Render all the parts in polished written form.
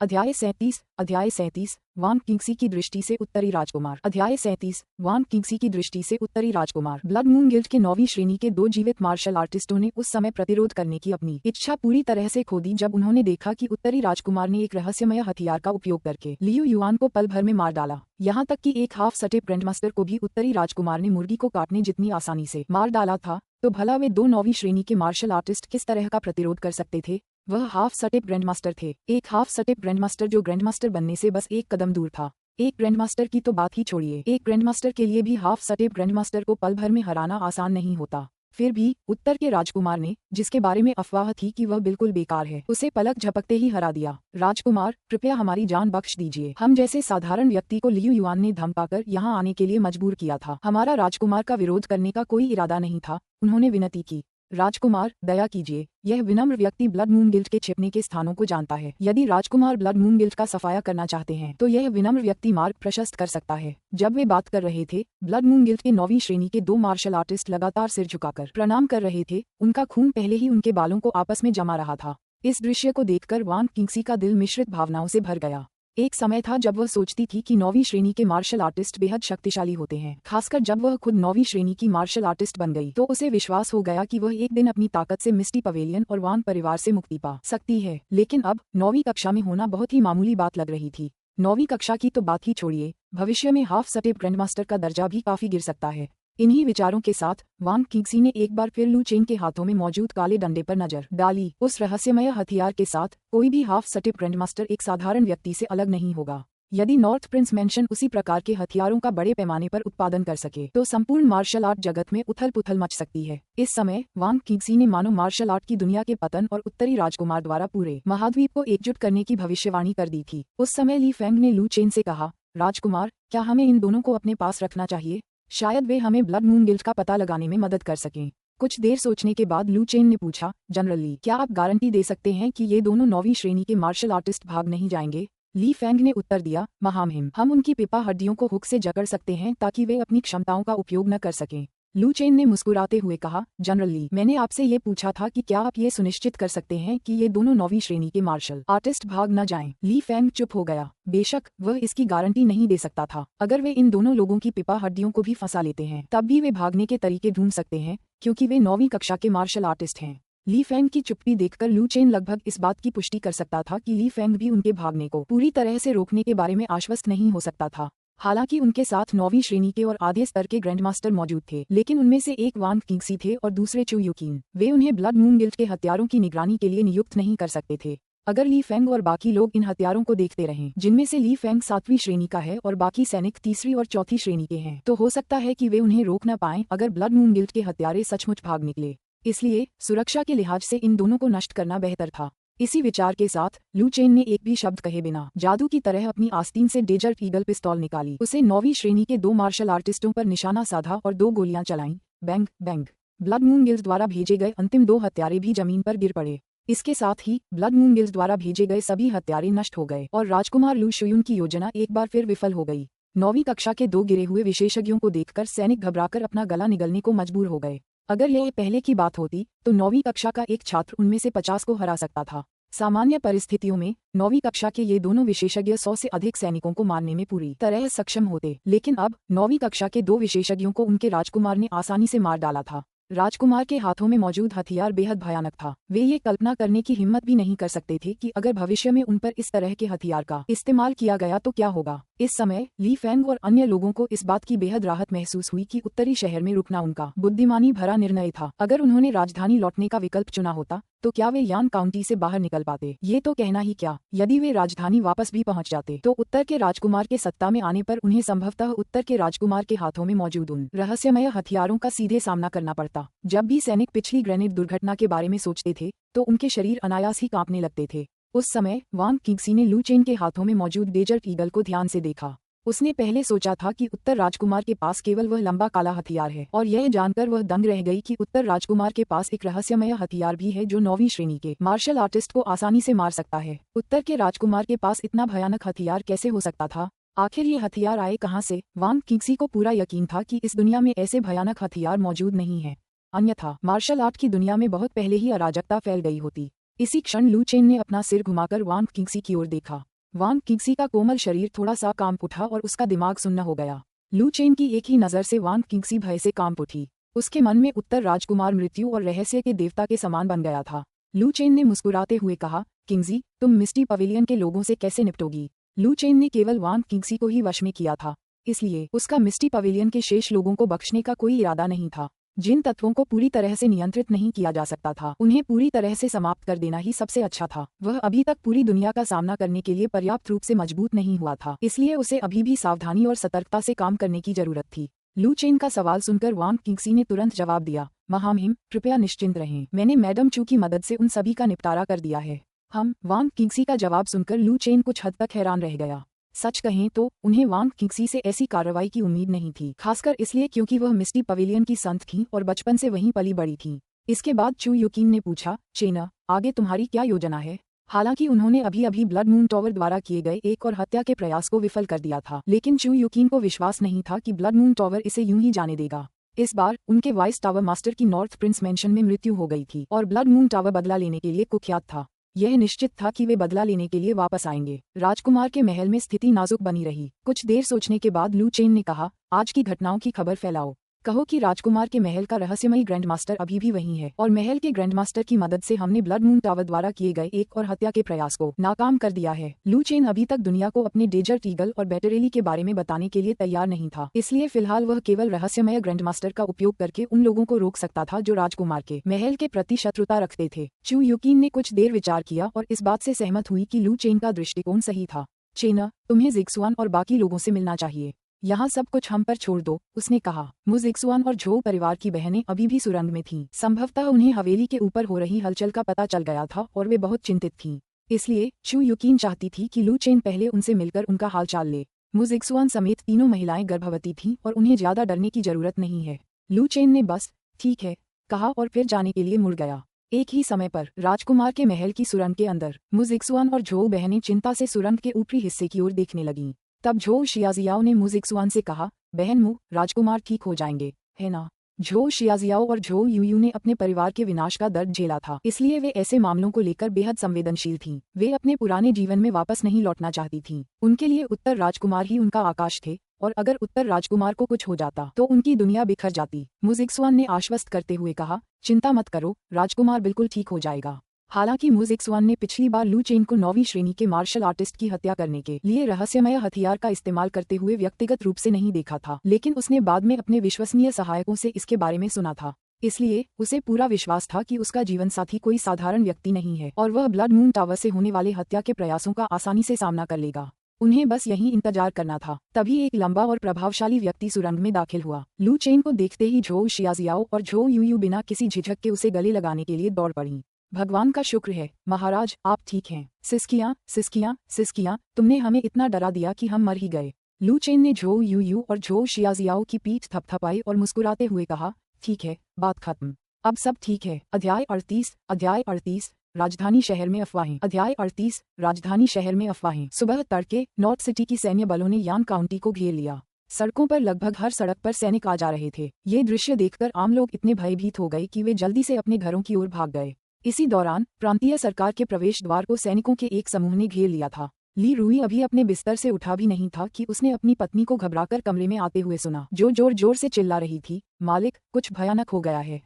अध्याय 37 वान किंगसी की दृष्टि से उत्तरी राजकुमार। अध्याय 37 वान किंगसी की दृष्टि से उत्तरी राजकुमार। ब्लड मून गिल्ड के 9वीं श्रेणी के 2 जीवित मार्शल आर्टिस्टों ने उस समय प्रतिरोध करने की अपनी इच्छा पूरी तरह से खो दी जब उन्होंने देखा कि उत्तरी राजकुमार ने एक रहस्यमय हथियार का उपयोग करके लियू युआन को पल भर में मार डाला। यहाँ तक कि एक हाफ सटे ग्रैंडमास्टर को भी उत्तरी राजकुमार ने मुर्गी को काटने जितनी आसानी से मार डाला था। तो भला वे 2 9वीं श्रेणी के मार्शल आर्टिस्ट किस तरह का प्रतिरोध कर सकते थे? वह हाफ सटेप ग्रैंडमास्टर थे। एक हाफ सटेप ग्रैंडमास्टर जो ग्रैंडमास्टर बनने से बस एक कदम दूर था। एक ग्रैंडमास्टर की तो बात ही छोड़िए, एक ग्रैंडमास्टर के लिए भी हाफ सटेप ग्रैंडमास्टर को पल भर में हराना आसान नहीं होता। फिर भी उत्तर के राजकुमार ने, जिसके बारे में अफवाह थी कि वह बिल्कुल बेकार है, उसे पलक झपकते ही हरा दिया। राजकुमार, कृपया हमारी जान बख्श दीजिए। हम जैसे साधारण व्यक्ति को लियू युआन ने धमकाकर यहाँ आने के लिए मजबूर किया था। हमारा राजकुमार का विरोध करने का कोई इरादा नहीं था। उन्होंने विनती की, राजकुमार, दया कीजिए। यह विनम्र व्यक्ति ब्लड मून गिल्ड के छिपने के स्थानों को जानता है। यदि राजकुमार ब्लड मून गिल्ड का सफाया करना चाहते हैं तो यह विनम्र व्यक्ति मार्ग प्रशस्त कर सकता है। जब वे बात कर रहे थे, ब्लड मून गिल्ड के 9वीं श्रेणी के 2 मार्शल आर्टिस्ट लगातार सिर झुकाकर प्रणाम कर रहे थे। उनका खून पहले ही उनके बालों को आपस में जमा रहा था। इस दृश्य को देखकर वान किंगसी का दिल मिश्रित भावनाओं से भर गया। एक समय था जब वह सोचती थी कि 9वीं श्रेणी के मार्शल आर्टिस्ट बेहद शक्तिशाली होते हैं। खासकर जब वह खुद 9वीं श्रेणी की मार्शल आर्टिस्ट बन गई तो उसे विश्वास हो गया कि वह एक दिन अपनी ताकत से मिस्टी पवेलियन और वान परिवार से मुक्ति पा सकती है। लेकिन अब 9वीं कक्षा में होना बहुत ही मामूली बात लग रही थी। 9वीं कक्षा की तो बात ही छोड़िए, भविष्य में हाफ सटेप ग्रैंडमास्टर का दर्जा भी काफी गिर सकता है। इन्हीं विचारों के साथ वान किंगसी ने एक बार फिर लू चेन के हाथों में मौजूद काले डंडे पर नजर डाली। उस रहस्यमय हथियार के साथ कोई भी हाफ सटेप ग्रैंडमास्टर एक साधारण व्यक्ति से अलग नहीं होगा। यदि नॉर्थ प्रिंस मैंशन उसी प्रकार के हथियारों का बड़े पैमाने पर उत्पादन कर सके तो संपूर्ण मार्शल आर्ट जगत में उथल पुथल मच सकती है। इस समय वान किंगसी ने मानो मार्शल आर्ट की दुनिया के पतन और उत्तरी राजकुमार द्वारा पूरे महाद्वीप को एकजुट करने की भविष्यवाणी कर दी थी। उस समय ली फेंग ने लू चेन से कहा, राजकुमार, क्या हमें इन दोनों को अपने पास रखना चाहिए? शायद वे हमें ब्लड मून गिल्ड का पता लगाने में मदद कर सकें। कुछ देर सोचने के बाद लू चेन ने पूछा, जनरल ली, क्या आप गारंटी दे सकते हैं कि ये दोनों 9वीं श्रेणी के मार्शल आर्टिस्ट भाग नहीं जाएंगे? ली फेंग ने उत्तर दिया, महामहिम, हम उनकी पिपा हड्डियों को हुक से जकड़ सकते हैं ताकि वे अपनी क्षमताओं का उपयोग न कर सकें। लू चेन ने मुस्कुराते हुए कहा, जनरल ली, मैंने आपसे ये पूछा था कि क्या आप ये सुनिश्चित कर सकते हैं कि ये दोनों 9वीं श्रेणी के मार्शल आर्टिस्ट भाग न जाएं। ली फेंग चुप हो गया। बेशक वह इसकी गारंटी नहीं दे सकता था। अगर वे इन दोनों लोगों की पिपा हड्डियों को भी फंसा लेते हैं तब भी वे भागने के तरीके ढूंढ सकते हैं, क्योंकि वे 9वीं कक्षा के मार्शल आर्टिस्ट हैं। ली फेंग की चुप्पी देखकर लू चेन लगभग इस बात की पुष्टि कर सकता था कि ली फेंग भी उनके भागने को पूरी तरह से रोकने के बारे में आश्वस्त नहीं हो सकता था। हालांकि उनके साथ 9वीं श्रेणी के और आधे स्तर के ग्रैंडमास्टर मौजूद थे, लेकिन उनमें से एक वान किंगसी थे और दूसरे चू युकीन। वे उन्हें ब्लड मून गिल्ड के हथियारों की निगरानी के लिए नियुक्त नहीं कर सकते थे। अगर ली फेंग और बाकी लोग इन हथियारों को देखते रहें, जिनमें से ली फेंग 7वीं श्रेणी का है और बाकी सैनिक 3री और 4थी श्रेणी के हैं, तो हो सकता है कि वे उन्हें रोक न पाएं अगर ब्लड मून गिल्ड के हथियारे सचमुच भाग निकले। इसलिए सुरक्षा के लिहाज से इन दोनों को नष्ट करना बेहतर था। इसी विचार के साथ लू चेन ने एक भी शब्द कहे बिना जादू की तरह अपनी आस्तीन से डेजर्ट ईगल पिस्तौल निकाली। उसे 9वीं श्रेणी के 2 मार्शल आर्टिस्टों पर निशाना साधा और 2 गोलियां चलाईं। Bang bang. Blood moon guild द्वारा भेजे गए अंतिम 2 हत्यारे भी जमीन पर गिर पड़े। इसके साथ ही ब्लड मून गिल्ड द्वारा भेजे गए सभी हत्यारे नष्ट हो गए और राजकुमार लू शुयुन की योजना एक बार फिर विफल हो गई। 9वीं कक्षा के 2 गिरे हुए विशेषज्ञों को देखकर सैनिक घबराकर अपना गला निगलने को मजबूर हो गए। अगर यह पहले की बात होती तो 9वीं कक्षा का एक छात्र उनमें से 50 को हरा सकता था। सामान्य परिस्थितियों में 9वीं कक्षा के ये दोनों विशेषज्ञ 100 से अधिक सैनिकों को मारने में पूरी तरह सक्षम होते, लेकिन अब 9वीं कक्षा के 2 विशेषज्ञों को उनके राजकुमार ने आसानी से मार डाला था। राजकुमार के हाथों में मौजूद हथियार बेहद भयानक था। वे ये कल्पना करने की हिम्मत भी नहीं कर सकते थे कि अगर भविष्य में उन पर इस तरह के हथियार का इस्तेमाल किया गया तो क्या होगा। इस समय ली फेंग और अन्य लोगों को इस बात की बेहद राहत महसूस हुई कि उत्तरी शहर में रुकना उनका बुद्धिमानी भरा निर्णय था। अगर उन्होंने राजधानी लौटने का विकल्प चुना होता तो क्या वे यान काउंटी से बाहर निकल पाते? ये तो कहना ही क्या, यदि वे राजधानी वापस भी पहुंच जाते तो उत्तर के राजकुमार के सत्ता में आने पर उन्हें संभवतः उत्तर के राजकुमार के हाथों में मौजूद उन रहस्यमय हथियारों का सीधे सामना करना पड़ता। जब भी सैनिक पिछली ग्रेनेड दुर्घटना के बारे में सोचते थे तो उनके शरीर अनायास ही कांपने लगते थे। उस समय वान किंगसी ने लू चेन के हाथों में मौजूद डेजर्ट ईगल को ध्यान से देखा। उसने पहले सोचा था कि उत्तर राजकुमार के पास केवल वह लंबा काला हथियार है, और यह जानकर वह दंग रह गई कि उत्तर राजकुमार के पास एक रहस्यमय हथियार भी है जो 9वीं श्रेणी के मार्शल आर्टिस्ट को आसानी से मार सकता है। उत्तर के राजकुमार के पास इतना भयानक हथियार कैसे हो सकता था? आखिर ये हथियार आए कहाँ से? वान किंगसी को पूरा यकीन था कि इस दुनिया में ऐसे भयानक हथियार मौजूद नहीं है, अन्यथा मार्शल आर्ट की दुनिया में बहुत पहले ही अराजकता फैल गई होती। इसी क्षण लू चेन ने अपना सिर घुमाकर वान किंगसी की ओर देखा। वांग किंगसी का कोमल शरीर थोड़ा सा कांप उठा और उसका दिमाग सुन्न हो गया। लू चेन की एक ही नज़र से वांग किंगसी भय से कांप उठी। उसके मन में उत्तर राजकुमार मृत्यु और रहस्य के देवता के समान बन गया था। लू चेन ने मुस्कुराते हुए कहा, किंगजी, तुम मिस्टी पवेलियन के लोगों से कैसे निपटोगी? लू चेन ने केवल वांग किंगसी को ही वश में किया था, इसलिए उसका मिस्टी पवेलियन के शेष लोगों को बख्शने का कोई इरादा नहीं था। जिन तत्वों को पूरी तरह से नियंत्रित नहीं किया जा सकता था, उन्हें पूरी तरह से समाप्त कर देना ही सबसे अच्छा था। वह अभी तक पूरी दुनिया का सामना करने के लिए पर्याप्त रूप से मजबूत नहीं हुआ था, इसलिए उसे अभी भी सावधानी और सतर्कता से काम करने की जरूरत थी। लू चेन का सवाल सुनकर वांग किंगसी ने तुरंत जवाब दिया, महामहिम, कृपया निश्चिंत रहें, मैंने मैडम चू की मदद से उन सभी का निपटारा कर दिया है। वांग किंगसी का जवाब सुनकर लू चेन कुछ हद तक हैरान रह गया। सच कहें तो उन्हें वांग किंगसी से ऐसी कार्रवाई की उम्मीद नहीं थी, खासकर इसलिए क्योंकि वह मिस्टी पवेलियन की संत थी और बचपन से वहीं पली बड़ी थी। इसके बाद चू युकिन ने पूछा, चेना, आगे तुम्हारी क्या योजना है? हालांकि उन्होंने अभी अभी ब्लड मून टावर द्वारा किए गए एक और हत्या के प्रयास को विफल कर दिया था, लेकिन चू युकिन को विश्वास नहीं था कि ब्लड मून टावर इसे यूं ही जाने देगा। इस बार उनके वाइस टावर मास्टर की नॉर्थ प्रिंस मैंशन में मृत्यु हो गई थी और ब्लड मून टावर बदला लेने के लिए कुख्यात था। यह निश्चित था कि वे बदला लेने के लिए वापस आएंगे। राजकुमार के महल में स्थिति नाजुक बनी रही। कुछ देर सोचने के बाद लू चेन ने कहा, आज की घटनाओं की खबर फैलाओ। कहो कि राजकुमार के महल का रहस्यमयी ग्रैंड मास्टर अभी भी वहीं है और महल के ग्रैंड मास्टर की मदद से हमने ब्लड मून टावर द्वारा किए गए एक और हत्या के प्रयास को नाकाम कर दिया है। लू चेन अभी तक दुनिया को अपने डेजर्ट ईगल और बैटरेली के बारे में बताने के लिए तैयार नहीं था, इसलिए फिलहाल वह केवल रहस्यमय ग्रैंड मास्टर का उपयोग करके उन लोगों को रोक सकता था जो राजकुमार के महल के प्रति शत्रुता रखते थे। चू युकिन ने कुछ देर विचार किया और इस बात से सहमत हुई कि लू चेन का दृष्टिकोण सही था। चेना, तुम्हें जिक्सुआन और बाकी लोगों से मिलना चाहिए। यहाँ सब कुछ हम पर छोड़ दो, उसने कहा। मुजिक्सुआन और झो परिवार की बहनें अभी भी सुरंग में थीं। संभवतः उन्हें हवेली के ऊपर हो रही हलचल का पता चल गया था और वे बहुत चिंतित थीं। इसलिए चू युकिन चाहती थी कि लू चेन पहले उनसे मिलकर उनका हालचाल ले। मुजिक्सुआन समेत तीनों महिलाएं गर्भवती थीं और उन्हें ज्यादा डरने की जरूरत नहीं है। लू चेन ने बस ठीक है कहा और फिर जाने के लिए मुड़ गया। एक ही समय पर राजकुमार के महल की सुरंग के अंदर मुजिक्सुआन और झो बहनें चिंता से सुरंग के ऊपरी हिस्से की ओर देखने लगीं। तब झो शियाजियाओ ने मुजिक्सुआन से कहा, बहन मु, राजकुमार ठीक हो जाएंगे, है ना? झो शियाजियाओ और झो यूयू ने अपने परिवार के विनाश का दर्द झेला था, इसलिए वे ऐसे मामलों को लेकर बेहद संवेदनशील थीं। वे अपने पुराने जीवन में वापस नहीं लौटना चाहती थीं। उनके लिए उत्तर राजकुमार ही उनका आकाश थे और अगर उत्तर राजकुमार को कुछ हो जाता तो उनकी दुनिया बिखर जाती। मुजिक्सुआन ने आश्वस्त करते हुए कहा, चिंता मत करो, राजकुमार बिल्कुल ठीक हो जाएगा। हालांकि मुजिक्सुआन ने पिछली बार लू चेन को 9वीं श्रेणी के मार्शल आर्टिस्ट की हत्या करने के लिए रहस्यमय हथियार का इस्तेमाल करते हुए व्यक्तिगत रूप से नहीं देखा था, लेकिन उसने बाद में अपने विश्वसनीय सहायकों से इसके बारे में सुना था। इसलिए उसे पूरा विश्वास था कि उसका जीवनसाथी कोई साधारण व्यक्ति नहीं है और वह ब्लड मून टावर से होने वाले हत्या के प्रयासों का आसानी से सामना कर लेगा। उन्हें बस यही इंतजार करना था। तभी एक लंबा और प्रभावशाली व्यक्ति सुरंग में दाखिल हुआ। लू चेन को देखते ही झो शियाजियाओ और झो यूयू बिना किसी झिझक के उसे गले लगाने के लिए दौड़ पड़ी। भगवान का शुक्र है महाराज, आप ठीक हैं। सिसकियां सिसकियां सिसकियां, तुमने हमें इतना डरा दिया कि हम मर ही गए। लू चेन ने झो यूयू और झो शियाजियाओ की पीठ थपथपाई और मुस्कुराते हुए कहा, ठीक है, बात खत्म, अब सब ठीक है। अध्याय 38 राजधानी शहर में अफवाहें। अध्याय 38 राजधानी शहर में अफवाहें। सुबह तड़के नॉर्थ सिटी की सैन्य बलों ने यान काउंटी को घेर लिया। सड़कों पर लगभग हर सड़क पर सैनिक आ जा रहे थे। ये दृश्य देखकर आम लोग इतने भयभीत हो गए कि वे जल्दी से अपने घरों की ओर भाग गए। इसी दौरान प्रांतीय सरकार के प्रवेश द्वार को सैनिकों के एक समूह ने घेर लिया था। ली रुई अभी अपने बिस्तर से उठा भी नहीं था कि उसने अपनी पत्नी को घबराकर कमरे में आते हुए सुना, जो जोर जोर से चिल्ला रही थी, मालिक, कुछ भयानक हो गया है,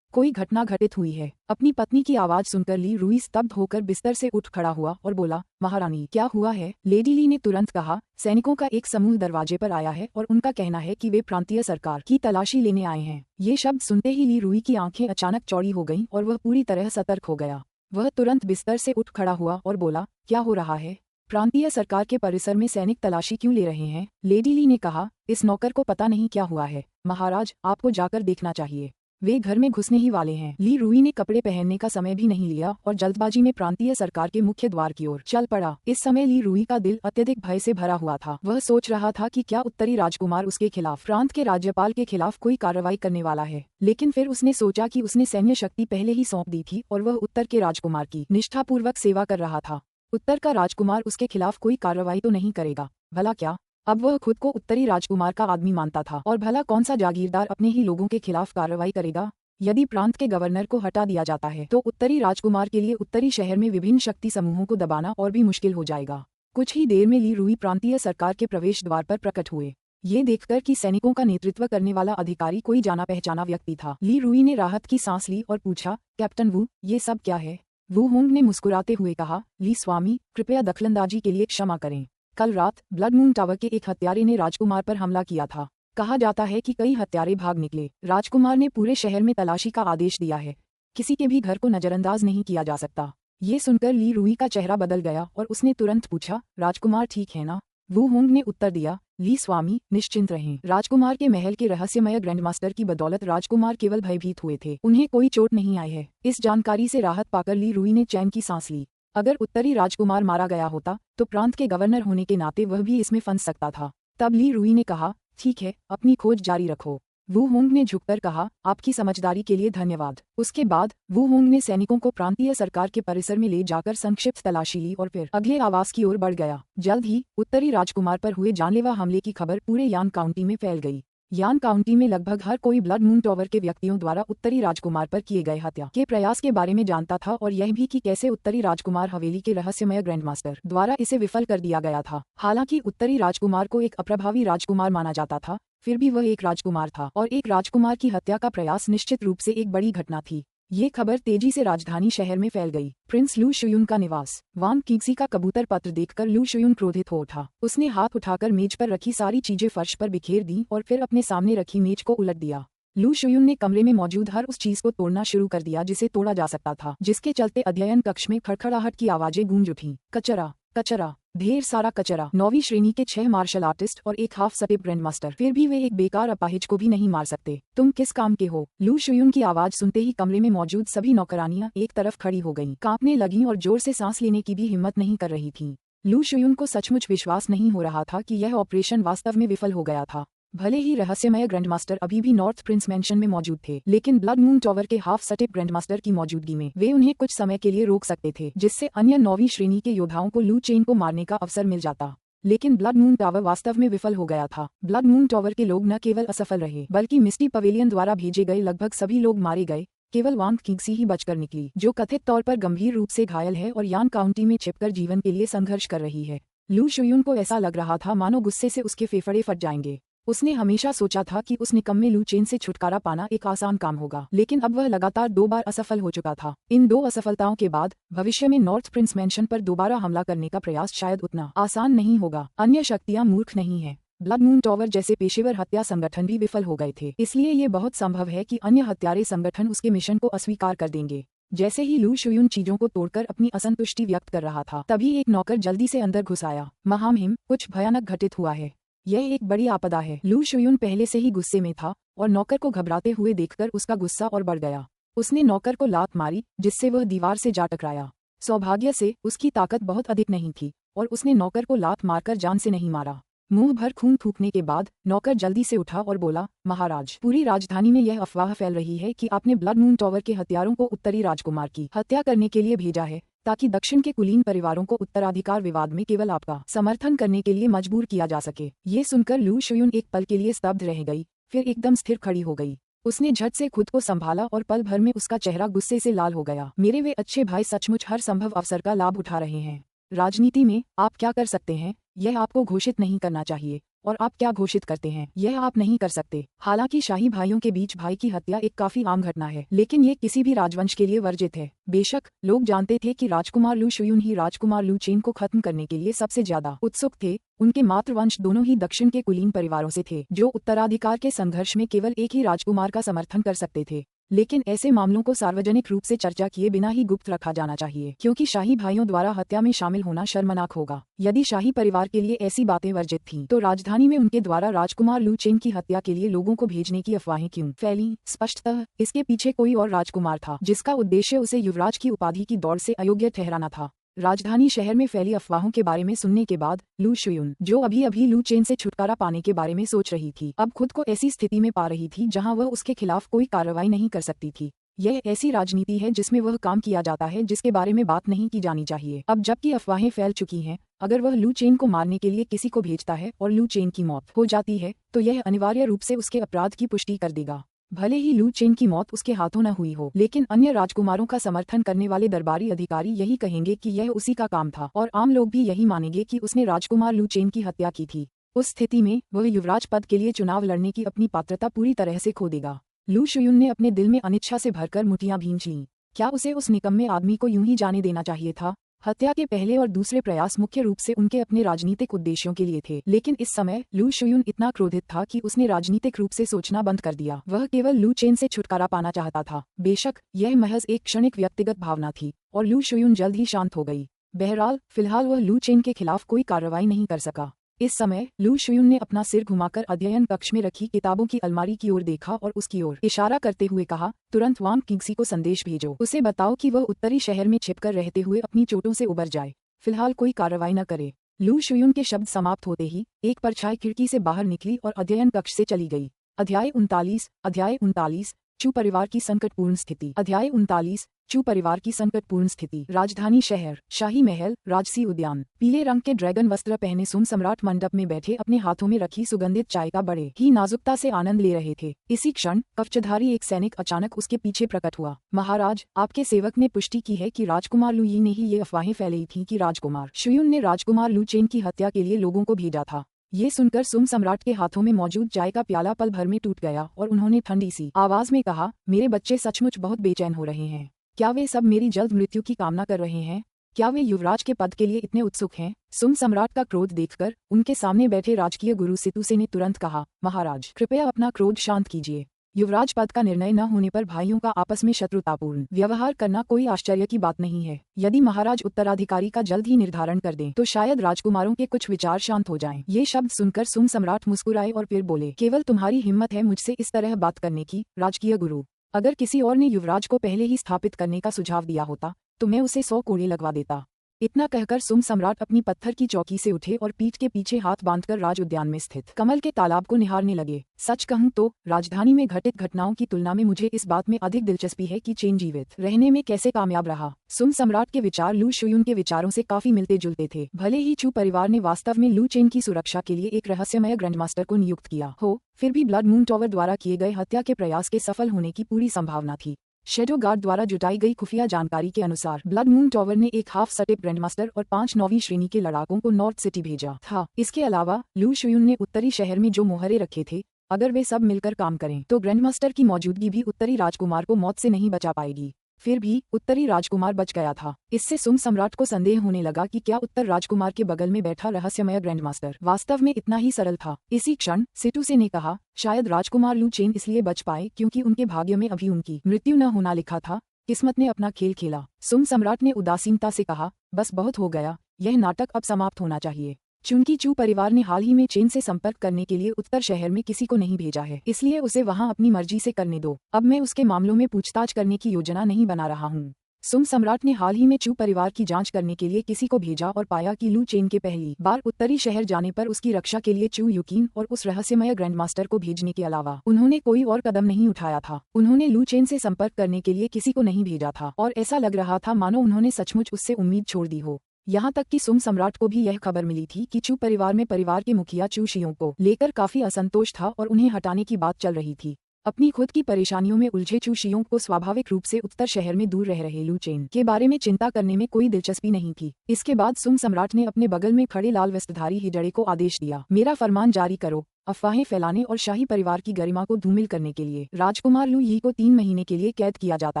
कोई घटना घटित हुई है। अपनी पत्नी की आवाज सुनकर ली रुई स्तब्ध होकर बिस्तर से उठ खड़ा हुआ और बोला, महारानी, क्या हुआ है? लेडी ली ने तुरंत कहा, सैनिकों का एक समूह दरवाजे पर आया है और उनका कहना है कि वे प्रांतीय सरकार की तलाशी लेने आए हैं। ये शब्द सुनते ही ली रुई की आंखें अचानक चौड़ी हो गईं और वह पूरी तरह सतर्क हो गया। वह तुरंत बिस्तर से उठ खड़ा हुआ और बोला, क्या हो रहा है? प्रांतीय सरकार के परिसर में सैनिक तलाशी क्यों ले रहे हैं? लेडी ली ने कहा, इस नौकर को पता नहीं क्या हुआ है महाराज, आपको जाकर देखना चाहिए, वे घर में घुसने ही वाले हैं। ली रुई ने कपड़े पहनने का समय भी नहीं लिया और जल्दबाजी में प्रांतीय सरकार के मुख्य द्वार की ओर चल पड़ा। इस समय ली रुई का दिल अत्यधिक भय से भरा हुआ था। वह सोच रहा था कि क्या उत्तरी राजकुमार उसके खिलाफ, प्रांत के राज्यपाल के खिलाफ कोई कार्रवाई करने वाला है, लेकिन फिर उसने सोचा कि उसने सैन्य शक्ति पहले ही सौंप दी थी और वह उत्तर के राजकुमार की निष्ठापूर्वक सेवा कर रहा था। उत्तर का राजकुमार उसके खिलाफ कोई कार्रवाई तो नहीं करेगा, भला क्या? अब वह खुद को उत्तरी राजकुमार का आदमी मानता था और भला कौन सा जागीरदार अपने ही लोगों के खिलाफ कार्रवाई करेगा? यदि प्रांत के गवर्नर को हटा दिया जाता है तो उत्तरी राजकुमार के लिए उत्तरी शहर में विभिन्न शक्ति समूहों को दबाना और भी मुश्किल हो जाएगा। कुछ ही देर में ली रुई प्रांतीय सरकार के प्रवेश द्वार पर प्रकट हुए। ये देखकर कि सैनिकों का नेतृत्व करने वाला अधिकारी कोई जाना पहचाना व्यक्ति था, ली रुई ने राहत की सांस ली और पूछा, कैप्टन वू, ये सब क्या है? वू होंग ने मुस्कुराते हुए कहा, ली स्वामी, कृपया दखलंदाजी के लिए क्षमा करें। कल रात ब्लड मून टावर के एक हत्यारे ने राजकुमार पर हमला किया था। कहा जाता है कि कई हत्यारे भाग निकले। राजकुमार ने पूरे शहर में तलाशी का आदेश दिया है। किसी के भी घर को नजरअंदाज नहीं किया जा सकता। ये सुनकर ली रुई का चेहरा बदल गया और उसने तुरंत पूछा, राजकुमार ठीक है ना? वू होंग ने उत्तर दिया, ली स्वामी, निश्चिंत रहें। राजकुमार के महल के रहस्यमय ग्रैंडमास्टर की बदौलत राजकुमार केवल भयभीत हुए थे, उन्हें कोई चोट नहीं आई है। इस जानकारी से राहत पाकर ली रुई ने चैन की सांस ली। अगर उत्तरी राजकुमार मारा गया होता तो प्रांत के गवर्नर होने के नाते वह भी इसमें फंस सकता था। तब ली रुई ने कहा, ठीक है, अपनी खोज जारी रखो। वू होंग ने झुककर कहा, आपकी समझदारी के लिए धन्यवाद। उसके बाद वू होंग ने सैनिकों को प्रांतीय सरकार के परिसर में ले जाकर संक्षिप्त तलाशी ली और फिर अगले आवास की ओर बढ़ गया। जल्द ही उत्तरी राजकुमार पर हुए जानलेवा हमले की खबर पूरे यान काउंटी में फैल गई। यान काउंटी में लगभग हर कोई ब्लड मून टावर के व्यक्तियों द्वारा उत्तरी राजकुमार पर किए गए हत्या के प्रयास के बारे में जानता था और यह भी कि कैसे उत्तरी राजकुमार हवेली के रहस्यमय ग्रैंडमास्टर द्वारा इसे विफल कर दिया गया था। हालांकि उत्तरी राजकुमार को एक अप्रभावी राजकुमार माना जाता था, फिर भी वह एक राजकुमार था और एक राजकुमार की हत्या का प्रयास निश्चित रूप से एक बड़ी घटना थी। ये खबर तेजी से राजधानी शहर में फैल गई। प्रिंस लू शुयुन का निवास। वांग किंगसी का कबूतर पत्र देखकर लू शुयुन क्रोधित हो उठा। उसने हाथ उठाकर मेज पर रखी सारी चीजें फर्श पर बिखेर दी और फिर अपने सामने रखी मेज को उलट दिया। लू शुयुन ने कमरे में मौजूद हर उस चीज को तोड़ना शुरू कर दिया जिसे तोड़ा जा सकता था, जिसके चलते अध्ययन कक्ष में खड़खड़ाहट की आवाजें गूंज उठीं। कचरा, कचरा, ढेर सारा कचरा। 9वीं श्रेणी के 6 मार्शल आर्टिस्ट और एक हाफ सटेप ग्रैंडमास्टर, फिर भी वे एक बेकार अपाहिज को भी नहीं मार सकते। तुम किस काम के हो? लू शुयुन की आवाज सुनते ही कमरे में मौजूद सभी नौकरानियां एक तरफ खड़ी हो गईं, कांपने लगीं और जोर से सांस लेने की भी हिम्मत नहीं कर रही थीं। लू शुयुन को सचमुच विश्वास नहीं हो रहा था कि यह ऑपरेशन वास्तव में विफल हो गया था। भले ही रहस्यमय ग्रैंडमास्टर अभी भी नॉर्थ प्रिंस मैंशन में मौजूद थे, लेकिन ब्लड मून टावर के हाफ सटेप ग्रैंडमास्टर की मौजूदगी में वे उन्हें कुछ समय के लिए रोक सकते थे, जिससे अन्य 9वीं श्रेणी के योद्धाओं को लू चेन को मारने का अवसर मिल जाता। लेकिन ब्लड मून टावर वास्तव में विफल हो गया था। ब्लड मून टावर के लोग न केवल असफल रहे, बल्कि मिस्टी पवेलियन द्वारा भेजे गए लगभग सभी लोग मारे गए। केवल वांग किंगसी ही बचकर निकली, जो कथित तौर पर गंभीर रूप से घायल है और यान काउंटी में छिपकर जीवन के लिए संघर्ष कर रही है। लू शुयुन को ऐसा लग रहा था मानो गुस्से से उसके फेफड़े फट जाएंगे। उसने हमेशा सोचा था कि उस निकम्मे लू चेन से छुटकारा पाना एक आसान काम होगा, लेकिन अब वह लगातार 2 बार असफल हो चुका था। इन 2 असफलताओं के बाद भविष्य में नॉर्थ प्रिंस मैंशन पर दोबारा हमला करने का प्रयास शायद उतना आसान नहीं होगा। अन्य शक्तियां मूर्ख नहीं है। ब्लड मून टावर जैसे पेशेवर हत्या संगठन भी विफल हो गए थे, इसलिए ये बहुत संभव है कि अन्य हत्यारे संगठन उसके मिशन को अस्वीकार कर देंगे। जैसे ही लू शुयुन चीजों को तोड़कर अपनी असंतुष्टि व्यक्त कर रहा था, तभी एक नौकर जल्दी से अंदर घुस आया। महामहिम, कुछ भयानक घटित हुआ है। यह एक बड़ी आपदा है। लू शुयुन पहले से ही गुस्से में था और नौकर को घबराते हुए देखकर उसका गुस्सा और बढ़ गया। उसने नौकर को लात मारी, जिससे वह दीवार से जा टकराया। सौभाग्य से उसकी ताकत बहुत अधिक नहीं थी और उसने नौकर को लात मारकर जान से नहीं मारा। मुंह भर खून थूकने के बाद नौकर जल्दी से उठा और बोला, महाराज, पूरी राजधानी में यह अफवाह फैल रही है कि आपने ब्लड मून टावर के हत्यारों को उत्तरी राजकुमार की हत्या करने के लिए भेजा है, ताकि दक्षिण के कुलीन परिवारों को उत्तराधिकार विवाद में केवल आपका समर्थन करने के लिए मजबूर किया जा सके। ये सुनकर लू शुयुन एक पल के लिए स्तब्ध रह गई, फिर एकदम स्थिर खड़ी हो गई। उसने झट से खुद को संभाला और पल भर में उसका चेहरा गुस्से से लाल हो गया। मेरे वे अच्छे भाई सचमुच हर संभव अवसर का लाभ उठा रहे हैं। राजनीति में आप क्या कर सकते हैं, यह आपको घोषित नहीं करना चाहिए, और आप क्या घोषित करते हैं, यह आप नहीं कर सकते। हालांकि शाही भाइयों के बीच भाई की हत्या एक काफी आम घटना है, लेकिन ये किसी भी राजवंश के लिए वर्जित है। बेशक लोग जानते थे कि राजकुमार लू शुयुन ही राजकुमार लू चेन को खत्म करने के लिए सबसे ज्यादा उत्सुक थे। उनके मातृवंश दोनों ही दक्षिण के कुलीन परिवारों से थे, जो उत्तराधिकार के संघर्ष में केवल एक ही राजकुमार का समर्थन कर सकते थे। लेकिन ऐसे मामलों को सार्वजनिक रूप से चर्चा किए बिना ही गुप्त रखा जाना चाहिए, क्योंकि शाही भाइयों द्वारा हत्या में शामिल होना शर्मनाक होगा। यदि शाही परिवार के लिए ऐसी बातें वर्जित थीं, तो राजधानी में उनके द्वारा राजकुमार लू चेन की हत्या के लिए लोगों को भेजने की अफवाहें क्यों फैली? स्पष्टतः इसके पीछे कोई और राजकुमार था, जिसका उद्देश्य उसे युवराज की उपाधि की दौड़ से अयोग्य ठहराना था। राजधानी शहर में फैली अफवाहों के बारे में सुनने के बाद लू शुयुन, जो अभी अभी लू चेन से छुटकारा पाने के बारे में सोच रही थी, अब खुद को ऐसी स्थिति में पा रही थी जहां वह उसके खिलाफ कोई कार्रवाई नहीं कर सकती थी। यह ऐसी राजनीति है जिसमें वह काम किया जाता है जिसके बारे में बात नहीं की जानी चाहिए। अब जबकि अफवाहें फैल चुकी हैं, अगर वह लू चेन को मारने के लिए किसी को भेजता है और लू चेन की मौत हो जाती है, तो यह अनिवार्य रूप से उसके अपराध की पुष्टि कर देगा। भले ही लू चेन की मौत उसके हाथों न हुई हो, लेकिन अन्य राजकुमारों का समर्थन करने वाले दरबारी अधिकारी यही कहेंगे कि यह उसी का काम था और आम लोग भी यही मानेंगे कि उसने राजकुमार लू चेन की हत्या की थी। उस स्थिति में वह युवराज पद के लिए चुनाव लड़ने की अपनी पात्रता पूरी तरह से खो देगा। लू शुयुन ने अपने दिल में अनिच्छा से भरकर मुठियां भींच लीं। क्या उसे उस निकम्मे आदमी को यूं ही जाने देना चाहिए था? हत्या के पहले और दूसरे प्रयास मुख्य रूप से उनके अपने राजनीतिक उद्देश्यों के लिए थे, लेकिन इस समय लू शुयुन इतना क्रोधित था कि उसने राजनीतिक रूप से सोचना बंद कर दिया। वह केवल लू चेन से छुटकारा पाना चाहता था। बेशक यह महज एक क्षणिक व्यक्तिगत भावना थी और लू शुयुन जल्द ही शांत हो गई। बहरहाल फिलहाल वह लू चेन के खिलाफ कोई कार्रवाई नहीं कर सका। इस समय लू शुयुन ने अपना सिर घुमाकर अध्ययन कक्ष में रखी किताबों की अलमारी की ओर देखा और उसकी ओर इशारा करते हुए कहा, तुरंत वांग किंगसी को संदेश भेजो। उसे बताओ कि वह उत्तरी शहर में छिपकर रहते हुए अपनी चोटों से उबर जाए। फिलहाल कोई कार्रवाई न करे। लू शुयुन के शब्द समाप्त होते ही एक परछाई खिड़की से बाहर निकली और अध्ययन कक्ष से चली गई। अध्याय 39 चू परिवार की संकटपूर्ण स्थिति। अध्याय 39 चू परिवार की संकटपूर्ण स्थिति। राजधानी शहर, शाही महल, राजसी उद्यान। पीले रंग के ड्रैगन वस्त्र पहने सुम सम्राट मंडप में बैठे अपने हाथों में रखी सुगंधित चाय का बड़े ही नाजुकता से आनंद ले रहे थे। इसी क्षण कवचधारी एक सैनिक अचानक उसके पीछे प्रकट हुआ। महाराज, आपके सेवक ने पुष्टि की है कि राजकुमार लू यी ने ही ये अफवाहें फैलाई थी कि राजकुमार शुयुन ने राजकुमार लू चेन की हत्या के लिए लोगों को भेजा था। ये सुनकर सुम सम्राट के हाथों में मौजूद चाय का प्याला पल भर में टूट गया और उन्होंने ठंडी सी आवाज में कहा, मेरे बच्चे सचमुच बहुत बेचैन हो रहे हैं। क्या वे सब मेरी जल्द मृत्यु की कामना कर रहे हैं? क्या वे युवराज के पद के लिए इतने उत्सुक हैं? सुम सम्राट का क्रोध देखकर उनके सामने बैठे राजकीय गुरु सितुसे ने तुरंत कहा, महाराज कृपया अपना क्रोध शांत कीजिए। युवराज पद का निर्णय न होने पर भाइयों का आपस में शत्रुतापूर्ण व्यवहार करना कोई आश्चर्य की बात नहीं है। यदि महाराज उत्तराधिकारी का जल्द ही निर्धारण कर दें तो शायद राजकुमारों के कुछ विचार शांत हो जाएं। ये शब्द सुनकर सुम सम्राट मुस्कुराए और फिर बोले, केवल तुम्हारी हिम्मत है मुझसे इस तरह बात करने की, राजकीय गुरु। अगर किसी और ने युवराज को पहले ही स्थापित करने का सुझाव दिया होता तो मैं उसे 100 कोड़े लगवा देता। इतना कहकर सुम सम्राट अपनी पत्थर की चौकी से उठे और पीठ के पीछे हाथ बांधकर राज उद्यान में स्थित कमल के तालाब को निहारने लगे। सच कहूं तो राजधानी में घटित घटनाओं की तुलना में मुझे इस बात में अधिक दिलचस्पी है कि चेन जीवित रहने में कैसे कामयाब रहा। सुम सम्राट के विचार लू शुयुन के विचारों से काफी मिलते जुलते थे। भले ही चू परिवार ने वास्तव में लू चेन की सुरक्षा के लिए एक रहस्यमय ग्रैंडमास्टर को नियुक्त किया हो, फिर भी ब्लड मून टॉवर द्वारा किए गए हत्या के प्रयास के सफल होने की पूरी संभावना थी। शेडो गार्ड द्वारा जुटाई गई खुफिया जानकारी के अनुसार ब्लड मून टॉवर ने एक हाफ सटेप ग्रैंडमास्टर और 5 9वीं श्रेणी के लड़ाकों को नॉर्थ सिटी भेजा था। इसके अलावा लू शुयुन ने उत्तरी शहर में जो मोहरे रखे थे, अगर वे सब मिलकर काम करें तो ग्रैंडमास्टर की मौजूदगी भी उत्तरी राजकुमार को मौत से नहीं बचा पाएगी। फिर भी उत्तरी राजकुमार बच गया था। इससे सुम सम्राट को संदेह होने लगा कि क्या उत्तर राजकुमार के बगल में बैठा रहस्यमय ग्रैंडमास्टर वास्तव में इतना ही सरल था। इसी क्षण सितुसे ने कहा, शायद राजकुमार लू चेन इसलिए बच पाए क्योंकि उनके भाग्य में अभी उनकी मृत्यु न होना लिखा था। किस्मत ने अपना खेल खेला। सुम सम्राट ने उदासीनता से कहा, बस बहुत हो गया, यह नाटक अब समाप्त होना चाहिए। चूंकि चू परिवार ने हाल ही में चेन से संपर्क करने के लिए उत्तर शहर में किसी को नहीं भेजा है, इसलिए उसे वहां अपनी मर्जी से करने दो। अब मैं उसके मामलों में पूछताछ करने की योजना नहीं बना रहा हूँ। सुम सम्राट ने हाल ही में चू परिवार की जांच करने के लिए किसी को भेजा और पाया कि लू चेन के पहली बार उत्तरी शहर जाने पर उसकी रक्षा के लिए चू युकीन और उस रहस्यमय ग्रैंडमास्टर को भेजने के अलावा उन्होंने कोई और कदम नहीं उठाया था। उन्होंने लू चेन से संपर्क करने के लिए किसी को नहीं भेजा था और ऐसा लग रहा था मानो उन्होंने सचमुच उससे उम्मीद छोड़ दी हो। यहाँ तक कि सुम सम्राट को भी यह खबर मिली थी कि चू परिवार में परिवार के मुखिया चू शियों को लेकर काफी असंतोष था और उन्हें हटाने की बात चल रही थी। अपनी खुद की परेशानियों में उलझे चू शियों को स्वाभाविक रूप से उत्तर शहर में दूर रह रहे लू चेन के बारे में चिंता करने में कोई दिलचस्पी नहीं थी। इसके बाद सुम सम्राट ने अपने बगल में खड़े लाल वस्त्रधारी हिजड़े को आदेश दिया, मेरा फरमान जारी करो। अफवाहें फैलाने और शाही परिवार की गरिमा को धूमिल करने के लिए राजकुमार लू यी को 3 महीने के लिए कैद किया जाता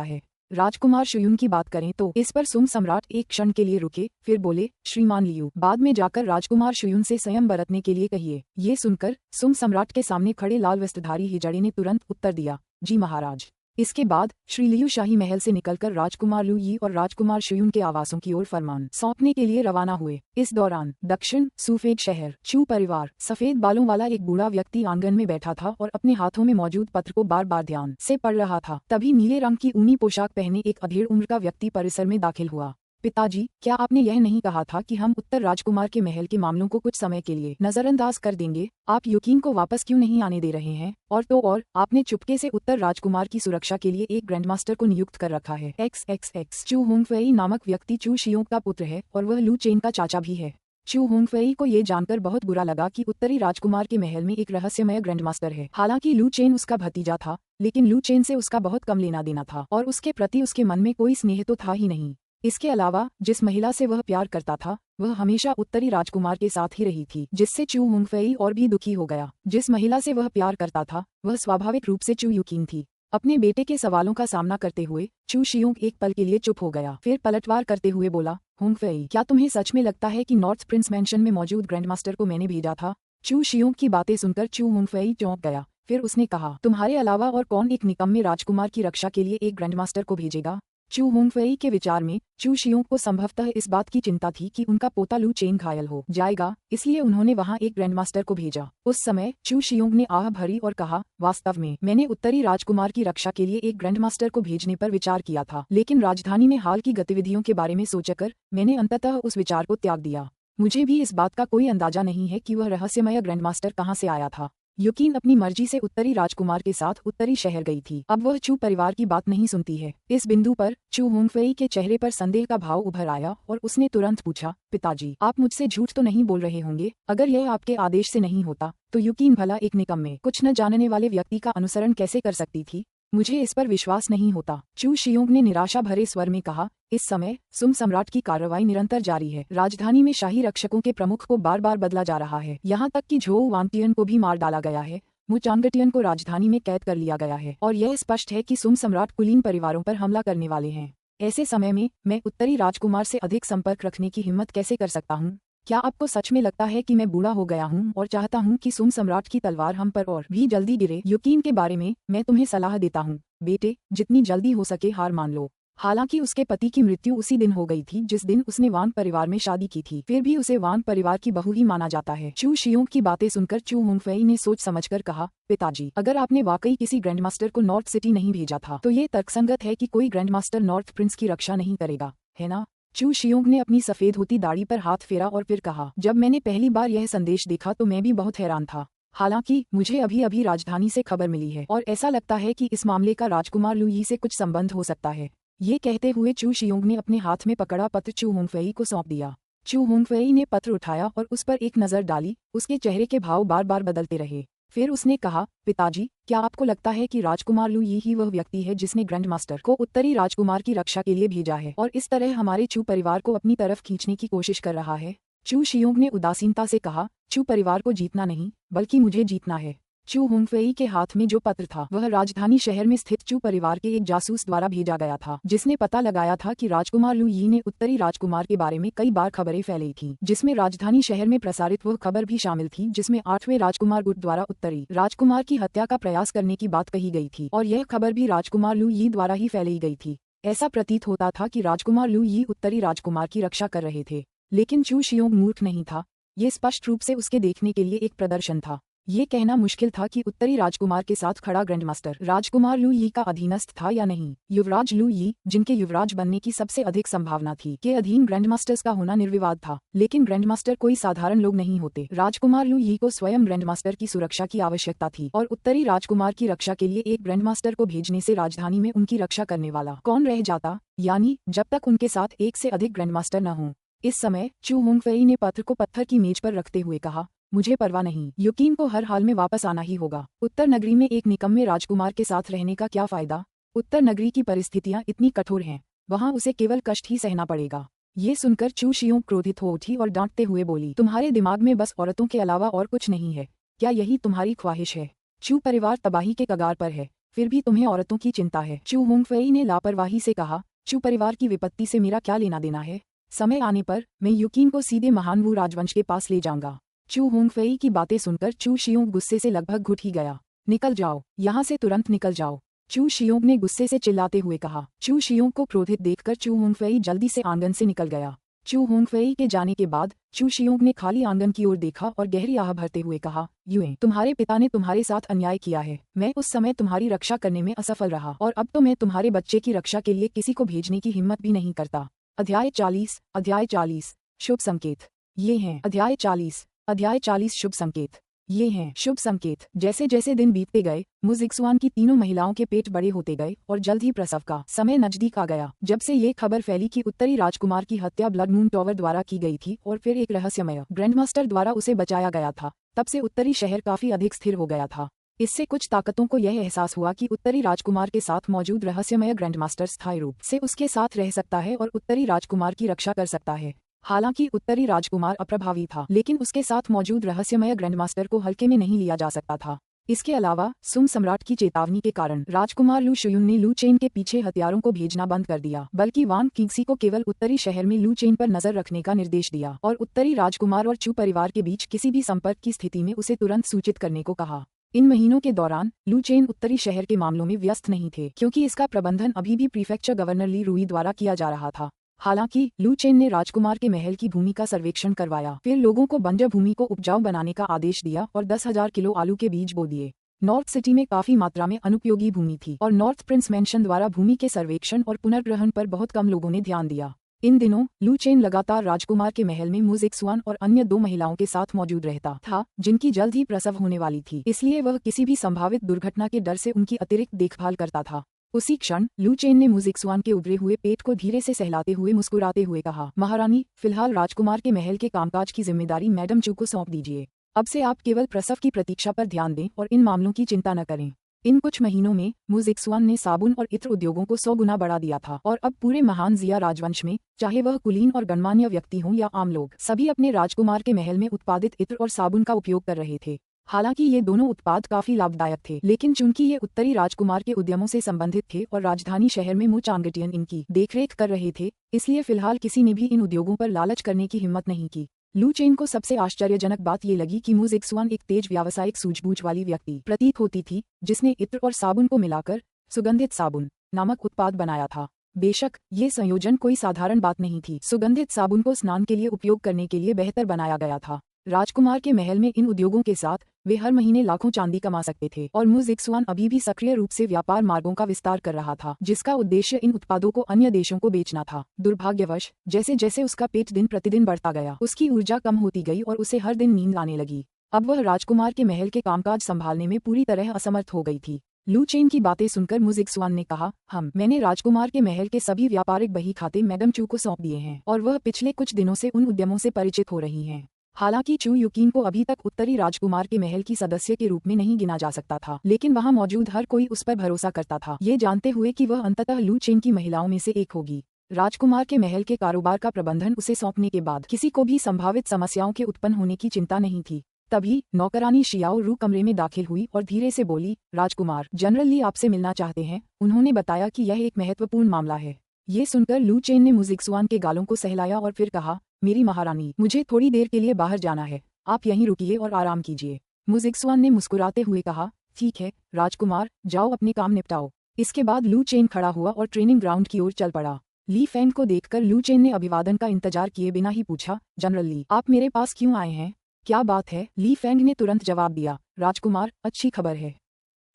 है। राजकुमार शुयुन की बात करें तो इस पर सुम सम्राट एक क्षण के लिए रुके, फिर बोले, श्रीमान लियू, बाद में जाकर राजकुमार शुयुन से संयम बरतने के लिए कहिए। ये सुनकर सुम सम्राट के सामने खड़े लाल वस्त्रधारी हिजड़े ने तुरंत उत्तर दिया, जी महाराज। इसके बाद श्री लियू शाही महल से निकलकर राजकुमार लू यी और राजकुमार शुयुन के आवासों की ओर फरमान सौंपने के लिए रवाना हुए। इस दौरान दक्षिण सुफेद शहर चू परिवार सफेद बालों वाला एक बूढ़ा व्यक्ति आंगन में बैठा था और अपने हाथों में मौजूद पत्र को बार बार ध्यान से पढ़ रहा था। तभी नीले रंग की ऊनी पोशाक पहने एक अधेड़ उम्र का व्यक्ति परिसर में दाखिल हुआ। पिताजी, क्या आपने यह नहीं कहा था कि हम उत्तर राजकुमार के महल के मामलों को कुछ समय के लिए नजरअंदाज कर देंगे? आप युकीन को वापस क्यों नहीं आने दे रहे हैं? और आपने चुपके से उत्तर राजकुमार की सुरक्षा के लिए एक ग्रैंडमास्टर को नियुक्त कर रखा है। XXX चू होंगफेई नामक व्यक्ति चू शियोंग का पुत्र है और वह लू चेन का चाचा भी है। चू होंगफेई को ये जानकर बहुत बुरा लगा कि उत्तरी राजकुमार के महल में एक रहस्यमय ग्रैंडमास्टर है। हालांकि लू चेन उसका भतीजा था, लेकिन लू चेन से उसका बहुत कम लेना देना था और उसके प्रति उसके मन में कोई स्नेह तो था ही नहीं। इसके अलावा जिस महिला से वह प्यार करता था वह हमेशा उत्तरी राजकुमार के साथ ही रही थी, जिससे चू होंगफेई और भी दुखी हो गया। जिस महिला से वह प्यार करता था वह स्वाभाविक रूप से चू यूकिन थी। अपने बेटे के सवालों का सामना करते हुए चू शियोंग एक पल के लिए चुप हो गया, फिर पलटवार करते हुए बोला, होंगफेई, क्या तुम्हें सच में लगता है कि नॉर्थ प्रिंस मैंशन में मौजूद ग्रैंडमास्टर को मैंने भेजा था? चू शियोंग की बातें सुनकर चू होंगफेई चौंक गया। फिर उसने कहा, तुम्हारे अलावा और कौन एक निकम्मे राजकुमार की रक्षा के लिए एक ग्रैंडमास्टर को भेजेगा? चू होंगफेई के विचार में चू शियोंग को संभवतः इस बात की चिंता थी कि उनका पोता लू चेन घायल हो जाएगा, इसलिए उन्होंने वहां एक ग्रैंडमास्टर को भेजा। उस समय चू शियोंग ने आह भरी और कहा, वास्तव में मैंने उत्तरी राजकुमार की रक्षा के लिए एक ग्रैंडमास्टर को भेजने पर विचार किया था, लेकिन राजधानी में हाल की गतिविधियों के बारे में सोचकर मैंने अंततः उस विचार को त्याग दिया। मुझे भी इस बात का कोई अंदाजा नहीं है कि वह रहस्यमय ग्रैंडमास्टर कहाँ से आया था। यूकिन अपनी मर्जी से उत्तरी राजकुमार के साथ उत्तरी शहर गई थी। अब वह चू परिवार की बात नहीं सुनती है। इस बिंदु पर चू होंगफेई के चेहरे पर संदेह का भाव उभर आया और उसने तुरंत पूछा, पिताजी, आप मुझसे झूठ तो नहीं बोल रहे होंगे? अगर यह आपके आदेश से नहीं होता तो यूकिन भला एक निकम्मे, कुछ न जानने वाले व्यक्ति का अनुसरण कैसे कर सकती थी? मुझे इस पर विश्वास नहीं होता। चू शियोंग ने निराशा भरे स्वर में कहा, इस समय सुम सम्राट की कार्रवाई निरंतर जारी है। राजधानी में शाही रक्षकों के प्रमुख को बार बार बदला जा रहा है, यहाँ तक कि झोउ वांगटियन को भी मार डाला गया है। मुचांगटियन को राजधानी में कैद कर लिया गया है और यह स्पष्ट है कि सुम सम्राट कुलीन परिवारों पर हमला करने वाले हैं। ऐसे समय में मैं उत्तरी राजकुमार से अधिक संपर्क रखने की हिम्मत कैसे कर सकता हूँ? क्या आपको सच में लगता है कि मैं बूढ़ा हो गया हूँ और चाहता हूँ कि सुम सम्राट की तलवार हम पर और भी जल्दी गिरे? यूकिन के बारे में मैं तुम्हें सलाह देता हूँ, बेटे, जितनी जल्दी हो सके हार मान लो। हालांकि उसके पति की मृत्यु उसी दिन हो गई थी जिस दिन उसने वांग परिवार में शादी की थी, फिर भी उसे वांग परिवार की बहू ही माना जाता है। चू शियोंग की बातें सुनकर चू होंगफेई ने सोच समझकर कहा, पिताजी, अगर आपने वाकई किसी ग्रैंडमास्टर को नॉर्थ सिटी नहीं भेजा था तो ये तर्कसंगत है कि कोई ग्रैंडमास्टर नॉर्थ प्रिंस की रक्षा नहीं करेगा, है ना? चू शियोंग ने अपनी सफेद होती दाढ़ी पर हाथ फेरा और फिर कहा, जब मैंने पहली बार यह संदेश देखा तो मैं भी बहुत हैरान था। हालांकि मुझे अभी अभी राजधानी से खबर मिली है और ऐसा लगता है कि इस मामले का राजकुमार लू यी से कुछ संबंध हो सकता है। ये कहते हुए चू शियोंग ने अपने हाथ में पकड़ा पत्र चू होंगफेई को सौंप दिया। चू होंगफेई ने पत्र उठाया और उस पर एक नजर डाली। उसके चेहरे के भाव बार बार बदलते रहे। फिर उसने कहा, पिताजी, क्या आपको लगता है कि राजकुमार लू यी ही वह व्यक्ति है जिसने ग्रैंडमास्टर को उत्तरी राजकुमार की रक्षा के लिए भेजा है और इस तरह हमारे चू परिवार को अपनी तरफ खींचने की कोशिश कर रहा है? चू शियोंग ने उदासीनता से कहा, चू परिवार को जीतना नहीं बल्कि मुझे जीतना है। चू होंगफेई के हाथ में जो पत्र था वह राजधानी शहर में स्थित चू परिवार के एक जासूस द्वारा भेजा गया था, जिसने पता लगाया था कि राजकुमार लू यी ने उत्तरी राजकुमार के बारे में कई बार खबरें फैलाई थीं, जिसमें राजधानी शहर में प्रसारित वह खबर भी शामिल थी जिसमें 8वें राजकुमार गुट द्वारा उत्तरी राजकुमार की हत्या का प्रयास करने की बात कही गई थी और यह खबर भी राजकुमार लू यी द्वारा ही फैलाई गई थी। ऐसा प्रतीत होता था कि राजकुमार लू यी उत्तरी राजकुमार की रक्षा कर रहे थे, लेकिन चू शियोंग मूर्ख नहीं था। ये स्पष्ट रूप से उसके देखने के लिए एक प्रदर्शन था। ये कहना मुश्किल था कि उत्तरी राजकुमार के साथ खड़ा ग्रैंडमास्टर राजकुमार लू यी का अधीनस्थ था या नहीं। युवराज लू यी, जिनके युवराज बनने की सबसे अधिक संभावना थी, के अधीन ग्रैंडमास्टर्स का होना निर्विवाद था, लेकिन ग्रैंडमास्टर कोई साधारण लोग नहीं होते। राजकुमार लू यी को स्वयं ग्रैंडमास्टर की सुरक्षा की आवश्यकता थी और उत्तरी राजकुमार की रक्षा के लिए एक ग्रैंडमास्टर को भेजने से राजधानी में उनकी रक्षा करने वाला कौन रह जाता, यानी जब तक उनके साथ एक से अधिक ग्रैंडमास्टर न हों। इस समय चू होंगफेई ने पत्र को पत्थर की मेज पर रखते हुए कहा, मुझे परवाह नहीं, यूकिन को हर हाल में वापस आना ही होगा। उत्तर नगरी में एक निकम्मे राजकुमार के साथ रहने का क्या फायदा? उत्तर नगरी की परिस्थितियां इतनी कठोर हैं, वहां उसे केवल कष्ट ही सहना पड़ेगा। ये सुनकर चू शियोंग क्रोधित हो उठी और डांटते हुए बोली, तुम्हारे दिमाग में बस औरतों के अलावा और कुछ नहीं है क्या? यही तुम्हारी ख्वाहिश है? चू परिवार तबाही के कगार पर है, फिर भी तुम्हें औरतों की चिंता है। चू होंगफेई ने लापरवाही से कहा, चू परिवार की विपत्ति से मेरा क्या लेना देना है? समय आने पर मैं यूकिन को सीधे महान वू राजवंश के पास ले जाऊंगा। चू होंगफेई की बातें सुनकर चू शियोंग गुस्से से लगभग घुट ही गया। निकल जाओ, यहाँ से तुरंत निकल जाओ, चू शियोंग ने गुस्से से चिल्लाते हुए कहा। चू शियोंग को क्रोधित देखकर चू होंगफेई जल्दी से आंगन से निकल गया। चू होंगफेई के जाने के बाद चू शियोंग ने खाली आंगन की ओर देखा और गहरी आह भरते हुए कहा, युए, तुम्हारे पिता ने तुम्हारे साथ अन्याय किया है। मैं उस समय तुम्हारी रक्षा करने में असफल रहा और अब तो मैं तुम्हारे बच्चे की रक्षा के लिए किसी को भेजने की हिम्मत भी नहीं करता। अध्याय 40 शुभ संकेत। ये हैं अध्याय 40 शुभ संकेत। ये हैं शुभ संकेत। जैसे जैसे दिन बीतते गए, मुजिक्सवान की तीनों महिलाओं के पेट बड़े होते गए और जल्द ही प्रसव का समय नजदीक आ गया। जब से ये खबर फैली कि उत्तरी राजकुमार की हत्या ब्लड मून टॉवर द्वारा की गई थी और फिर एक रहस्यमय ग्रैंडमास्टर द्वारा उसे बचाया गया था, तब से उत्तरी शहर काफी अधिक स्थिर हो गया था। इससे कुछ ताकतों को यह एहसास हुआ कि उत्तरी राजकुमार के साथ मौजूद रहस्यमय ग्रैंडमास्टर स्थायी रूप से उसके साथ रह सकता है और उत्तरी राजकुमार की रक्षा कर सकता है। हालांकि उत्तरी राजकुमार अप्रभावी था, लेकिन उसके साथ मौजूद रहस्यमय ग्रैंडमास्टर को हल्के में नहीं लिया जा सकता था। इसके अलावा सुम सम्राट की चेतावनी के कारण राजकुमार लू शुयुन ने लू चेन के पीछे हथियारों को भेजना बंद कर दिया, बल्कि वान किंगसी को केवल उत्तरी शहर में लू चेन पर नजर रखने का निर्देश दिया और उत्तरी राजकुमार और चू परिवार के बीच किसी भी संपर्क की स्थिति में उसे तुरंत सूचित करने को कहा। इन महीनों के दौरान लू चेन उत्तरी शहर के मामलों में व्यस्त नहीं थे, क्योंकि इसका प्रबंधन अभी भी प्रीफेक्चर गवर्नर ली रूई द्वारा किया जा रहा था। हालांकि लू चेन ने राजकुमार के महल की भूमि का सर्वेक्षण करवाया, फिर लोगों को बंजर भूमि को उपजाऊ बनाने का आदेश दिया और 10,000 किलो आलू के बीज बो दिए। नॉर्थ सिटी में काफी मात्रा में अनुपयोगी भूमि थी और नॉर्थ प्रिंस मैंशन द्वारा भूमि के सर्वेक्षण और पुनर्ग्रहण पर बहुत कम लोगों ने ध्यान दिया। इन दिनों लू चेन लगातार राजकुमार के महल में मुजिक्सवान और अन्य 2 महिलाओं के साथ मौजूद रहता था, जिनकी जल्द ही प्रसव होने वाली थी, इसलिए वह किसी भी संभावित दुर्घटना के डर से उनकी अतिरिक्त देखभाल करता था। उसी क्षण लू चेन ने मुजिक्सवान के उभरे हुए पेट को धीरे से सहलाते हुए मुस्कुराते हुए कहा, महारानी, फिलहाल राजकुमार के महल के कामकाज की जिम्मेदारी मैडम चू को सौंप दीजिए। अब से आप केवल प्रसव की प्रतीक्षा पर ध्यान दें और इन मामलों की चिंता न करें। इन कुछ महीनों में मुजिक्सवान ने साबुन और इत्र उद्योगों को 100 गुना बढ़ा दिया था और अब पूरे महान जिया राजवंश में, चाहे वह कुलीन और गणमान्य व्यक्ति हों या आम लोग, सभी अपने राजकुमार के महल में उत्पादित इत्र और साबुन का उपयोग कर रहे थे। हालांकि ये दोनों उत्पाद काफी लाभदायक थे, लेकिन चूंकि ये उत्तरी राजकुमार के उद्यमों से संबंधित थे और राजधानी शहर में मु चांगटियन इनकी देखरेख कर रहे थे, इसलिए फिलहाल किसी ने भी इन उद्योगों पर लालच करने की हिम्मत नहीं की। लू चेन को सबसे आश्चर्यजनक बात ये लगी कि मुजिक्सवान एक तेज व्यावसायिक सूझबूझ वाली व्यक्ति प्रतीत होती थी, जिसने इत्र और साबुन को मिलाकर सुगंधित साबुन नामक उत्पाद बनाया था। बेशक ये संयोजन कोई साधारण बात नहीं थी। सुगंधित साबुन को स्नान के लिए उपयोग करने के लिए बेहतर बनाया गया था। राजकुमार के महल में इन उद्योगों के साथ वे हर महीने लाखों चांदी कमा सकते थे और मुजिक्सवान अभी भी सक्रिय रूप से व्यापार मार्गों का विस्तार कर रहा था, जिसका उद्देश्य इन उत्पादों को अन्य देशों को बेचना था। दुर्भाग्यवश जैसे जैसे उसका पेट दिन प्रतिदिन बढ़ता गया, उसकी ऊर्जा कम होती गई और उसे हर दिन नींद आने लगी। अब वह राजकुमार के महल के कामकाज संभालने में पूरी तरह असमर्थ हो गई थी। लू चेन की बातें सुनकर मुजिक्सवान ने कहा, मैंने राजकुमार के महल के सभी व्यापारिक बही खाते मैडम चू को सौंप दिए हैं और वह पिछले कुछ दिनों से उन उद्यमों से परिचित हो रही हैं। हालांकि चू युकीन को अभी तक उत्तरी राजकुमार के महल की सदस्य के रूप में नहीं गिना जा सकता था, लेकिन वहां मौजूद हर कोई उस पर भरोसा करता था, ये जानते हुए कि वह अंततः लू चेन की महिलाओं में से एक होगी। राजकुमार के महल के कारोबार का प्रबंधन उसे सौंपने के बाद किसी को भी संभावित समस्याओं के उत्पन्न होने की चिंता नहीं थी। तभी नौकरानी शियाओ रू कमरे में दाखिल हुई और धीरे से बोली, राजकुमार, जनरल ली आपसे मिलना चाहते हैं। उन्होंने बताया कि यह एक महत्वपूर्ण मामला है। ये सुनकर लू चेन ने मुजिक्सवान के गालों को सहलाया और फिर कहा, मेरी महारानी, मुझे थोड़ी देर के लिए बाहर जाना है, आप यहीं रुकिए और आराम कीजिए। मुजिक्सवान ने मुस्कुराते हुए कहा, ठीक है राजकुमार, जाओ अपने काम निपटाओ। इसके बाद लू चेन खड़ा हुआ और ट्रेनिंग ग्राउंड की ओर चल पड़ा। ली फेंग को देखकर लू चेन ने अभिवादन का इंतजार किए बिना ही पूछा, जनरल ली, आप मेरे पास क्यों आए हैं? क्या बात है? ली फेंग ने तुरंत जवाब दिया, राजकुमार, अच्छी खबर है।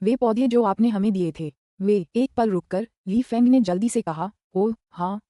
वे पौधे जो आपने हमें दिए थे, वे। एक पल रुककर ली फेंग ने जल्दी से कहा, ओह हाँ,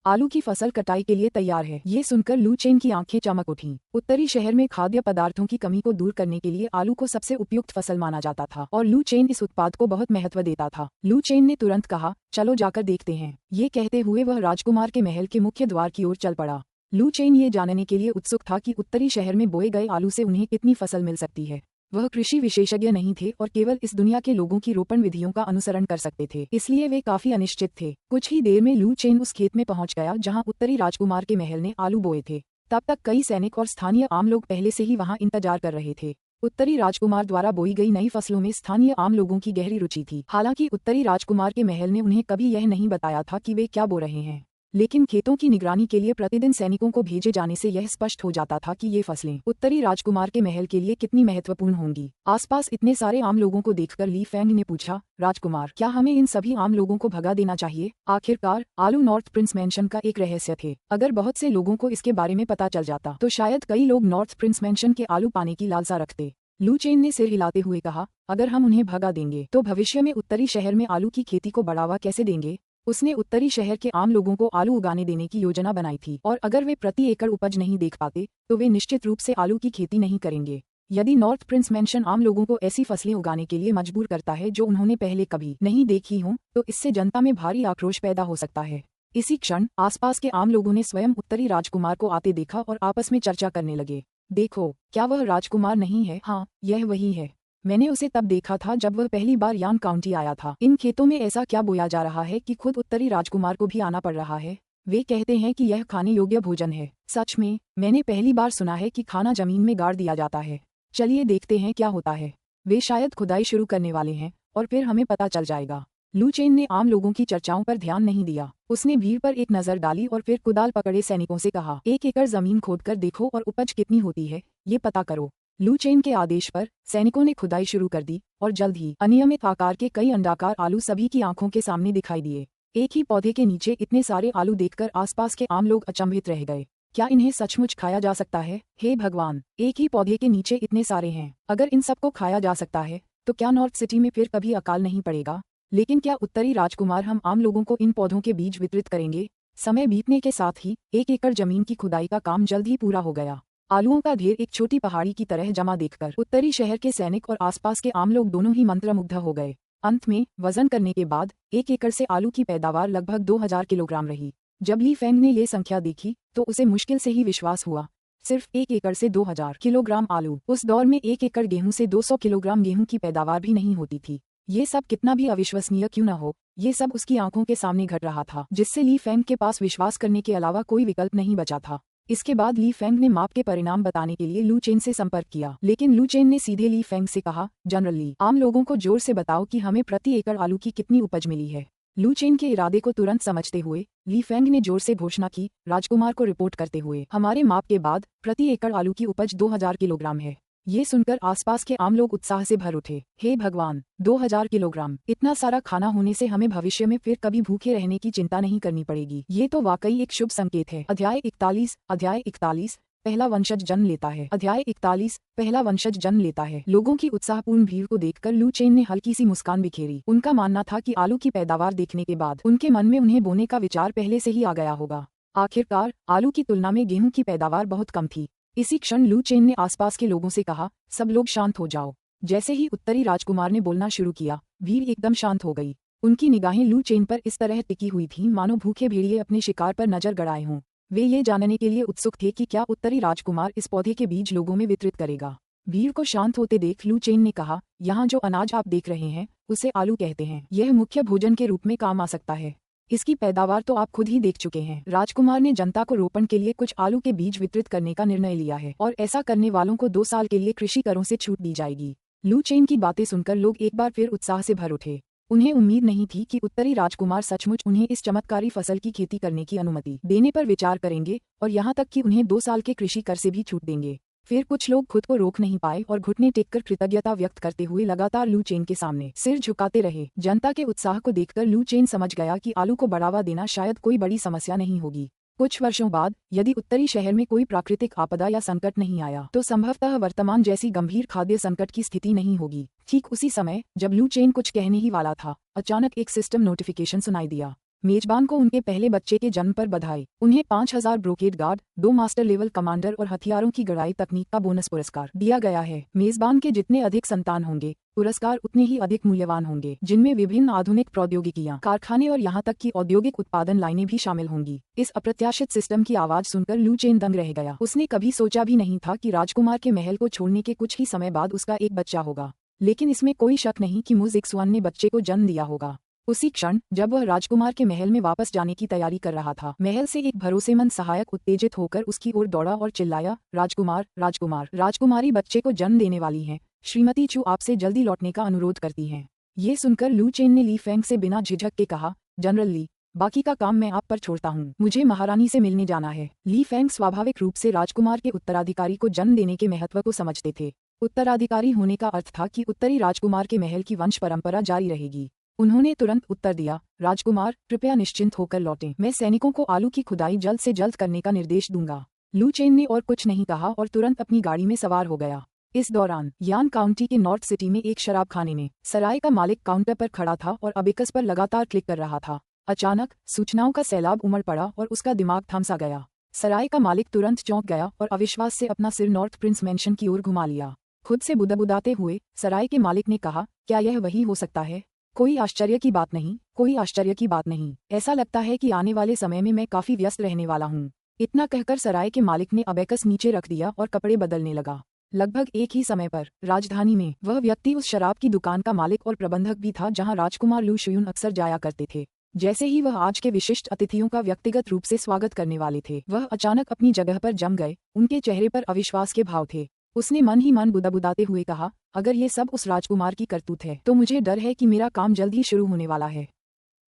आलू की फसल कटाई के लिए तैयार है। ये सुनकर लू चेन की आंखें चमक उठीं। उत्तरी शहर में खाद्य पदार्थों की कमी को दूर करने के लिए आलू को सबसे उपयुक्त फसल माना जाता था और लू चेन इस उत्पाद को बहुत महत्व देता था। लू चेन ने तुरंत कहा, चलो जाकर देखते हैं। ये कहते हुए वह राजकुमार के महल के मुख्य द्वार की ओर चल पड़ा। लू चेन ये जानने के लिए उत्सुक था कि उत्तरी शहर में बोए गए आलू से उन्हें कितनी फसल मिल सकती है। वह कृषि विशेषज्ञ नहीं थे और केवल इस दुनिया के लोगों की रोपण विधियों का अनुसरण कर सकते थे, इसलिए वे काफी अनिश्चित थे। कुछ ही देर में लू चेन उस खेत में पहुंच गया जहां उत्तरी राजकुमार के महल ने आलू बोए थे। तब तक कई सैनिक और स्थानीय आम लोग पहले से ही वहां इंतजार कर रहे थे। उत्तरी राजकुमार द्वारा बोई गई नई फसलों में स्थानीय आम लोगों की गहरी रुचि थी। हालांकि उत्तरी राजकुमार के महल ने उन्हें कभी यह नहीं बताया था कि वे क्या बो रहे हैं, लेकिन खेतों की निगरानी के लिए प्रतिदिन सैनिकों को भेजे जाने से यह स्पष्ट हो जाता था कि ये फसलें उत्तरी राजकुमार के महल के लिए कितनी महत्वपूर्ण होंगी। आसपास इतने सारे आम लोगों को देखकर ली फेंग ने पूछा, राजकुमार, क्या हमें इन सभी आम लोगों को भगा देना चाहिए? आखिरकार आलू नॉर्थ प्रिंस मैंशन का एक रहस्य थे। अगर बहुत से लोगों को इसके बारे में पता चल जाता तो शायद कई लोग नॉर्थ प्रिंस मैंशन के आलू पाने की लालसा रखते। लू चेन ने सिर हिलाते हुए कहा, अगर हम उन्हें भगा देंगे तो भविष्य में उत्तरी शहर में आलू की खेती को बढ़ावा कैसे देंगे? उसने उत्तरी शहर के आम लोगों को आलू उगाने देने की योजना बनाई थी और अगर वे प्रति एकड़ उपज नहीं देख पाते तो वे निश्चित रूप से आलू की खेती नहीं करेंगे। यदि नॉर्थ प्रिंस मैंशन आम लोगों को ऐसी फसलें उगाने के लिए मजबूर करता है जो उन्होंने पहले कभी नहीं देखी हों, तो इससे जनता में भारी आक्रोश पैदा हो सकता है। इसी क्षण आसपास के आम लोगों ने स्वयं उत्तरी राजकुमार को आते देखा और आपस में चर्चा करने लगे। देखो, क्या वह राजकुमार नहीं है? हाँ, यह वही है। मैंने उसे तब देखा था जब वह पहली बार यान काउंटी आया था। इन खेतों में ऐसा क्या बोया जा रहा है कि खुद उत्तरी राजकुमार को भी आना पड़ रहा है? वे कहते हैं कि यह खाने योग्य भोजन है। सच में, मैंने पहली बार सुना है कि खाना जमीन में गाड़ दिया जाता है। चलिए देखते हैं क्या होता है। वे शायद खुदाई शुरू करने वाले हैं और फिर हमें पता चल जाएगा। लू चेन ने आम लोगों की चर्चाओं पर ध्यान नहीं दिया। उसने भीड़ पर एक नजर डाली और फिर कुदाल पकड़े सैनिकों से कहा, 1 एकड़ जमीन खोदकर देखो और उपज कितनी होती है, ये पता करो। लू चेन के आदेश पर सैनिकों ने खुदाई शुरू कर दी और जल्द ही अनियमित आकार के कई अंडाकार आलू सभी की आंखों के सामने दिखाई दिए। एक ही पौधे के नीचे इतने सारे आलू देखकर आसपास के आम लोग अचंभित रह गए। क्या इन्हें सचमुच खाया जा सकता है? हे भगवान, एक ही पौधे के नीचे इतने सारे हैं। अगर इन सबको खाया जा सकता है तो क्या नॉर्थ सिटी में फिर कभी अकाल नहीं पड़ेगा? लेकिन क्या उत्तरी राजकुमार हम आम लोगों को इन पौधों के बीज वितरित करेंगे? समय बीतने के साथ ही 1 एकड़ जमीन की खुदाई का काम जल्द ही पूरा हो गया। आलूओं का ढेर एक छोटी पहाड़ी की तरह जमा देखकर उत्तरी शहर के सैनिक और आसपास के आम लोग दोनों ही मंत्रमुग्ध हो गए। अंत में वजन करने के बाद 1 एकड़ से आलू की पैदावार लगभग 2000 किलोग्राम रही। जब ली फेंग ने ये संख्या देखी तो उसे मुश्किल से ही विश्वास हुआ। सिर्फ 1 एकड़ से 2000 किलोग्राम आलू। उस दौर में 1 एकड़ गेहूं से 200 किलोग्राम गेहूं की पैदावार भी नहीं होती थी। ये सब कितना भी अविश्वसनीय क्यों न हो, ये सब उसकी आंखों के सामने घट रहा था, जिससे ली फेंग के पास विश्वास करने के अलावा कोई विकल्प नहीं बचा था। इसके बाद ली फेंग ने माप के परिणाम बताने के लिए लू चेन से संपर्क किया, लेकिन लू चेन ने सीधे ली फेंग से कहा, जनरल ली, आम लोगों को जोर से बताओ कि हमें प्रति एकड़ आलू की कितनी उपज मिली है। लू चेन के इरादे को तुरंत समझते हुए ली फेंग ने जोर से घोषणा की, राजकुमार को रिपोर्ट करते हुए, हमारे माप के बाद प्रति एकड़ आलू की उपज 2000 किलोग्राम है। ये सुनकर आसपास के आम लोग उत्साह से भर उठे। हे भगवान, 2000 किलोग्राम! इतना सारा खाना होने से हमें भविष्य में फिर कभी भूखे रहने की चिंता नहीं करनी पड़ेगी। ये तो वाकई एक शुभ संकेत है। अध्याय 41 पहला वंशज जन्म लेता है। अध्याय 41 पहला वंशज जन्म लेता है। लोगों की उत्साहपूर्ण भीड़ को देखकर लू चेन ने हल्की सी मुस्कान बिखेरी। उनका मानना था कि आलू की पैदावार देखने के बाद उनके मन में उन्हें बोने का विचार पहले से ही आ गया होगा। आखिरकार आलू की तुलना में गेहूं की पैदावार बहुत कम थी। इसी क्षण लू चेन ने आसपास के लोगों से कहा, सब लोग शांत हो जाओ। जैसे ही उत्तरी राजकुमार ने बोलना शुरू किया, भीड़ एकदम शांत हो गई। उनकी निगाहें लू चेन पर इस तरह टिकी हुई थीं मानो भूखे भेड़िए अपने शिकार पर नजर गड़ाए हों। वे ये जानने के लिए उत्सुक थे कि क्या उत्तरी राजकुमार इस पौधे के बीज लोगों में वितरित करेगा। भीड़ को शांत होते देख लू चेन ने कहा, यहाँ जो अनाज आप देख रहे हैं उसे आलू कहते हैं। यह मुख्य भोजन के रूप में काम आ सकता है। इसकी पैदावार तो आप खुद ही देख चुके हैं। राजकुमार ने जनता को रोपण के लिए कुछ आलू के बीज वितरित करने का निर्णय लिया है और ऐसा करने वालों को 2 साल के लिए कृषि करों से छूट दी जाएगी। लू चेन की बातें सुनकर लोग एक बार फिर उत्साह से भर उठे। उन्हें उम्मीद नहीं थी कि उत्तरी राजकुमार सचमुच उन्हें इस चमत्कारी फसल की खेती करने की अनुमति देने पर विचार करेंगे और यहाँ तक कि उन्हें 2 साल के कृषि कर से भी छूट देंगे। फिर कुछ लोग खुद को रोक नहीं पाए और घुटने टेककर कृतज्ञता व्यक्त करते हुए लगातार लू चेन के सामने सिर झुकाते रहे। जनता के उत्साह को देखकर लू चेन समझ गया कि आलू को बढ़ावा देना शायद कोई बड़ी समस्या नहीं होगी। कुछ वर्षों बाद यदि उत्तरी शहर में कोई प्राकृतिक आपदा या संकट नहीं आया तो संभवतः वर्तमान जैसी गंभीर खाद्य संकट की स्थिति नहीं होगी। ठीक उसी समय जब लू चेन कुछ कहने ही वाला था, अचानक एक सिस्टम नोटिफिकेशन सुनाई दिया। मेजबान को उनके पहले बच्चे के जन्म पर बधाई। उन्हें 5000 brocade guard, 2 master level commander और हथियारों की गड़ाई तकनीक का बोनस पुरस्कार दिया गया है। मेजबान के जितने अधिक संतान होंगे, पुरस्कार उतने ही अधिक मूल्यवान होंगे, जिनमें विभिन्न आधुनिक प्रौद्योगिकियां, कारखाने और यहाँ तक कि औद्योगिक उत्पादन लाइनें भी शामिल होंगी। इस अप्रत्याशित सिस्टम की आवाज सुनकर लू चेन दंग रह गया। उसने कभी सोचा भी नहीं था कि राजकुमार के महल को छोड़ने के कुछ ही समय बाद उसका एक बच्चा होगा, लेकिन इसमें कोई शक नहीं कि मुज इक्सवान ने बच्चे को जन्म दिया होगा। उसी क्षण जब वह राजकुमार के महल में वापस जाने की तैयारी कर रहा था, महल से एक भरोसेमंद सहायक उत्तेजित होकर उसकी ओर दौड़ा और चिल्लाया, राजकुमार, राजकुमार, राजकुमारी बच्चे को जन्म देने वाली हैं। श्रीमती चू आपसे जल्दी लौटने का अनुरोध करती हैं। ये सुनकर लू चेन ने ली फेंग से बिना झिझक के कहा, जनरल ली, बाकी का काम मैं आप पर छोड़ता हूँ, मुझे महारानी से मिलने जाना है। ली फेंग स्वाभाविक रूप से राजकुमार के उत्तराधिकारी को जन्म देने के महत्व को समझते थे। उत्तराधिकारी होने का अर्थ था कि उत्तरी राजकुमार के महल की वंश परंपरा जारी रहेगी। उन्होंने तुरंत उत्तर दिया, राजकुमार कृपया निश्चिंत होकर लौटें, मैं सैनिकों को आलू की खुदाई जल्द से जल्द करने का निर्देश दूंगा। लू चेन ने और कुछ नहीं कहा और तुरंत अपनी गाड़ी में सवार हो गया। इस दौरान यान काउंटी के नॉर्थ सिटी में एक शराब खाने में सराय का मालिक काउंटर पर खड़ा था और अबेकस पर लगातार क्लिक कर रहा था। अचानक सूचनाओं का सैलाब उमड़ पड़ा और उसका दिमाग थम सा गया। सराय का मालिक तुरंत चौंक गया और अविश्वास से अपना सिर नॉर्थ प्रिंस मैंशन की ओर घुमा लिया। खुद से बुदबुदाते हुए सराय के मालिक ने कहा, क्या यह वही हो सकता है? कोई आश्चर्य की बात नहीं, कोई आश्चर्य की बात नहीं। ऐसा लगता है कि आने वाले समय में मैं काफी व्यस्त रहने वाला हूँ। इतना कहकर सराय के मालिक ने अबेकस नीचे रख दिया और कपड़े बदलने लगा। लगभग एक ही समय पर राजधानी में वह व्यक्ति उस शराब की दुकान का मालिक और प्रबंधक भी था जहां राजकुमार लू शुयून अक्सर जाया करते थे। जैसे ही वह आज के विशिष्ट अतिथियों का व्यक्तिगत रूप से स्वागत करने वाले थे, वह अचानक अपनी जगह पर जम गए। उनके चेहरे पर अविश्वास के भाव थे। उसने मन ही मन बुदबुदाते हुए कहा, अगर ये सब उस राजकुमार की करतूत है तो मुझे डर है कि मेरा काम जल्द ही शुरू होने वाला है।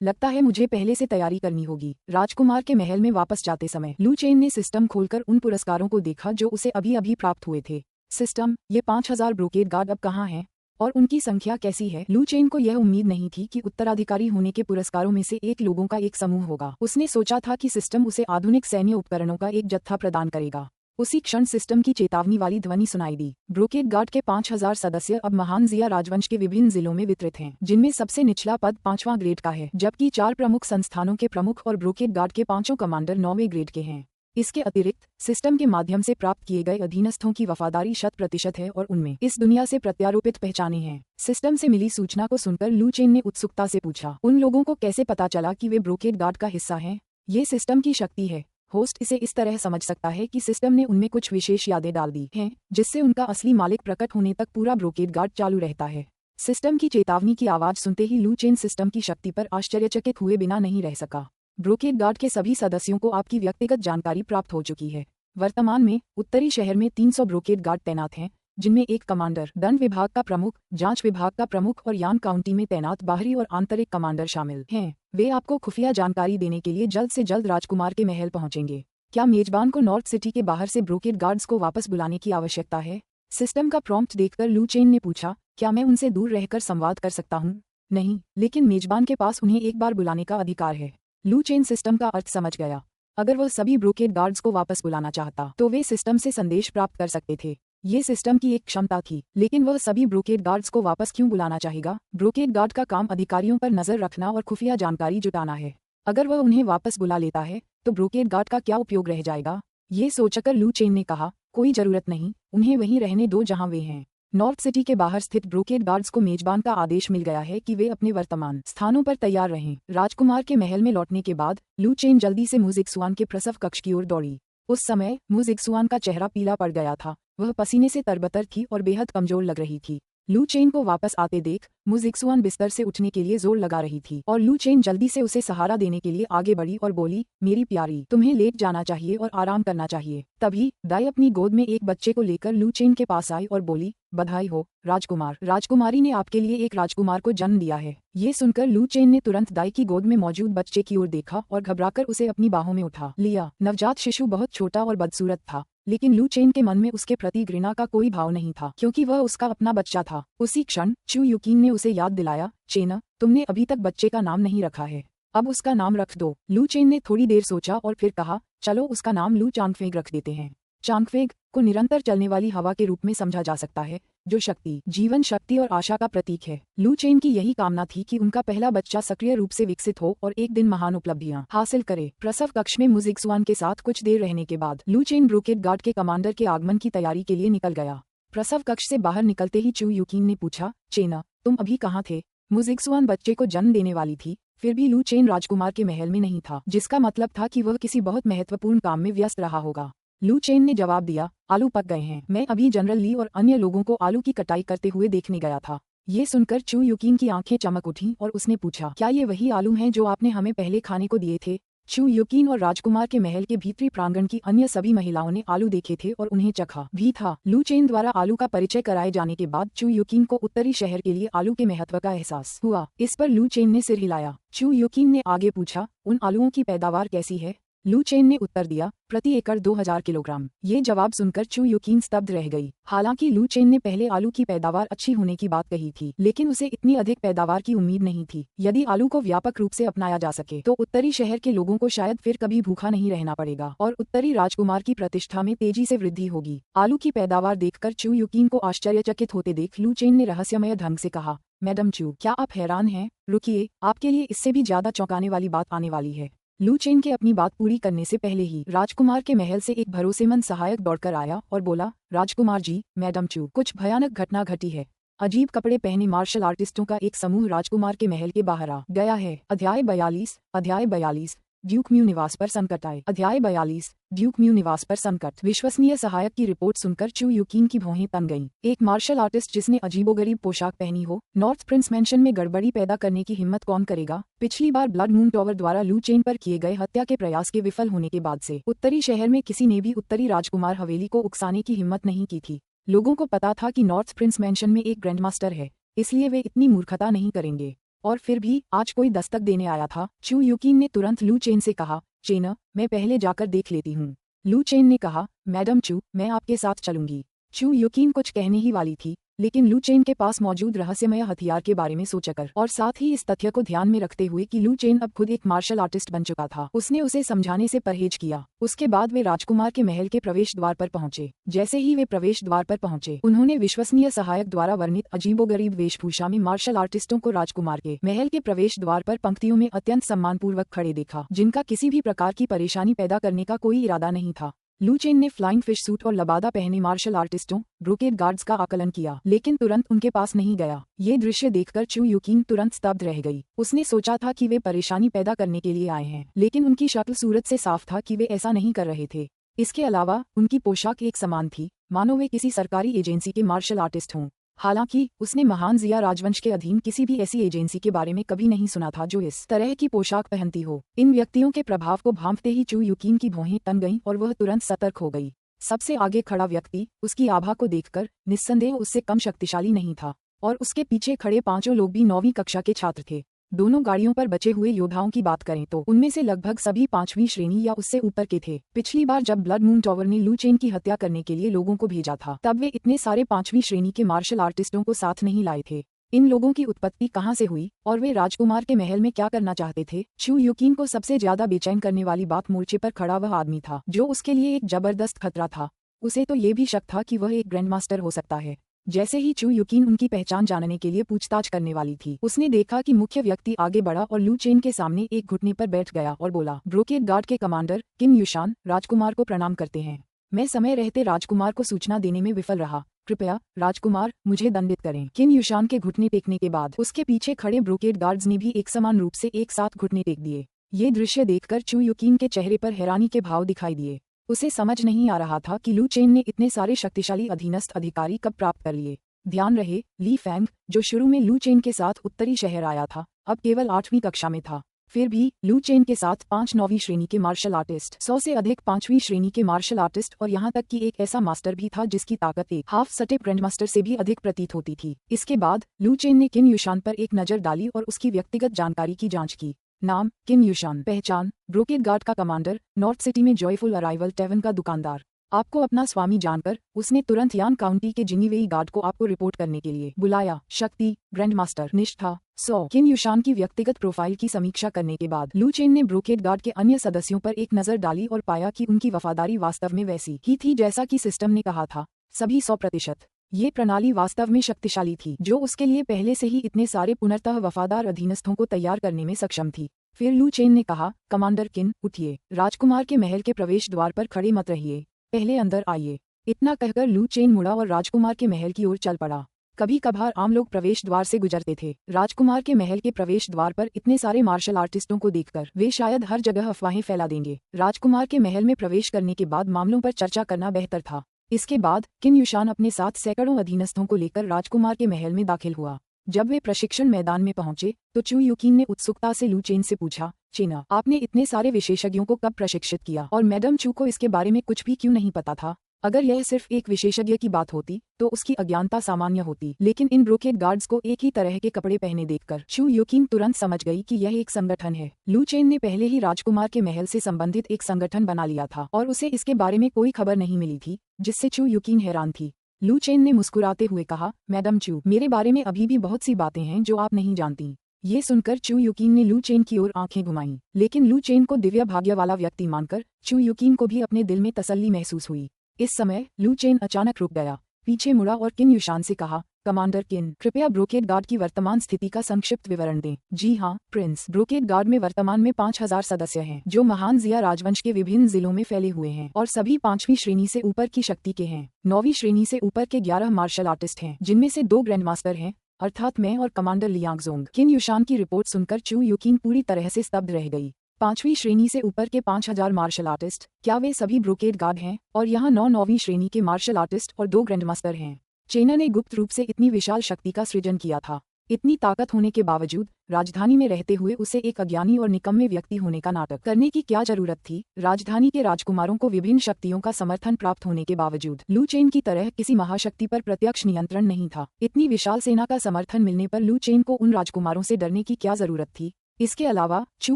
लगता है मुझे पहले से तैयारी करनी होगी। राजकुमार के महल में वापस जाते समय लू चेन ने सिस्टम खोलकर उन पुरस्कारों को देखा जो उसे अभी अभी प्राप्त हुए थे। सिस्टम, ये 5000 ब्रोकेड गार्ड अब कहाँ हैं? और उनकी संख्या कैसी है? लू चेन को यह उम्मीद नहीं थी कि उत्तराधिकारी होने के पुरस्कारों में से एक लोगों का एक समूह होगा। उसने सोचा था कि सिस्टम उसे आधुनिक सैन्य उपकरणों का एक जत्था प्रदान करेगा। उसी क्षण सिस्टम की चेतावनी वाली ध्वनि सुनाई दी। ब्रोकेड गार्ड के 5000 सदस्य अब महान जिया राजवंश के विभिन्न जिलों में वितरित हैं, जिनमें सबसे निचला पद 5वां ग्रेड का है, जबकि 4 प्रमुख संस्थानों के प्रमुख और ब्रोकेड गार्ड के 5 कमांडर 9वें ग्रेड के हैं। इसके अतिरिक्त सिस्टम के माध्यम से प्राप्त किए गए अधीनस्थों की वफादारी 100% है और उनमें इस दुनिया से प्रत्यारोपित पहचाने हैं। सिस्टम से मिली सूचना को सुनकर लू चेन ने उत्सुकता से पूछा, उन लोगों को कैसे पता चला कि वे ब्रोकेड गार्ड का हिस्सा हैं? ये सिस्टम की शक्ति है। होस्ट इसे इस तरह समझ सकता है कि सिस्टम ने उनमें कुछ विशेष यादें डाल दी हैं, जिससे उनका असली मालिक प्रकट होने तक पूरा ब्रोकेड गार्ड चालू रहता है। सिस्टम की चेतावनी की आवाज सुनते ही लू चेन सिस्टम की शक्ति पर आश्चर्यचकित हुए बिना नहीं रह सका। ब्रोकेड गार्ड के सभी सदस्यों को आपकी व्यक्तिगत जानकारी प्राप्त हो चुकी है। वर्तमान में उत्तरी शहर में 300 ब्रोकेड गार्ड तैनात हैं, जिनमें एक कमांडर, दंड विभाग का प्रमुख, जांच विभाग का प्रमुख और यान काउंटी में तैनात बाहरी और आंतरिक कमांडर शामिल हैं। वे आपको खुफिया जानकारी देने के लिए जल्द से जल्द राजकुमार के महल पहुंचेंगे। क्या मेजबान को नॉर्थ सिटी के बाहर से ब्रोकेड गार्ड्स को वापस बुलाने की आवश्यकता है? सिस्टम का प्रॉम्प्ट देखकर लू चेन ने पूछा, क्या मैं उनसे दूर रहकर संवाद कर सकता हूँ? नहीं, लेकिन मेजबान के पास उन्हें एक बार बुलाने का अधिकार है। लू चेन सिस्टम का अर्थ समझ गया। अगर वह सभी ब्रोकेड गार्ड्स को वापस बुलाना चाहता तो वे सिस्टम से संदेश प्राप्त कर सकते थे। ये सिस्टम की एक क्षमता थी, लेकिन वह सभी ब्रोकेड गार्ड्स को वापस क्यों बुलाना चाहेगा? ब्रोकेड गार्ड का काम अधिकारियों पर नजर रखना और खुफिया जानकारी जुटाना है। अगर वह उन्हें वापस बुला लेता है तो ब्रोकेड गार्ड का क्या उपयोग रह जाएगा? ये सोचकर लू चेन ने कहा, कोई जरूरत नहीं, उन्हें वहीं रहने दो जहां वे हैं। नॉर्थ सिटी के बाहर स्थित ब्रोकेड गार्ड्स को मेजबान का आदेश मिल गया है कि वे अपने वर्तमान स्थानों पर तैयार रहें। राजकुमार के महल में लौटने के बाद लू चेन जल्दी से मुजिक्सुआन के प्रसव कक्ष की ओर दौड़ी। उस समय मुजिक्सुआन का चेहरा पीला पड़ गया था। वह पसीने से तरबतर थी और बेहद कमजोर लग रही थी। लू चेन को वापस आते देख मुजिक्सुआन बिस्तर से उठने के लिए जोर लगा रही थी और लू चेन जल्दी से उसे सहारा देने के लिए आगे बढ़ी और बोली, मेरी प्यारी, तुम्हें लेट जाना चाहिए और आराम करना चाहिए। तभी दाई अपनी गोद में एक बच्चे को लेकर लू चेन के पास आई और बोली, बधाई हो राजकुमार, राजकुमारी ने आपके लिए एक राजकुमार को जन्म दिया है। ये सुनकर लू चेन ने तुरंत दाई की गोद में मौजूद बच्चे की ओर देखा और घबराकर उसे अपनी बाहों में उठा लिया। नवजात शिशु बहुत छोटा और बदसूरत था, लेकिन लू चेन के मन में उसके प्रति घृणा का कोई भाव नहीं था, क्योंकि वह उसका अपना बच्चा था। उसी क्षण चू युकीन ने उसे याद दिलाया, चेना, तुमने अभी तक बच्चे का नाम नहीं रखा है, अब उसका नाम रख दो। लू चेन ने थोड़ी देर सोचा और फिर कहा, चलो उसका नाम लू चांगफेग रख देते हैं। चांगफेग को निरंतर चलने वाली हवा के रूप में समझा जा सकता है, जो शक्ति, जीवन शक्ति और आशा का प्रतीक है। लू चेन की यही कामना थी कि उनका पहला बच्चा सक्रिय रूप से विकसित हो और एक दिन महान उपलब्धियां हासिल करे। प्रसव कक्ष में मुजिक्सुआन के साथ कुछ देर रहने के बाद लू चेन ब्रोकेड गार्ड के कमांडर के आगमन की तैयारी के लिए निकल गया। प्रसव कक्ष से बाहर निकलते ही चू युकीन ने पूछा, चेना, तुम अभी कहाँ थे? मुजिक्सुआन बच्चे को जन्म देने वाली थी, फिर भी लू चेन राजकुमार के महल में नहीं था, जिसका मतलब था कि वह किसी बहुत महत्वपूर्ण काम में व्यस्त रहा होगा। लू चेन ने जवाब दिया, आलू पक गए हैं, मैं अभी जनरल ली और अन्य लोगों को आलू की कटाई करते हुए देखने गया था। ये सुनकर चू युकीन की आंखें चमक उठीं और उसने पूछा, क्या ये वही आलू हैं जो आपने हमें पहले खाने को दिए थे? चू युकीन और राजकुमार के महल के भीतरी प्रांगण की अन्य सभी महिलाओं ने आलू देखे थे और उन्हें चखा भी था। लू चेन द्वारा आलू का परिचय कराए जाने के बाद चू युकीन को उत्तरी शहर के लिए आलू के महत्व का एहसास हुआ। इस पर लू चेन ने सिर हिलाया। चू युकीन ने आगे पूछा, उन आलूओं की पैदावार कैसी है? लू चेन ने उत्तर दिया, प्रति एकड़ 2000 किलोग्राम। ये जवाब सुनकर चू युकीन स्तब्ध रह गई। हालांकि लू चेन ने पहले आलू की पैदावार अच्छी होने की बात कही थी, लेकिन उसे इतनी अधिक पैदावार की उम्मीद नहीं थी। यदि आलू को व्यापक रूप से अपनाया जा सके तो उत्तरी शहर के लोगों को शायद फिर कभी भूखा नहीं रहना पड़ेगा और उत्तरी राजकुमार की प्रतिष्ठा में तेजी से वृद्धि होगी। आलू की पैदावार देखकर चू युकीन को आश्चर्यचकित होते देख लू चेन ने रहस्यमय ढंग से कहा, मैडम चू, क्या आप हैरान हैं? रुकिए, आपके लिए इससे भी ज्यादा चौंकाने वाली बात आने वाली है। लू चेन के अपनी बात पूरी करने से पहले ही राजकुमार के महल से एक भरोसेमंद सहायक दौड़कर आया और बोला, राजकुमार जी, मैडम चू, कुछ भयानक घटना घटी है। अजीब कपड़े पहने मार्शल आर्टिस्टों का एक समूह राजकुमार के महल के बाहर आ गया है। अध्याय 42 ड्यूक म्यू निवास पर संकट आए। अध्याय 42 ड्यूक म्यू निवास पर संकट। विश्वसनीय सहायक की रिपोर्ट सुनकर चू यूकिन की भौहें तन गईं। एक मार्शल आर्टिस्ट जिसने अजीबोगरीब पोशाक पहनी हो, नॉर्थ प्रिंस मैंशन में गड़बड़ी पैदा करने की हिम्मत कौन करेगा। पिछली बार ब्लड मून टॉवर द्वारा लू चेन पर किए गए हत्या के प्रयास के विफल होने के बाद से उत्तरी शहर में किसी ने भी उत्तरी राजकुमार हवेली को उकसाने की हिम्मत नहीं की थी। लोगों को पता था कि नॉर्थ प्रिंस मैंशन में एक ग्रैंडमास्टर है, इसलिए वे इतनी मूर्खता नहीं करेंगे। और फिर भी आज कोई दस्तक देने आया था। चू यूकिन ने तुरंत लू चेन से कहा, चेन, मैं पहले जाकर देख लेती हूँ। लू चेन ने कहा, मैडम चू, मैं आपके साथ चलूंगी। चू यूकिन कुछ कहने ही वाली थी, लेकिन लू चेन के पास मौजूद रहस्यमय हथियार के बारे में सोचकर और साथ ही इस तथ्य को ध्यान में रखते हुए कि लू चेन अब खुद एक मार्शल आर्टिस्ट बन चुका था, उसने उसे समझाने से परहेज किया। उसके बाद वे राजकुमार के महल के प्रवेश द्वार पर पहुंचे। जैसे ही वे प्रवेश द्वार पर पहुंचे, उन्होंने विश्वसनीय सहायक द्वारा वर्णित अजीबोगरीब वेशभूषा में मार्शल आर्टिस्टों को राजकुमार के महल के प्रवेश द्वार पर पंक्तियों में अत्यंत सम्मानपूर्वक खड़े देखा, जिनका किसी भी प्रकार की परेशानी पैदा करने का कोई इरादा नहीं था। लू चेन ने फ्लाइंग फिश सूट और लबादा पहने मार्शल आर्टिस्टों, ब्रोकेड गार्ड्स का आकलन किया, लेकिन तुरंत उनके पास नहीं गया। ये दृश्य देखकर चू यूकिन तुरंत स्तब्ध रह गई। उसने सोचा था कि वे परेशानी पैदा करने के लिए आए हैं, लेकिन उनकी शक्ल सूरत से साफ था कि वे ऐसा नहीं कर रहे थे। इसके अलावा उनकी पोशाक एक समान थी, मानो वे किसी सरकारी एजेंसी के मार्शल आर्टिस्ट हों। हालांकि उसने महान जिया राजवंश के अधीन किसी भी ऐसी एजेंसी के बारे में कभी नहीं सुना था जो इस तरह की पोशाक पहनती हो। इन व्यक्तियों के प्रभाव को भांपते ही चू यूकिन की भौहें तन गईं और वह तुरंत सतर्क हो गई। सबसे आगे खड़ा व्यक्ति उसकी आभा को देखकर निस्संदेह उससे कम शक्तिशाली नहीं था, और उसके पीछे खड़े पांचों लोग भी 9वीं कक्षा के छात्र थे। दोनों गाड़ियों पर बचे हुए योद्धाओं की बात करें तो उनमें से लगभग सभी 5वीं श्रेणी या उससे ऊपर के थे। पिछली बार जब ब्लड मून टॉवर ने लू चेन की हत्या करने के लिए लोगों को भेजा था, तब वे इतने सारे 5वीं श्रेणी के मार्शल आर्टिस्टों को साथ नहीं लाए थे। इन लोगों की उत्पत्ति कहाँ से हुई और वे राजकुमार के महल में क्या करना चाहते थे? चू यूकिन को सबसे ज्यादा बेचैन करने वाली बात मोर्चे पर खड़ा वह आदमी था, जो उसके लिए एक जबरदस्त खतरा था। उसे तो ये भी शक था कि वह एक ग्रैंडमास्टर हो सकता है। जैसे ही चू यूकिन उनकी पहचान जानने के लिए पूछताछ करने वाली थी, उसने देखा कि मुख्य व्यक्ति आगे बढ़ा और लू चेन के सामने एक घुटने पर बैठ गया और बोला, ब्रोकेड गार्ड के कमांडर किन युशान, राजकुमार को प्रणाम करते हैं। मैं समय रहते राजकुमार को सूचना देने में विफल रहा, कृपया राजकुमार मुझे दंडित करें। किन युशान के घुटने टेकने के बाद उसके पीछे खड़े ब्रोकेड गार्ड्स ने भी एक समान रूप से एक साथ घुटने टेक दिए। ये दृश्य देखकर चू यूकिन के चेहरे पर हैरानी के भाव दिखाई दिए। उसे समझ नहीं आ रहा था कि लू चेन ने इतने सारे शक्तिशाली अधीनस्थ अधिकारी कब प्राप्त कर लिए। ध्यान रहे, ली फैंग, जो शुरू में लू चेन के साथ उत्तरी शहर आया था, अब केवल 8वीं कक्षा में था। फिर भी लू चेन के साथ 5 9वीं श्रेणी के मार्शल आर्टिस्ट, 100 से अधिक 5वीं श्रेणी के मार्शल आर्टिस्ट और यहाँ तक कि एक ऐसा मास्टर भी था जिसकी ताकत एक हाफ सटे ग्रैंडमास्टर से भी अधिक प्रतीत होती थी। इसके बाद लू चेन ने किन युशान पर एक नजर डाली और उसकी व्यक्तिगत जानकारी की जांच की। नाम किन युशान, पहचान ब्रोकेड गार्ड का कमांडर, नॉर्थ सिटी में जॉयफुल अराइवल टैवन का दुकानदार। आपको अपना स्वामी जानकर उसने तुरंत यान काउंटी के जिनीवेई गार्ड को आपको रिपोर्ट करने के लिए बुलाया। शक्ति, ग्रैंडमास्टर, निष्ठा, 100। किन युशान की व्यक्तिगत प्रोफाइल की समीक्षा करने के बाद लू चेन ने ब्रोकेड गार्ड के अन्य सदस्यों पर एक नजर डाली और पाया कि उनकी वफादारी वास्तव में वैसी ही थी जैसा कि सिस्टम ने कहा था, सभी 100%। ये प्रणाली वास्तव में शक्तिशाली थी, जो उसके लिए पहले से ही इतने सारे पुनर्तः वफादार अधीनस्थों को तैयार करने में सक्षम थी। फिर लू चेन ने कहा, कमांडर किन, उठिए, राजकुमार के महल के प्रवेश द्वार पर खड़े मत रहिए, पहले अंदर आइए। इतना कहकर लू चेन मुड़ा और राजकुमार के महल की ओर चल पड़ा। कभी कभार आम लोग प्रवेश द्वार से गुजरते थे। राजकुमार के महल के प्रवेश द्वार पर इतने सारे मार्शल आर्टिस्टों को देखकर वे शायद हर जगह अफवाहें फैला देंगे। राजकुमार के महल में प्रवेश करने के बाद मामलों पर चर्चा करना बेहतर था। इसके बाद किन युशान अपने साथ सैकड़ों अधीनस्थों को लेकर राजकुमार के महल में दाखिल हुआ। जब वे प्रशिक्षण मैदान में पहुंचे तो चू यूकिन ने उत्सुकता से लू चेन से पूछा, चेना, आपने इतने सारे विशेषज्ञों को कब प्रशिक्षित किया और मैडम चू को इसके बारे में कुछ भी क्यों नहीं पता था? अगर यह सिर्फ एक विशेषज्ञ की बात होती तो उसकी अज्ञानता सामान्य होती, लेकिन इन ब्रोकेड गार्ड्स को एक ही तरह के कपड़े पहने देखकर चू यूकिन तुरंत समझ गई कि यह एक संगठन है। लू चेन ने पहले ही राजकुमार के महल से संबंधित एक संगठन बना लिया था और उसे इसके बारे में कोई खबर नहीं मिली थी, जिससे चू यूकिन हैरान थी। लू चेन ने मुस्कुराते हुए कहा, मैडम चू, मेरे बारे में अभी भी बहुत सी बातें हैं जो आप नहीं जानती। ये सुनकर चू यूकिन ने लू चेन की ओर आंखें घुमाईं, लेकिन लू चेन को दिव्य भाग्य वाला व्यक्ति मानकर चू यूकिन को भी अपने दिल में तसल्ली महसूस हुई। इस समय लू चेन अचानक रुक गया, पीछे मुड़ा और किन युशान से कहा, कमांडर किन, कृपया ब्रोकेड गार्ड की वर्तमान स्थिति का संक्षिप्त विवरण दें। जी हाँ प्रिंस, ब्रोकेड गार्ड में वर्तमान में 5000 सदस्य हैं, जो महान जिया राजवंश के विभिन्न जिलों में फैले हुए हैं और सभी 5वीं श्रेणी से ऊपर की शक्ति के हैं। 9वीं श्रेणी से ऊपर के 11 मार्शल आर्टिस्ट हैं, जिनमें से 2 ग्रैंड मास्टर हैं, अर्थात मैं और कमांडर लियांगजोंग। किन युशान की रिपोर्ट सुनकर चू युकिन पूरी तरह से स्तब्ध रह गई। 5वीं श्रेणी से ऊपर के 5000 मार्शल आर्टिस्ट, क्या वे सभी ब्रोकेड गार्ड हैं? और यहाँ 9वीं श्रेणी के मार्शल आर्टिस्ट और 2 ग्रैंड मास्टर हैं। चेना ने गुप्त रूप से इतनी विशाल शक्ति का सृजन किया था। इतनी ताकत होने के बावजूद राजधानी में रहते हुए उसे एक अज्ञानी और निकम्मे व्यक्ति होने का नाटक करने की क्या जरूरत थी? राजधानी के राजकुमारों को विभिन्न शक्तियों का समर्थन प्राप्त होने के बावजूद लू चेन की तरह किसी महाशक्ति पर प्रत्यक्ष नियंत्रण नहीं था। इतनी विशाल सेना का समर्थन मिलने पर लू चेन को उन राजकुमारों से डरने की क्या जरूरत थी? इसके अलावा चू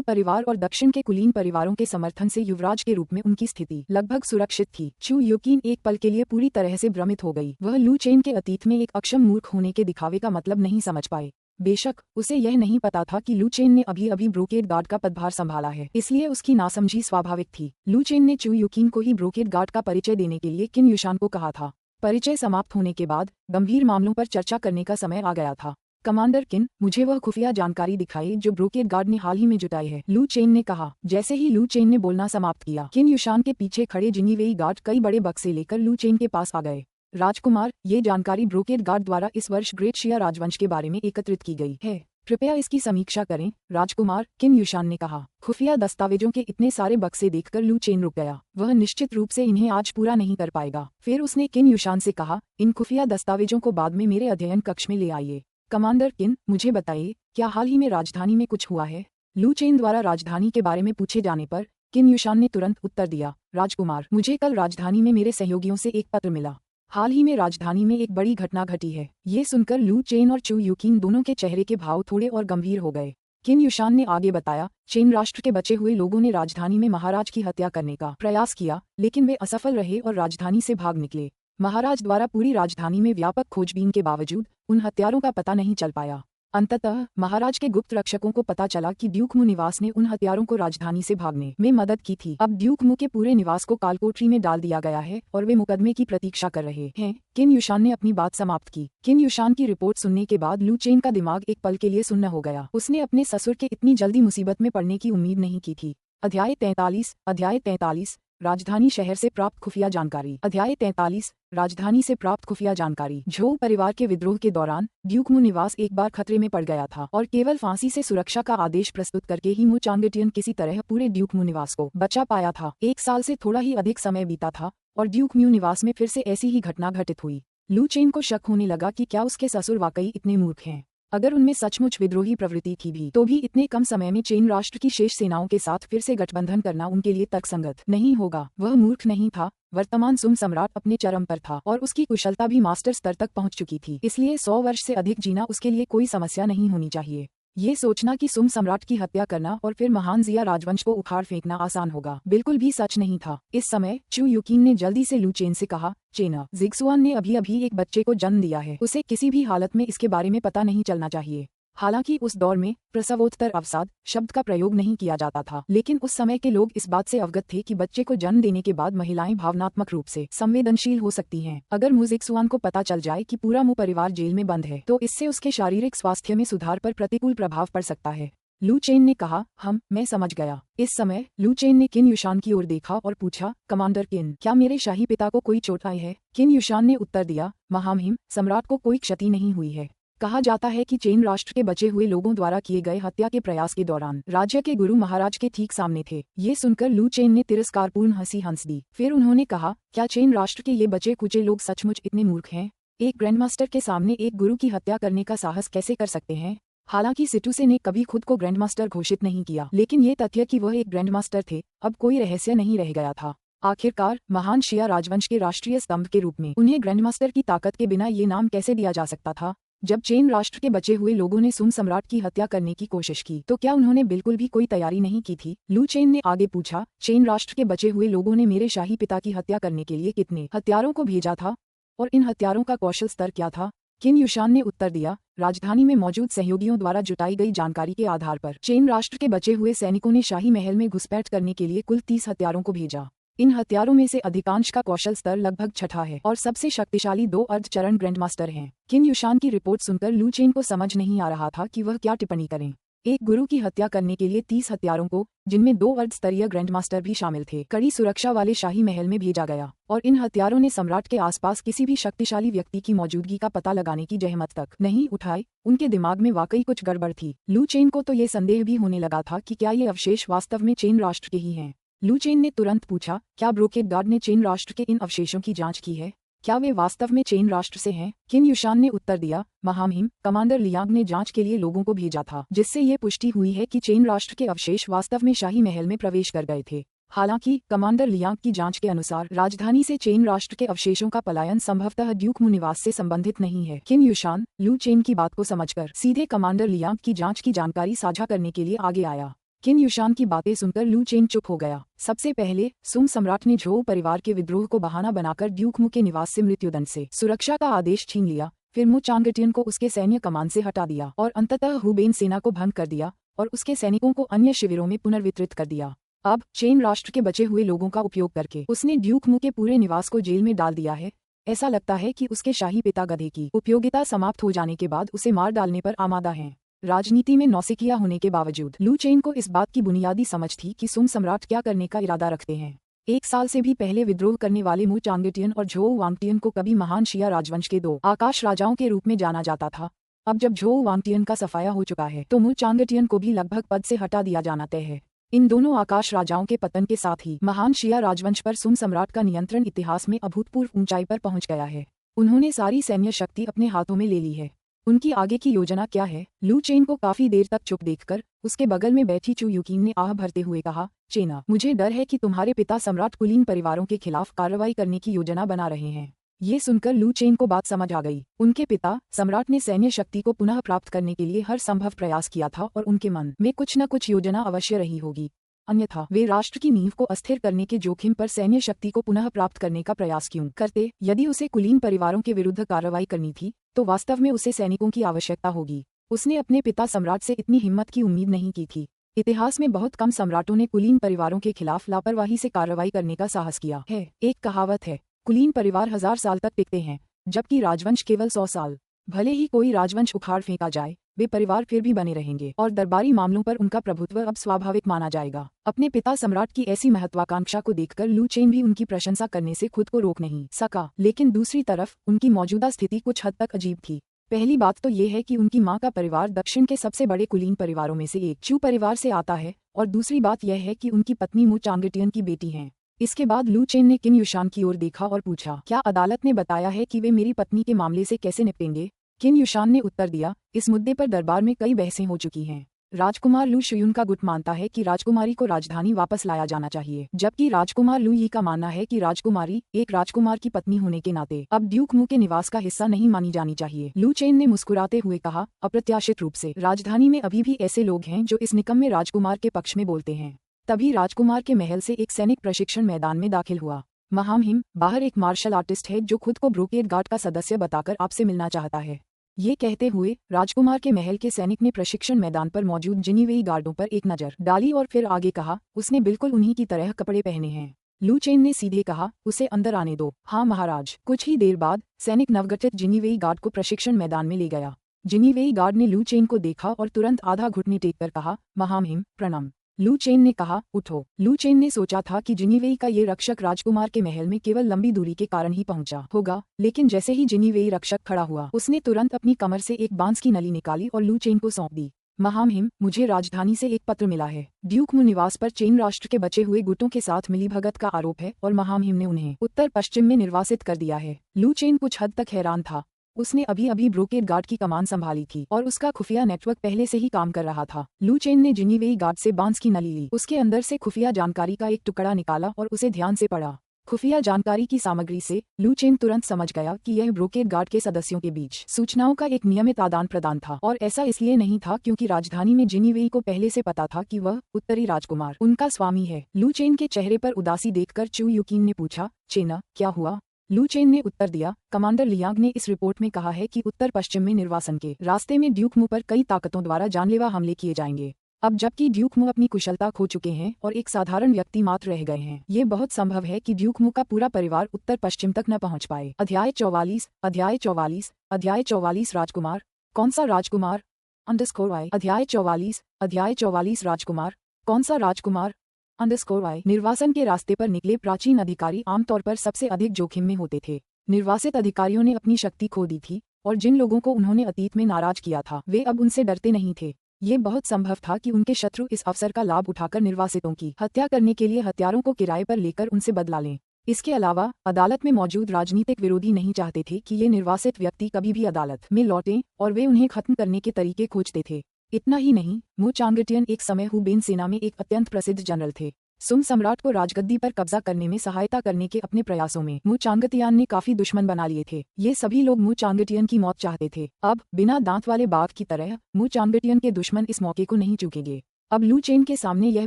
परिवार और दक्षिण के कुलीन परिवारों के समर्थन से युवराज के रूप में उनकी स्थिति लगभग सुरक्षित थी। चू युकिन एक पल के लिए पूरी तरह से भ्रमित हो गई। वह लू चेन के अतीत में एक अक्षम मूर्ख होने के दिखावे का मतलब नहीं समझ पाए। बेशक उसे यह नहीं पता था कि लू चेन ने अभी अभी ब्रोकेड गार्ड का पदभार संभाला है, इसलिए उसकी नासमझी स्वाभाविक थी। लू चेन ने चू युकिन को ही ब्रोकेड गार्ड का परिचय देने के लिए किन युशान को कहा था। परिचय समाप्त होने के बाद गंभीर मामलों पर चर्चा करने का समय आ गया था। कमांडर किन, मुझे वह खुफिया जानकारी दिखाई जो ब्रोकेड गार्ड ने हाल ही में जुटाई है, लू चेन ने कहा। जैसे ही लू चेन ने बोलना समाप्त किया, किन युशान के पीछे खड़े जिनीवेई गार्ड कई बड़े बक्से लेकर लू चेन के पास आ गए। राजकुमार, ये जानकारी ब्रोकेड गार्ड द्वारा इस वर्ष ग्रेट शिया राजवंश के बारे में एकत्रित की गई है, कृपया इसकी समीक्षा करें। राजकुमार, किन युशान ने कहा। खुफिया दस्तावेजों के इतने सारे बक्से देखकर लू चेन रुक गया। वह निश्चित रूप से इन्हें आज पूरा नहीं कर पाएगा। फिर उसने किन युशान से कहा, इन खुफिया दस्तावेजों को बाद में मेरे अध्ययन कक्ष में ले आइए। कमांडर किन, मुझे बताइए, क्या हाल ही में राजधानी में कुछ हुआ है? लू चेन द्वारा राजधानी के बारे में पूछे जाने पर किन युशान ने तुरंत उत्तर दिया, राजकुमार, मुझे कल राजधानी में मेरे सहयोगियों से एक पत्र मिला। हाल ही में राजधानी में एक बड़ी घटना घटी है। ये सुनकर लू चेन और चू युकिन दोनों के चेहरे के भाव थोड़े और गंभीर हो गए। किन युशान ने आगे बताया, चेन राष्ट्र के बचे हुए लोगों ने राजधानी में महाराज की हत्या करने का प्रयास किया, लेकिन वे असफल रहे और राजधानी से भाग निकले। महाराज द्वारा पूरी राजधानी में व्यापक खोजबीन के बावजूद उन हत्यारों का पता नहीं चल पाया। अंततः महाराज के गुप्त रक्षकों को पता चला कि ड्यूक मु निवास ने उन हत्यारों को राजधानी से भागने में मदद की थी। अब ड्यूक मु के पूरे निवास को कालकोठरी में डाल दिया गया है और वे मुकदमे की प्रतीक्षा कर रहे हैं। किन युशान ने अपनी बात समाप्त की। किन युशान की रिपोर्ट सुनने के बाद लू चेन का दिमाग एक पल के लिए सुन्न हो गया। उसने अपने ससुर के इतनी जल्दी मुसीबत में पड़ने की उम्मीद नहीं की थी। अध्याय 43 राजधानी शहर से प्राप्त खुफिया जानकारी। अध्याय 43 राजधानी से प्राप्त खुफिया जानकारी। झोउ परिवार के विद्रोह के दौरान ड्यूक मु निवास एक बार खतरे में पड़ गया था और केवल फांसी से सुरक्षा का आदेश प्रस्तुत करके ही मु चांगटियन किसी तरह पूरे ड्यूक मु निवास को बचा पाया था। 1 साल से थोड़ा ही अधिक समय बीता था और ड्यूक म्यू निवास में फिर से ऐसी ही घटना घटित हुई। लू चेन को शक होने लगा कि क्या उसके ससुर वाकई इतने मूर्ख हैं। अगर उनमें सचमुच विद्रोही प्रवृत्ति थी भी तो भी इतने कम समय में चेन राष्ट्र की शेष सेनाओं के साथ फिर से गठबंधन करना उनके लिए तर्कसंगत नहीं होगा। वह मूर्ख नहीं था। वर्तमान सुम सम्राट अपने चरम पर था और उसकी कुशलता भी मास्टर स्तर तक पहुंच चुकी थी, इसलिए 100 वर्ष से अधिक जीना उसके लिए कोई समस्या नहीं होनी चाहिए। ये सोचना कि सुम सम्राट की हत्या करना और फिर महान जिया राजवंश को उखाड़ फेंकना आसान होगा, बिल्कुल भी सच नहीं था। इस समय चू युकिन ने जल्दी से लू चेन से कहा, चेना, जिक्सुआन ने अभी अभी एक बच्चे को जन्म दिया है, उसे किसी भी हालत में इसके बारे में पता नहीं चलना चाहिए। हालांकि उस दौर में प्रसवोत्तर अवसाद शब्द का प्रयोग नहीं किया जाता था, लेकिन उस समय के लोग इस बात से अवगत थे कि बच्चे को जन्म देने के बाद महिलाएं भावनात्मक रूप से संवेदनशील हो सकती हैं। अगर मु जिक्सुआन को पता चल जाए कि पूरा मु परिवार जेल में बंद है तो इससे उसके शारीरिक स्वास्थ्य में सुधार पर प्रतिकूल प्रभाव पड़ सकता है। लू चेन ने कहा, मैं समझ गया। इस समय लू चेन ने किन युशान की ओर देखा और पूछा, कमांडर किन, क्या मेरे शाही पिता को कोई चोट आई है? किन युशान ने उत्तर दिया, महामहिम, सम्राट को कोई क्षति नहीं हुई है। कहा जाता है कि चेन राष्ट्र के बचे हुए लोगों द्वारा किए गए हत्या के प्रयास के दौरान राज्य के गुरु महाराज के ठीक सामने थे। ये सुनकर लू चेन ने तिरस्कारपूर्ण हंसी हंस दी। फिर उन्होंने कहा, क्या चेन राष्ट्र के ये बचे कुचे लोग सचमुच इतने मूर्ख हैं? एक ग्रैंडमास्टर के सामने एक गुरु की हत्या करने का साहस कैसे कर सकते हैं? हालांकि सिटुसे ने कभी खुद को ग्रैंडमास्टर घोषित नहीं किया, लेकिन ये तथ्य कि वह एक ग्रैंडमास्टर थे अब कोई रहस्य नहीं रह गया था। आखिरकार महान शिया राजवंश के राष्ट्रीय स्तंभ के रूप में उन्हें ग्रैंडमास्टर की ताकत के बिना ये नाम कैसे दिया जा सकता था? जब चेन राष्ट्र के बचे हुए लोगों ने सुम सम्राट की हत्या करने की कोशिश की तो क्या उन्होंने बिल्कुल भी कोई तैयारी नहीं की थी? लू चेन ने आगे पूछा, चेन राष्ट्र के बचे हुए लोगों ने मेरे शाही पिता की हत्या करने के लिए कितने हत्यारों को भेजा था और इन हत्यारों का कौशल स्तर क्या था? किन युशान ने उत्तर दिया, राजधानी में मौजूद सहयोगियों द्वारा जुटाई गई जानकारी के आधार पर चेन राष्ट्र के बचे हुए सैनिकों ने शाही महल में घुसपैठ करने के लिए कुल 30 हत्यारों को भेजा। इन हथियारों में से अधिकांश का कौशल स्तर लगभग छठा है और सबसे शक्तिशाली 2 अर्धचरण ग्रैंडमास्टर हैं। किन युशान की रिपोर्ट सुनकर लू चेन को समझ नहीं आ रहा था कि वह क्या टिप्पणी करें। एक गुरु की हत्या करने के लिए 30 हत्यारों को, जिनमें 2 अर्धस्तरीय ग्रैंडमास्टर भी शामिल थे, कड़ी सुरक्षा वाले शाही महल में भेजा गया और इन हत्यारों ने सम्राट के आसपास किसी भी शक्तिशाली व्यक्ति की मौजूदगी का पता लगाने की जहमत तक नहीं उठाई। उनके दिमाग में वाकई कुछ गड़बड़ थी। लू चेन को तो ये संदेह भी होने लगा था कि क्या ये अवशेष वास्तव में चेन राष्ट्र के ही हैं। लू चेन ने तुरंत पूछा, क्या ब्रोकेड गार्ड ने चेन राष्ट्र के इन अवशेषों की जांच की है? क्या वे वास्तव में चेन राष्ट्र से हैं? किन युशान ने उत्तर दिया, महामहिम, कमांडर लियांग ने जांच के लिए लोगों को भेजा था, जिससे ये पुष्टि हुई है कि चेन राष्ट्र के अवशेष वास्तव में शाही महल में प्रवेश कर गए थे। हालांकि कमांडर लियांग की जांच के अनुसार राजधानी से चेन राष्ट्र के अवशेषों का पलायन संभवतः ड्यूक मू निवास से संबंधित नहीं है। किन युशान लू चेन की बात को समझकर सीधे कमांडर लियांग की जांच की जानकारी साझा करने के लिए आगे आया। किन युशान की बातें सुनकर लू चेन चुप हो गया। सबसे पहले सुंग सम्राट ने झोउ परिवार के विद्रोह को बहाना बनाकर ड्यूक मू के निवास से मृत्युदंड से सुरक्षा का आदेश छीन लिया, फिर मू चांगटियन को उसके सैन्य कमान से हटा दिया और अंततः हुबेन सेना को भंग कर दिया और उसके सैनिकों को अन्य शिविरों में पुनर्वितरित कर दिया। अब चेन राष्ट्र के बचे हुए लोगों का उपयोग करके उसने ड्यूक मू के पूरे निवास को जेल में डाल दिया है। ऐसा लगता है कि उसके शाही पिता गधे की उपयोगिता समाप्त हो जाने के बाद उसे मार डालने पर आमादा हैं। राजनीति में नौसिखिया होने के बावजूद लू चेन को इस बात की बुनियादी समझ थी कि सुंग सम्राट क्या करने का इरादा रखते हैं। 1 साल से भी पहले विद्रोह करने वाले मू चांगटियन और झोउ वांगटियन को कभी महान शिया राजवंश के 2 आकाश राजाओं के रूप में जाना जाता था। अब जब झोउ वांगटियन का सफाया हो चुका है तो मू चांगटियन को भी लगभग पद से हटा दिया जाना तय है। इन दोनों आकाश राजाओं के पतन के साथ ही महान शिया राजवंश पर सुंग सम्राट का नियंत्रण इतिहास में अभूतपूर्व ऊंचाई पर पहुंच गया है। उन्होंने सारी सैन्य शक्ति अपने हाथों में ले ली है। उनकी आगे की योजना क्या है? लू चेन को काफी देर तक चुप देखकर उसके बगल में बैठी चू युकीन ने आह भरते हुए कहा, चेना, मुझे डर है कि तुम्हारे पिता सम्राट कुलीन परिवारों के खिलाफ कार्रवाई करने की योजना बना रहे हैं। ये सुनकर लू चेन को बात समझ आ गई। उनके पिता सम्राट ने सैन्य शक्ति को पुनः प्राप्त करने के लिए हर संभव प्रयास किया था और उनके मन में कुछ न कुछ योजना अवश्य रही होगी, अन्यथा वे राष्ट्र की नींव को अस्थिर करने के जोखिम पर सैन्य शक्ति को पुनः प्राप्त करने का प्रयास क्यों करते? यदि उसे कुलीन परिवारों के विरुद्ध कार्रवाई करनी थी तो वास्तव में उसे सैनिकों की आवश्यकता होगी। उसने अपने पिता सम्राट से इतनी हिम्मत की उम्मीद नहीं की थी। इतिहास में बहुत कम सम्राटों ने कुलीन परिवारों के खिलाफ लापरवाही से कार्रवाई करने का साहस किया है। एक कहावत है, कुलीन परिवार 1000 साल तक टिकते हैं, जबकि राजवंश केवल 100 साल। भले ही कोई राजवंश उखाड़ फेंका जाए, वे परिवार फिर भी बने रहेंगे और दरबारी मामलों पर उनका प्रभुत्व अब स्वाभाविक माना जाएगा। अपने पिता सम्राट की ऐसी महत्वाकांक्षा को देखकर लू चेन भी उनकी प्रशंसा करने से खुद को रोक नहीं सका, लेकिन दूसरी तरफ उनकी मौजूदा स्थिति कुछ हद तक अजीब थी। पहली बात तो ये है कि उनकी माँ का परिवार दक्षिण के सबसे बड़े कुलीन परिवारों में से एक चू परिवार से आता है और दूसरी बात यह है कि उनकी पत्नी मू चांगटियन की बेटी हैं। इसके बाद लू चेन ने किन युशान की ओर देखा और पूछा, क्या अदालत ने बताया है कि वे मेरी पत्नी के मामले से कैसे निपटेंगे? किन युशान ने उत्तर दिया, इस मुद्दे पर दरबार में कई बहसें हो चुकी हैं। राजकुमार लू शुयुन का गुट मानता है कि राजकुमारी को राजधानी वापस लाया जाना चाहिए, जबकि राजकुमार लू यी का मानना है कि राजकुमारी एक राजकुमार की पत्नी होने के नाते अब ड्यूक मू के निवास का हिस्सा नहीं मानी जानी चाहिए। लू चेन ने मुस्कुराते हुए कहा, अप्रत्याशित रूप से राजधानी में अभी भी ऐसे लोग हैं जो इस निकम्मे राजकुमार के पक्ष में बोलते हैं। तभी राजकुमार के महल से एक सैनिक प्रशिक्षण मैदान में दाखिल हुआ। महामहिम, बाहर एक मार्शल आर्टिस्ट है जो खुद को ब्रोकेड गार्ड का सदस्य बताकर आपसे मिलना चाहता है। ये कहते हुए राजकुमार के महल के सैनिक ने प्रशिक्षण मैदान पर मौजूद जिनीवेई गार्डों पर एक नजर डाली और फिर आगे कहा, उसने बिल्कुल उन्हीं की तरह कपड़े पहने हैं। लू चेन ने सीधे कहा, उसे अंदर आने दो। हाँ महाराज। कुछ ही देर बाद सैनिक नवगठित जिनीवेई गार्ड को प्रशिक्षण मैदान में ले गया। जिनीवेई गार्ड ने लू चेन को देखा और तुरंत आधा घुटने टेक कर कहा, महामहिम प्रणाम। लू चेन ने कहा, उठो। लू चेन ने सोचा था कि जिनीवेई का ये रक्षक राजकुमार के महल में केवल लंबी दूरी के कारण ही पहुंचा होगा, लेकिन जैसे ही जिनीवेई रक्षक खड़ा हुआ उसने तुरंत अपनी कमर से एक बांस की नली निकाली और लू चेन को सौंप दी। महामहिम, मुझे राजधानी से एक पत्र मिला है। ड्यूक मू निवास पर चेन राष्ट्र के बचे हुए गुटों के साथ मिलीभगत का आरोप है और महामहिम ने उन्हें उत्तर पश्चिम में निर्वासित कर दिया है। लू चेन कुछ हद तक हैरान था। उसने अभी अभी ब्रोकेड गार्ड की कमान संभाली थी और उसका खुफिया नेटवर्क पहले से ही काम कर रहा था। लू चेन ने जिनीवेई गार्ड से बांस की नली ली, उसके अंदर से खुफिया जानकारी का एक टुकड़ा निकाला और उसे ध्यान से पढ़ा। खुफिया जानकारी की सामग्री से लू चेन तुरंत समझ गया कि यह ब्रोकेड गार्ड के सदस्यों के बीच सूचनाओं का एक नियमित आदान प्रदान था और ऐसा इसलिए नहीं था क्योंकि राजधानी में जिनीवेई को पहले से पता था कि वह उत्तरी राजकुमार उनका स्वामी है। लू चेन के चेहरे पर उदासी देखकर चू युकीन ने पूछा, चेना, क्या हुआ? लू चेन ने उत्तर दिया, कमांडर लियांग ने इस रिपोर्ट में कहा है कि उत्तर पश्चिम में निर्वासन के रास्ते में ड्यूक मू पर कई ताकतों द्वारा जानलेवा हमले किए जाएंगे। अब जबकि ड्यूक मू अपनी कुशलता खो चुके हैं और एक साधारण व्यक्ति मात्र रह गए हैं, ये बहुत संभव है कि ड्यूक मू का पूरा परिवार उत्तर पश्चिम तक न पहुंच पाए। अध्याय 44 राजकुमार। कौन सा राजकुमार? _ अध्याय 44 राजकुमार। कौन सा राजकुमार? _ निर्वासन के रास्ते पर निकले प्राचीन अधिकारी आमतौर पर सबसे अधिक जोखिम में होते थे। निर्वासित अधिकारियों ने अपनी शक्ति खो दी थी और जिन लोगों को उन्होंने अतीत में नाराज किया था वे अब उनसे डरते नहीं थे। ये बहुत संभव था कि उनके शत्रु इस अवसर का लाभ उठाकर निर्वासितों की हत्या करने के लिए हथियारों को किराए पर लेकर उनसे बदला लें। इसके अलावा अदालत में मौजूद राजनीतिक विरोधी नहीं चाहते थे कि ये निर्वासित व्यक्ति कभी भी अदालत में लौटें और वे उन्हें खत्म करने के तरीके खोजते थे। इतना ही नहीं, मू चांगटियन एक समय हुबेन सेना में एक अत्यंत प्रसिद्ध जनरल थे। सुम सम्राट को राजगद्दी पर कब्जा करने में सहायता करने के अपने प्रयासों में मू चांगटियान ने काफी दुश्मन बना लिए थे। ये सभी लोग मू चांगटियन की मौत चाहते थे। अब बिना दांत वाले बाघ की तरह मू चांगटियन के दुश्मन इस मौके को नहीं चूकेंगे। अब लू चेन के सामने यह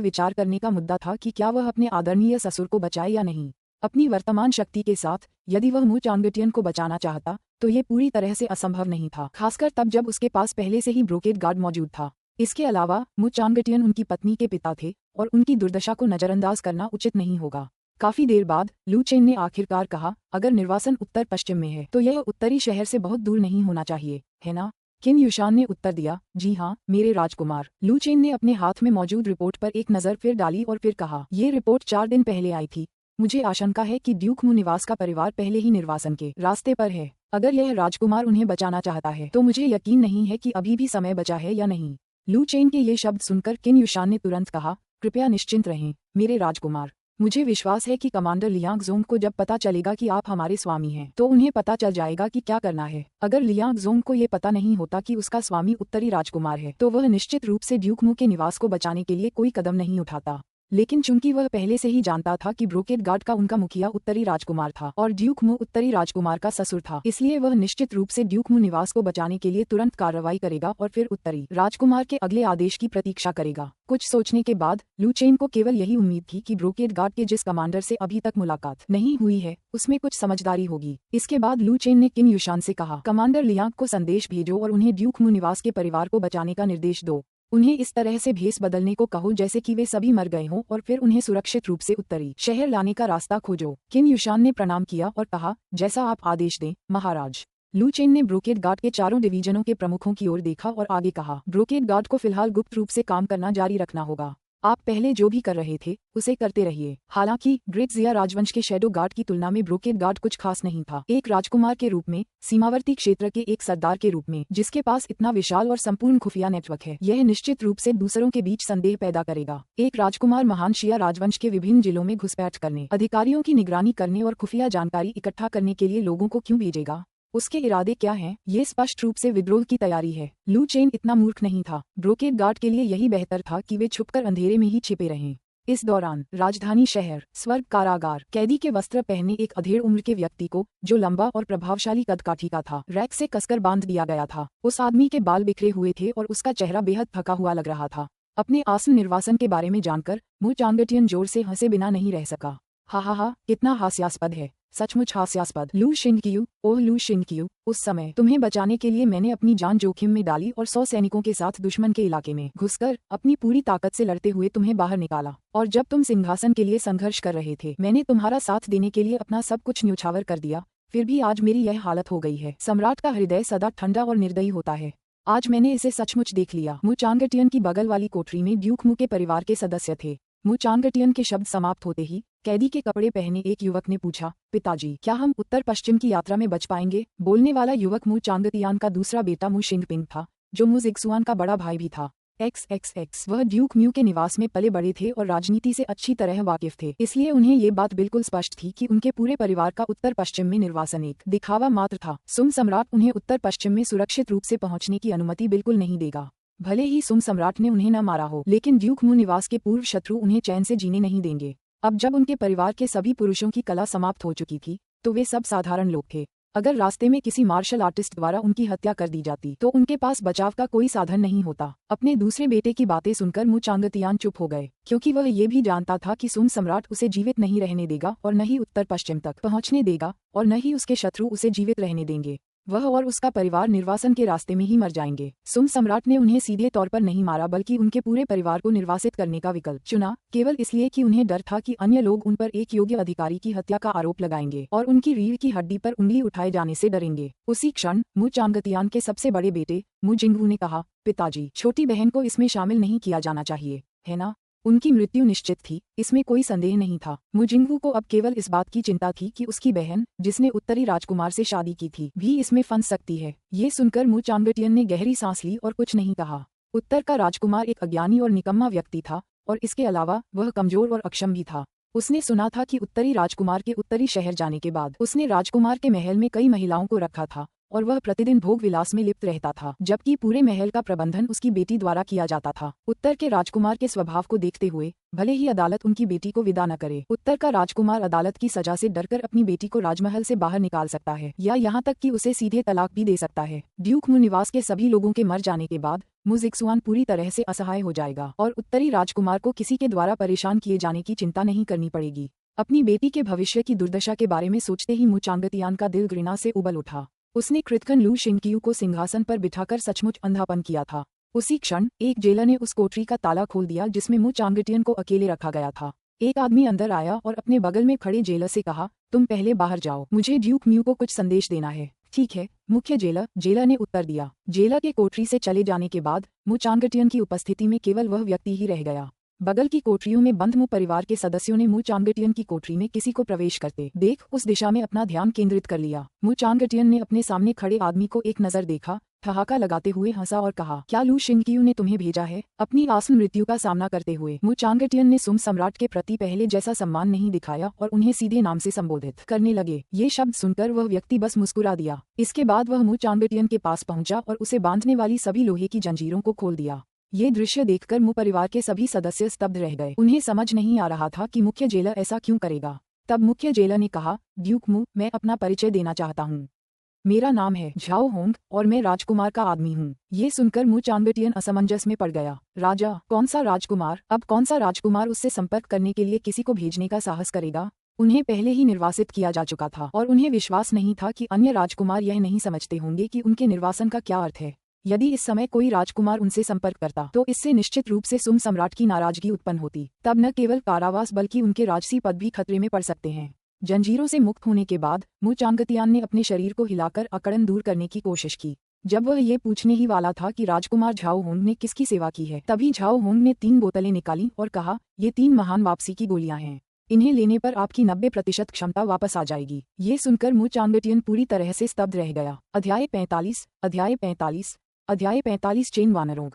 विचार करने का मुद्दा था कि क्या वह अपने आदरणीय ससुर को बचाए या नहीं। अपनी वर्तमान शक्ति के साथ यदि वह मू चांगटियन को बचाना चाहता तो ये पूरी तरह से असंभव नहीं था, खासकर तब जब उसके पास पहले से ही ब्रोकेड गार्ड मौजूद था। इसके अलावा मू चांगटियन उनकी पत्नी के पिता थे और उनकी दुर्दशा को नजरअंदाज करना उचित नहीं होगा। काफी देर बाद लू चेन ने आखिरकार कहा, अगर निर्वासन उत्तर पश्चिम में है तो यह उत्तरी शहर से बहुत दूर नहीं होना चाहिए, है ना? किन युशान ने उत्तर दिया, जी हाँ मेरे राजकुमार। लू चेन ने अपने हाथ में मौजूद रिपोर्ट पर एक नजर फिर डाली और फिर कहा, ये रिपोर्ट 4 दिन पहले आई थी। मुझे आशंका है कि ड्यूक मू निवास का परिवार पहले ही निर्वासन के रास्ते पर है। अगर यह राजकुमार उन्हें बचाना चाहता है तो मुझे यकीन नहीं है कि अभी भी समय बचा है या नहीं। लू चेन के ये शब्द सुनकर किन युशान ने तुरंत कहा, कृपया निश्चिंत रहें मेरे राजकुमार। मुझे विश्वास है कि कमांडर लियांग जोंग को जब पता चलेगा कि आप हमारे स्वामी हैं तो उन्हें पता चल जाएगा कि क्या करना है। अगर लियांग जोंग को ये पता नहीं होता कि उसका स्वामी उत्तरी राजकुमार है तो वह निश्चित रूप से ड्यूक मू के निवास को बचाने के लिए कोई कदम नहीं उठाता। लेकिन चूंकि वह पहले से ही जानता था कि ब्रोकेड गार्ड का उनका मुखिया उत्तरी राजकुमार था और ड्यूक मू उत्तरी राजकुमार का ससुर था, इसलिए वह निश्चित रूप से ड्यूक मू निवास को बचाने के लिए तुरंत कार्रवाई करेगा और फिर उत्तरी राजकुमार के अगले आदेश की प्रतीक्षा करेगा। कुछ सोचने के बाद लू चेन को केवल यही उम्मीद थी कि ब्रोकेड गार्ड के जिस कमांडर से अभी तक मुलाकात नहीं हुई है उसमें कुछ समझदारी होगी। इसके बाद लू चेन ने किन युशान से कहा, कमांडर लियांग को संदेश भेजो और उन्हें ड्यूक मू निवास के परिवार को बचाने का निर्देश दो। उन्हें इस तरह से भेस बदलने को कहो जैसे कि वे सभी मर गए हों और फिर उन्हें सुरक्षित रूप से उत्तरी शहर लाने का रास्ता खोजो। किन युशान ने प्रणाम किया और कहा, जैसा आप आदेश दें महाराज। लू चेन ने ब्रोकेड गार्ड के चारों डिवीजनों के प्रमुखों की ओर देखा और आगे कहा, ब्रोकेड गार्ड को फिलहाल गुप्त रूप से काम करना जारी रखना होगा। आप पहले जो भी कर रहे थे उसे करते रहिए। हालांकि ग्रेट जिया राजवंश के शैडो गार्ड की तुलना में ब्रोकेड गार्ड कुछ खास नहीं था। एक राजकुमार के रूप में, सीमावर्ती क्षेत्र के एक सरदार के रूप में जिसके पास इतना विशाल और संपूर्ण खुफिया नेटवर्क है, यह निश्चित रूप से दूसरों के बीच संदेह पैदा करेगा। एक राजकुमार महान शिया राजवंश के विभिन्न जिलों में घुसपैठ करने, अधिकारियों की निगरानी करने और खुफिया जानकारी इकट्ठा करने के लिए लोगों को क्यों भेजेगा? उसके इरादे क्या हैं? ये स्पष्ट रूप से विद्रोह की तैयारी है। लू चेन इतना मूर्ख नहीं था। ब्रोकेड गार्ड के लिए यही बेहतर था कि वे छुपकर अंधेरे में ही छिपे रहें। इस दौरान राजधानी शहर स्वर्ग कारागार कैदी के वस्त्र पहने एक अधेड़ उम्र के व्यक्ति को, जो लंबा और प्रभावशाली कदकाठी का था, रैक से कसकर बांध दिया गया था। उस आदमी के बाल बिखरे हुए थे और उसका चेहरा बेहद थका हुआ लग रहा था। अपने आसन निर्वासन के बारे में जानकर मू चांगटियन जोर से हंसे बिना नहीं रह सका। हा, कितना हास्यास्पद है, सचमुच हास्यास्पद। लू शिनकियू, ओह लू शिनकियू, उस समय तुम्हें बचाने के लिए मैंने अपनी जान जोखिम में डाली और 100 सैनिकों के साथ दुश्मन के इलाके में घुसकर अपनी पूरी ताकत से लड़ते हुए तुम्हें बाहर निकाला। और जब तुम सिंहासन के लिए संघर्ष कर रहे थे मैंने तुम्हारा साथ देने के लिए अपना सब कुछ न्यौछावर कर दिया, फिर भी आज मेरी यह हालत हो गई है। सम्राट का हृदय सदा ठंडा और निर्दयी होता है। आज मैंने इसे सचमुच देख लिया। मू चांगटियन की बगल वाली कोठरी में ड्यूक मू के परिवार के सदस्य थे। मू चांगटियन के शब्द समाप्त होते ही कैदी के कपड़े पहने एक युवक ने पूछा, पिताजी क्या हम उत्तर पश्चिम की यात्रा में बच पाएंगे? बोलने वाला युवक मू चांगटियान का दूसरा बेटा मू शिंगपिंग था, जो मू जिक्सुआन का बड़ा भाई भी था। XXX वह ड्यूक म्यू के निवास में पले बड़े थे और राजनीति से अच्छी तरह वाकिफ थे, इसलिए उन्हें ये बात बिल्कुल स्पष्ट थी कि उनके पूरे परिवार का उत्तर पश्चिम में निर्वासन एक दिखावा मात्र था। सुम सम्राट उन्हें उत्तर पश्चिम में सुरक्षित रूप से पहुंचने की अनुमति बिल्कुल नहीं देगा। भले ही सुम सम्राट ने उन्हें न मारा हो, लेकिन ड्यूक मू निवास के पूर्व शत्रु उन्हें चैन से जीने नहीं देंगे। अब जब उनके परिवार के सभी पुरुषों की कला समाप्त हो चुकी थी तो वे सब साधारण लोग थे। अगर रास्ते में किसी मार्शल आर्टिस्ट द्वारा उनकी हत्या कर दी जाती तो उनके पास बचाव का कोई साधन नहीं होता। अपने दूसरे बेटे की बातें सुनकर मू चांगटियान चुप हो गए, क्योंकि वह ये भी जानता था कि सुम सम्राट उसे जीवित नहीं रहने देगा और न ही उत्तर पश्चिम तक पहुंचने देगा और न ही उसके शत्रु उसे जीवित रहने देंगे। वह और उसका परिवार निर्वासन के रास्ते में ही मर जाएंगे। सुम सम्राट ने उन्हें सीधे तौर पर नहीं मारा बल्कि उनके पूरे परिवार को निर्वासित करने का विकल्प चुना, केवल इसलिए कि उन्हें डर था कि अन्य लोग उन पर एक योग्य अधिकारी की हत्या का आरोप लगाएंगे और उनकी रीढ़ की हड्डी पर उंगली उठाए जाने से डरेंगे। उसी क्षण मु चांगतियान के सबसे बड़े बेटे मु जिंगवू ने कहा, पिताजी, छोटी बहन को इसमें शामिल नहीं किया जाना चाहिए, है ना? उनकी मृत्यु निश्चित थी, इसमें कोई संदेह नहीं था। मु जिंगवू को अब केवल इस बात की चिंता थी कि उसकी बहन, जिसने उत्तरी राजकुमार से शादी की थी, भी इसमें फंस सकती है। ये सुनकर मु चांगटियन ने गहरी सांस ली और कुछ नहीं कहा। उत्तर का राजकुमार एक अज्ञानी और निकम्मा व्यक्ति था और इसके अलावा वह कमजोर और अक्षम भी था। उसने सुना था कि उत्तरी राजकुमार के उत्तरी शहर जाने के बाद उसने राजकुमार के महल में कई महिलाओं को रखा था और वह प्रतिदिन भोग विलास में लिप्त रहता था, जबकि पूरे महल का प्रबंधन उसकी बेटी द्वारा किया जाता था। उत्तर के राजकुमार के स्वभाव को देखते हुए भले ही अदालत उनकी बेटी को विदा न करे, उत्तर का राजकुमार अदालत की सजा से डरकर अपनी बेटी को राजमहल से बाहर निकाल सकता है या यहाँ तक कि उसे सीधे तलाक भी दे सकता है। ड्यूक मु निवास के सभी लोगों के मर जाने के बाद मु जिक्सुआन पूरी तरह से असहाय हो जाएगा और उत्तरी राजकुमार को किसी के द्वारा परेशान किए जाने की चिंता नहीं करनी पड़ेगी। अपनी बेटी के भविष्य की दुर्दशा के बारे में सोचते ही मु चांगतियान का दिल घृणा से उबल उठा। उसने कृतघ्न लू शिनकियू को सिंहासन पर बिठाकर सचमुच अंधापन किया था। उसी क्षण एक जेलर ने उस कोठरी का ताला खोल दिया जिसमें मु चांगटियन को अकेले रखा गया था। एक आदमी अंदर आया और अपने बगल में खड़े जेलर से कहा, तुम पहले बाहर जाओ, मुझे ड्यूक म्यू को कुछ संदेश देना है। ठीक है मुख्य जेलर ने उत्तर दिया। जेलर के कोठरी से चले जाने के बाद मु चांगटियन की उपस्थिति में केवल वह व्यक्ति ही रह गया। बगल की कोठरियों में बंद मु परिवार के सदस्यों ने मु चांगटियन की कोठरी में किसी को प्रवेश करते देख उस दिशा में अपना ध्यान केंद्रित कर लिया। मु चांगटियन ने अपने सामने खड़े आदमी को एक नजर देखा, ठहाका लगाते हुए हंसा और कहा, क्या लू शिनकियू ने तुम्हें भेजा है? अपनी आसन मृत्यु का सामना करते हुए मु चांगटियन ने सुम सम्राट के प्रति पहले जैसा सम्मान नहीं दिखाया और उन्हें सीधे नाम से संबोधित करने लगे। ये शब्द सुनकर वह व्यक्ति बस मुस्कुरा दिया। इसके बाद वह मु चांगटियन के पास पहुंचा और उसे बांधने वाली सभी लोहे की जंजीरों को खोल दिया। ये दृश्य देखकर मु परिवार के सभी सदस्य स्तब्ध रह गए। उन्हें समझ नहीं आ रहा था कि मुख्य जेलर ऐसा क्यों करेगा। तब मुख्य जेलर ने कहा, ड्यूक मु, मैं अपना परिचय देना चाहता हूँ। मेरा नाम है झाओ होंग और मैं राजकुमार का आदमी हूँ। ये सुनकर मु चांगटियन असमंजस में पड़ गया। राजा? कौन सा राजकुमार? अब कौन सा राजकुमार उससे संपर्क करने के लिए किसी को भेजने का साहस करेगा? उन्हें पहले ही निर्वासित किया जा चुका था और उन्हें विश्वास नहीं था कि अन्य राजकुमार यह नहीं समझते होंगे कि उनके निर्वासन का क्या अर्थ है। यदि इस समय कोई राजकुमार उनसे संपर्क करता तो इससे निश्चित रूप से सुम सम्राट की नाराजगी उत्पन्न होती। तब न केवल कारावास बल्कि उनके राजसी पद भी खतरे में पड़ सकते हैं। जंजीरों से मुक्त होने के बाद मु चांगतियान ने अपने शरीर को हिलाकर अकड़न दूर करने की कोशिश की। जब वह ये पूछने ही वाला था कि राजकुमार झाओ होंग ने किसकी सेवा की है, तभी झाओ होंग ने 3 बोतलें निकाली और कहा, ये 3 महान वापसी की गोलियां हैं। इन्हें लेने पर आपकी 90% क्षमता वापस आ जाएगी। ये सुनकर मु चांगटियन पूरी तरह से स्तब्ध रह गया। अध्याय 45 चेन वानरोंग।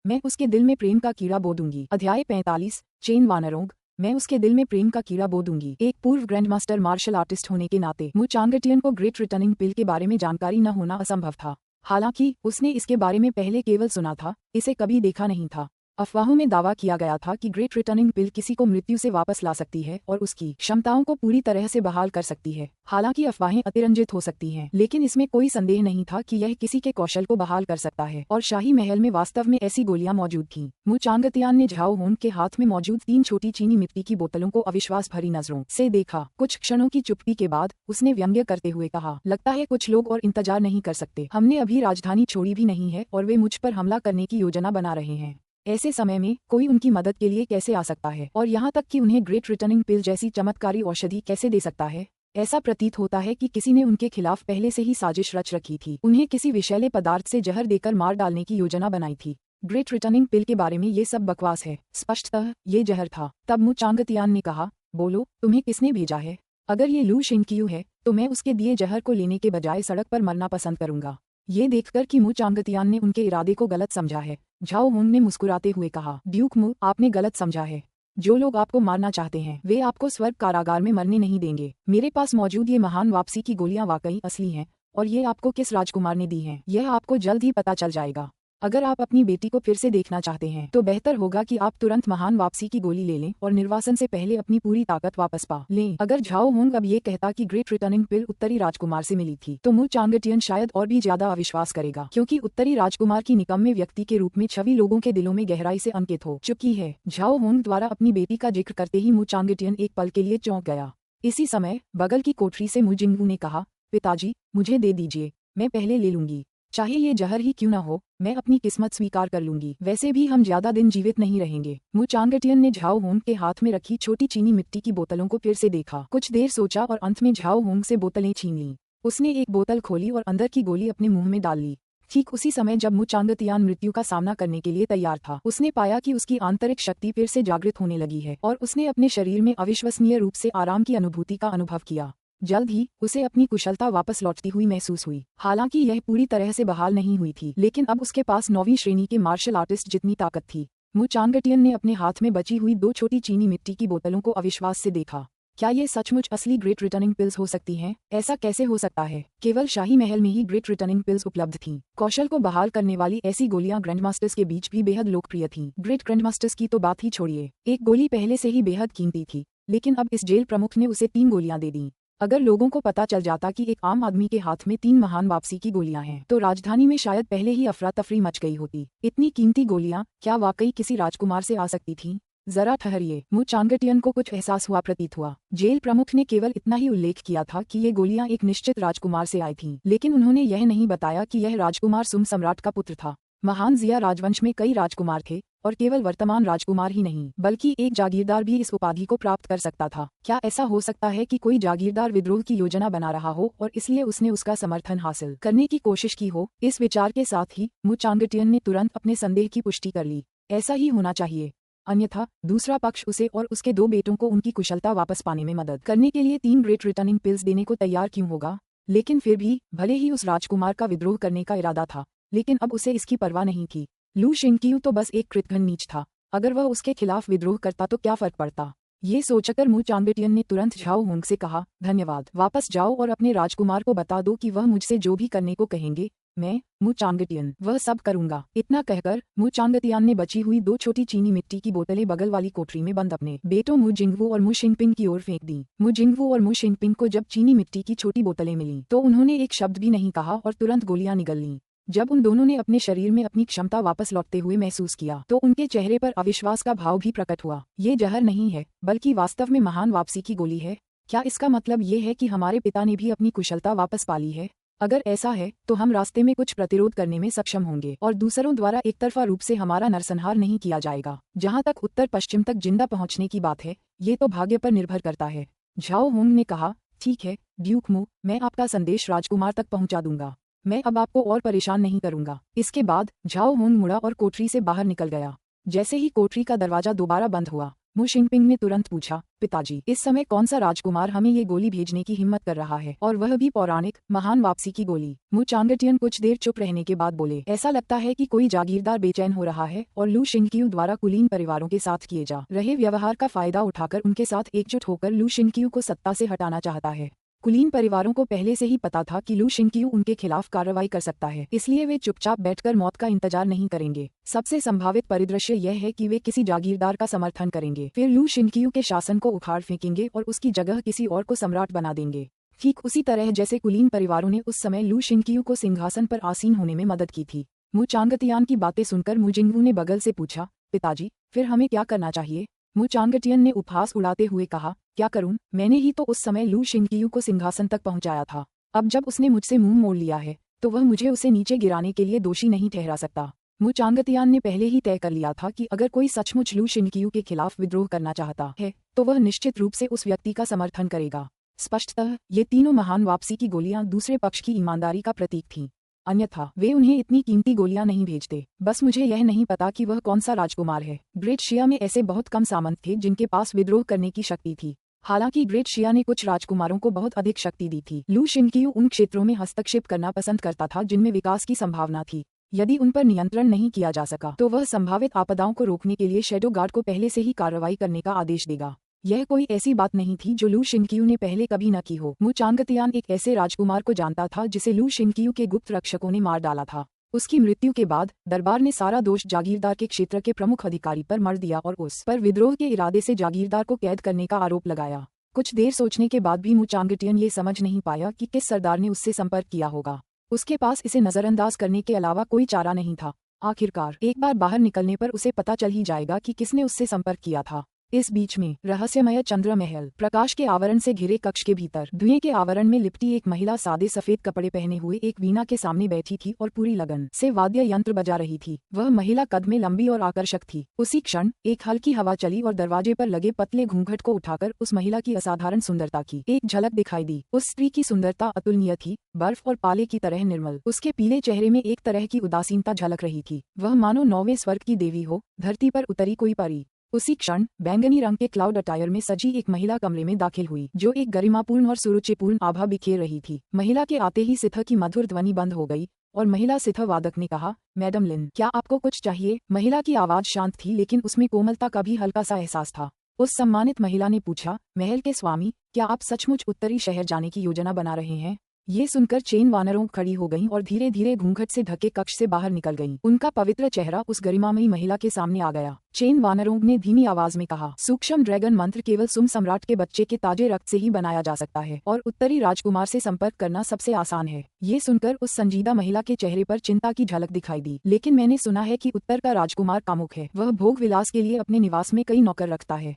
मैं उसके दिल में प्रेम का कीड़ा बो दूंगी। अध्याय 45 चेन वानरोंग। मैं उसके दिल में प्रेम का कीड़ा बो दूंगी। एक पूर्व ग्रैंड मास्टर मार्शल आर्टिस्ट होने के नाते मु चांगटियन को ग्रेट रिटर्निंग पिल के बारे में जानकारी न होना असंभव था। हालांकि उसने इसके बारे में पहले केवल सुना था, इसे कभी देखा नहीं था। अफवाहों में दावा किया गया था कि ग्रेट रिटर्निंग पिल किसी को मृत्यु से वापस ला सकती है और उसकी क्षमताओं को पूरी तरह से बहाल कर सकती है। हालांकि अफवाहें अतिरंजित हो सकती हैं, लेकिन इसमें कोई संदेह नहीं था कि यह किसी के कौशल को बहाल कर सकता है और शाही महल में वास्तव में ऐसी गोलियां मौजूद थीं। मु चांगतियान ने झाओ होंग के हाथ में मौजूद 3 छोटी चीनी मिट्टी की बोतलों को अविश्वास भरी नजरों से देखा। कुछ क्षणों की चुप्पी के बाद उसने व्यंग्य करते हुए कहा, लगता है कुछ लोग और इंतजार नहीं कर सकते। हमने अभी राजधानी छोड़ी भी नहीं है और वे मुझ पर हमला करने की योजना बना रहे हैं। ऐसे समय में कोई उनकी मदद के लिए कैसे आ सकता है और यहाँ तक कि उन्हें ग्रेट रिटर्निंग पिल जैसी चमत्कारी औषधि कैसे दे सकता है? ऐसा प्रतीत होता है कि किसी ने उनके खिलाफ पहले से ही साजिश रच रखी थी। उन्हें किसी विषैले पदार्थ से जहर देकर मार डालने की योजना बनाई थी। ग्रेट रिटर्निंग पिल के बारे में ये सब बकवास है। स्पष्टतः ये जहर था। तब मु चांगतियान ने कहा, बोलो, तुम्हें किसने भेजा है? अगर ये लू शिनकियू है तो मैं उसके दिए जहर को लेने के बजाय सड़क पर मरना पसंद करूंगा। ये देखकर कि मु चांगतियान ने उनके इरादे को गलत समझा है, झाओ होंग ने मुस्कुराते हुए कहा, ड्यूक मु, आपने गलत समझा है। जो लोग आपको मारना चाहते हैं वे आपको स्वर्ग कारागार में मरने नहीं देंगे। मेरे पास मौजूद ये महान वापसी की गोलियां वाकई असली हैं और ये आपको किस राजकुमार ने दी हैं यह आपको जल्द ही पता चल जाएगा। अगर आप अपनी बेटी को फिर से देखना चाहते हैं तो बेहतर होगा कि आप तुरंत महान वापसी की गोली ले लें और निर्वासन से पहले अपनी पूरी ताकत वापस पा लें। अगर झाओ होंग अब ये कहता कि ग्रेट रिटर्निंग पिल उत्तरी राजकुमार से मिली थी तो मु चांगटियन शायद और भी ज्यादा अविश्वास करेगा, क्योंकि उत्तरी राजकुमार की निकम्मे व्यक्ति के रूप में छवि लोगों के दिलों में गहराई से अंकित हो चुकी है। झाओ होंग द्वारा अपनी बेटी का जिक्र करते ही मु चांगटियन एक पल के लिए चौंक गया। इसी समय बगल की कोठरी से मु जिंगवू ने कहा, पिताजी, मुझे दे दीजिए। मैं पहले ले लूंगी, चाहे ये जहर ही क्यों न हो, मैं अपनी किस्मत स्वीकार कर लूंगी। वैसे भी हम ज्यादा दिन जीवित नहीं रहेंगे। मु चांगटियन ने झाओ होंग के हाथ में रखी छोटी चीनी मिट्टी की बोतलों को फिर से देखा। कुछ देर सोचा और अंत में झाओ होंग से बोतलें छीन ली। उसने एक बोतल खोली और अंदर की गोली अपने मुंह में डाल ली। ठीक उसी समय जब मु चांगतियान मृत्यु का सामना करने के लिए तैयार था, उसने पाया कि उसकी आंतरिक शक्ति फिर से जागृत होने लगी है और उसने अपने शरीर में अविश्वसनीय रूप से आराम की अनुभूति का अनुभव किया। जल्द ही उसे अपनी कुशलता वापस लौटती हुई महसूस हुई। हालांकि यह पूरी तरह से बहाल नहीं हुई थी, लेकिन अब उसके पास 9वीं श्रेणी के मार्शल आर्टिस्ट जितनी ताकत थी। मु चांगटियन ने अपने हाथ में बची हुई 2 छोटी चीनी मिट्टी की बोतलों को अविश्वास से देखा। क्या ये सचमुच असली ग्रेट रिटर्निंग पिल्स हो सकती हैं? ऐसा कैसे हो सकता है? केवल शाही महल में ही ग्रेट रिटर्निंग पिल्स उपलब्ध थीं। कौशल को बहाल करने वाली ऐसी गोलियां ग्रैंडमास्टर्स के बीच भी बेहद लोकप्रिय थीं। ग्रेट ग्रैंडमास्टर्स की तो बात ही छोड़िए, एक गोली पहले से ही बेहद कीमती थी, लेकिन अब इस जेल प्रमुख ने उसे 3 गोलियां दे दी। अगर लोगों को पता चल जाता कि एक आम आदमी के हाथ में 3 महान वापसी की गोलियां हैं, तो राजधानी में शायद पहले ही अफरा तफरी मच गई होती। इतनी कीमती गोलियां क्या वाकई किसी राजकुमार से आ सकती थीं? जरा ठहरिए, मु चांगटियन को कुछ एहसास हुआ प्रतीत हुआ। जेल प्रमुख ने केवल इतना ही उल्लेख किया था कि ये गोलियां एक निश्चित राजकुमार से आई थीं, लेकिन उन्होंने यह नहीं बताया कि यह राजकुमार सुम सम्राट का पुत्र था। महान जिया राजवंश में कई राजकुमार थे, और केवल वर्तमान राजकुमार ही नहीं, बल्कि एक जागीरदार भी इस उपाधि को प्राप्त कर सकता था। क्या ऐसा हो सकता है कि कोई जागीरदार विद्रोह की योजना बना रहा हो और इसलिए उसने उसका समर्थन हासिल करने की कोशिश की हो? इस विचार के साथ ही मु चांगटियन ने तुरंत अपने संदेह की पुष्टि कर ली। ऐसा ही होना चाहिए, अन्यथा दूसरा पक्ष उसे और उसके 2 बेटों को उनकी कुशलता वापस पाने में मदद करने के लिए 3 ग्रेट रिटर्निंग पिल्स देने को तैयार क्यों होगा? लेकिन फिर भी, भले ही उस राजकुमार का विद्रोह करने का इरादा था, लेकिन अब उसे इसकी परवाह नहीं थी। लू शिनकियू तो बस एक कृतघ्न नीच था। अगर वह उसके खिलाफ विद्रोह करता तो क्या फर्क पड़ता? ये सोचकर मु चांगटियन ने तुरंत झाओ होंग से कहा, धन्यवाद, वापस जाओ और अपने राजकुमार को बता दो कि वह मुझसे जो भी करने को कहेंगे, मैं, मु चांगटियन, वह सब करूंगा। इतना कहकर मु चांगटियान ने बची हुई 2 छोटी चीनी मिट्टी की बोतलें बगल वाली कोठरी में बंद अपने बेटों मु जिंगवू और मु शिंगपिंग की ओर फेंक दी। मु जिंगवू और मु शिंगपिंग को जब चीनी मिट्टी की छोटी बोतलें मिलीं, तो उन्होंने एक शब्द भी नहीं कहा और तुरंत गोलियां निगल लीं। जब उन दोनों ने अपने शरीर में अपनी क्षमता वापस लौटते हुए महसूस किया, तो उनके चेहरे पर अविश्वास का भाव भी प्रकट हुआ। ये जहर नहीं है, बल्कि वास्तव में महान वापसी की गोली है। क्या इसका मतलब ये है कि हमारे पिता ने भी अपनी कुशलता वापस पा ली है? अगर ऐसा है, तो हम रास्ते में कुछ प्रतिरोध करने में सक्षम होंगे और दूसरों द्वारा एकतरफा रूप से हमारा नरसंहार नहीं किया जाएगा। जहाँ तक उत्तर पश्चिम तक जिंदा पहुँचने की बात है, ये तो भाग्य पर निर्भर करता है। झाओ होंग ने कहा, ठीक है ड्यूक मु, मैं आपका संदेश राजकुमार तक पहुँचा दूंगा। मैं अब आपको और परेशान नहीं करूंगा। इसके बाद झाओ होंग मुड़ा और कोठरी से बाहर निकल गया। जैसे ही कोठरी का दरवाजा दोबारा बंद हुआ, मु शिंगपिंग ने तुरंत पूछा, पिताजी, इस समय कौन सा राजकुमार हमें ये गोली भेजने की हिम्मत कर रहा है, और वह भी पौराणिक महान वापसी की गोली? मु चांगटियन कुछ देर चुप रहने के बाद बोले, ऐसा लगता है कि कोई जागीरदार बेचैन हो रहा है और लू शिंगकियू द्वारा कुलीन परिवारों के साथ किए जा रहे व्यवहार का फायदा उठाकर उनके साथ एकजुट होकर लू शिंगकियू को सत्ता से हटाना चाहता है। कुलीन परिवारों को पहले से ही पता था कि लू शिंगकियू उनके खिलाफ कार्रवाई कर सकता है, इसलिए वे चुपचाप बैठकर मौत का इंतजार नहीं करेंगे। सबसे संभावित परिदृश्य यह है कि वे किसी जागीरदार का समर्थन करेंगे, फिर लू शिंगकियू के शासन को उखाड़ फेंकेंगे और उसकी जगह किसी और को सम्राट बना देंगे। ठीक उसी तरह जैसे कुलीन परिवारों ने उस समय लू शिंगकियू को सिंहासन पर आसीन होने में मदद की थी। मु चांगटियान की बातें सुनकर मु जिंगवू ने बगल से पूछा, पिताजी, फिर हमें क्या करना चाहिए? मु चांगटियन ने उपहास उड़ाते हुए कहा, क्या करूं? मैंने ही तो उस समय लू शिंगकियू को सिंहासन तक पहुंचाया था। अब जब उसने मुझसे मुंह मोड़ लिया है, तो वह मुझे उसे नीचे गिराने के लिए दोषी नहीं ठहरा सकता। मु चांगटियान ने पहले ही तय कर लिया था कि अगर कोई सचमुच लू शिंगकियू के खिलाफ विद्रोह करना चाहता है, तो वह निश्चित रूप से उस व्यक्ति का समर्थन करेगा। स्पष्टतः ये तीनों महान वापसी की गोलियां दूसरे पक्ष की ईमानदारी का प्रतीक थीं। अन्यथा वे उन्हें इतनी कीमती गोलियां नहीं भेजते। बस मुझे यह नहीं पता कि वह कौन सा राजकुमार है। ग्रेट शिया में ऐसे बहुत कम सामंत थे जिनके पास विद्रोह करने की शक्ति थी। हालांकि ग्रेट शिया ने कुछ राजकुमारों को बहुत अधिक शक्ति दी थी। लू शिंगकियू उन क्षेत्रों में हस्तक्षेप करना पसंद करता था जिनमें विकास की संभावना थी। यदि उन पर नियंत्रण नहीं किया जा सका, तो वह संभावित आपदाओं को रोकने के लिए शैडो गार्ड को पहले से ही कार्रवाई करने का आदेश देगा। यह कोई ऐसी बात नहीं थी जो लू शिंगकियू ने पहले कभी न की हो। मु चांगटियान एक ऐसे राजकुमार को जानता था जिसे लू शिंगकियू के गुप्त रक्षकों ने मार डाला था। उसकी मृत्यु के बाद दरबार ने सारा दोष जागीरदार के क्षेत्र के प्रमुख अधिकारी पर मर दिया और उस पर विद्रोह के इरादे से जागीरदार को कैद करने का आरोप लगाया। कुछ देर सोचने के बाद भी मु चांगटियन ये समझ नहीं पाया कि किस सरदार ने उससे संपर्क किया होगा। उसके पास इसे नजरअंदाज करने के अलावा कोई चारा नहीं था। आखिरकार एक बार बाहर निकलने पर उसे पता चल ही जाएगा कि किसने उससे संपर्क किया था। इस बीच में रहस्यमय चंद्र महल, प्रकाश के आवरण से घिरे कक्ष के भीतर धुएं के आवरण में लिपटी एक महिला सादे सफेद कपड़े पहने हुए एक वीणा के सामने बैठी थी और पूरी लगन से वाद्य यंत्र बजा रही थी। वह महिला कद में लंबी और आकर्षक थी। उसी क्षण एक हल्की हवा चली और दरवाजे पर लगे पतले घूंघट को उठाकर उस महिला की असाधारण सुंदरता की एक झलक दिखाई दी। उस स्त्री की सुंदरता अतुलनीय थी, बर्फ और पाले की तरह निर्मल। उसके पीले चेहरे में एक तरह की उदासीनता झलक रही थी। वह मानो 9वें स्वर्ग की देवी हो, धरती पर उतरी कोई परी। उसी क्षण बैंगनी रंग के क्लाउड अटायर में सजी एक महिला कमरे में दाखिल हुई, जो एक गरिमापूर्ण और सुरुचिपूर्ण आभा बिखेर रही थी। महिला के आते ही सिथा की मधुर ध्वनि बंद हो गई और महिला सिथा वादक ने कहा, मैडम लिन, क्या आपको कुछ चाहिए? महिला की आवाज शांत थी, लेकिन उसमें कोमलता का भी हल्का सा एहसास था। उस सम्मानित महिला ने पूछा, महल के स्वामी, क्या आप सचमुच उत्तरी शहर जाने की योजना बना रहे हैं? ये सुनकर चेन वानरों खड़ी हो गईं और धीरे धीरे घूंघट से ढके कक्ष से बाहर निकल गईं। उनका पवित्र चेहरा उस गरिमामयी महिला के सामने आ गया। चेन वानरों ने धीमी आवाज में कहा, सूक्ष्म ड्रैगन मंत्र केवल सुम सम्राट के बच्चे के ताजे रक्त से ही बनाया जा सकता है और उत्तरी राजकुमार से संपर्क करना सबसे आसान है। ये सुनकर उस संजीदा महिला के चेहरे पर चिंता की झलक दिखाई दी। लेकिन मैंने सुना है कि उत्तर का राजकुमार कामुक है। वह भोग विलास के लिए अपने निवास में कई नौकर रखता है।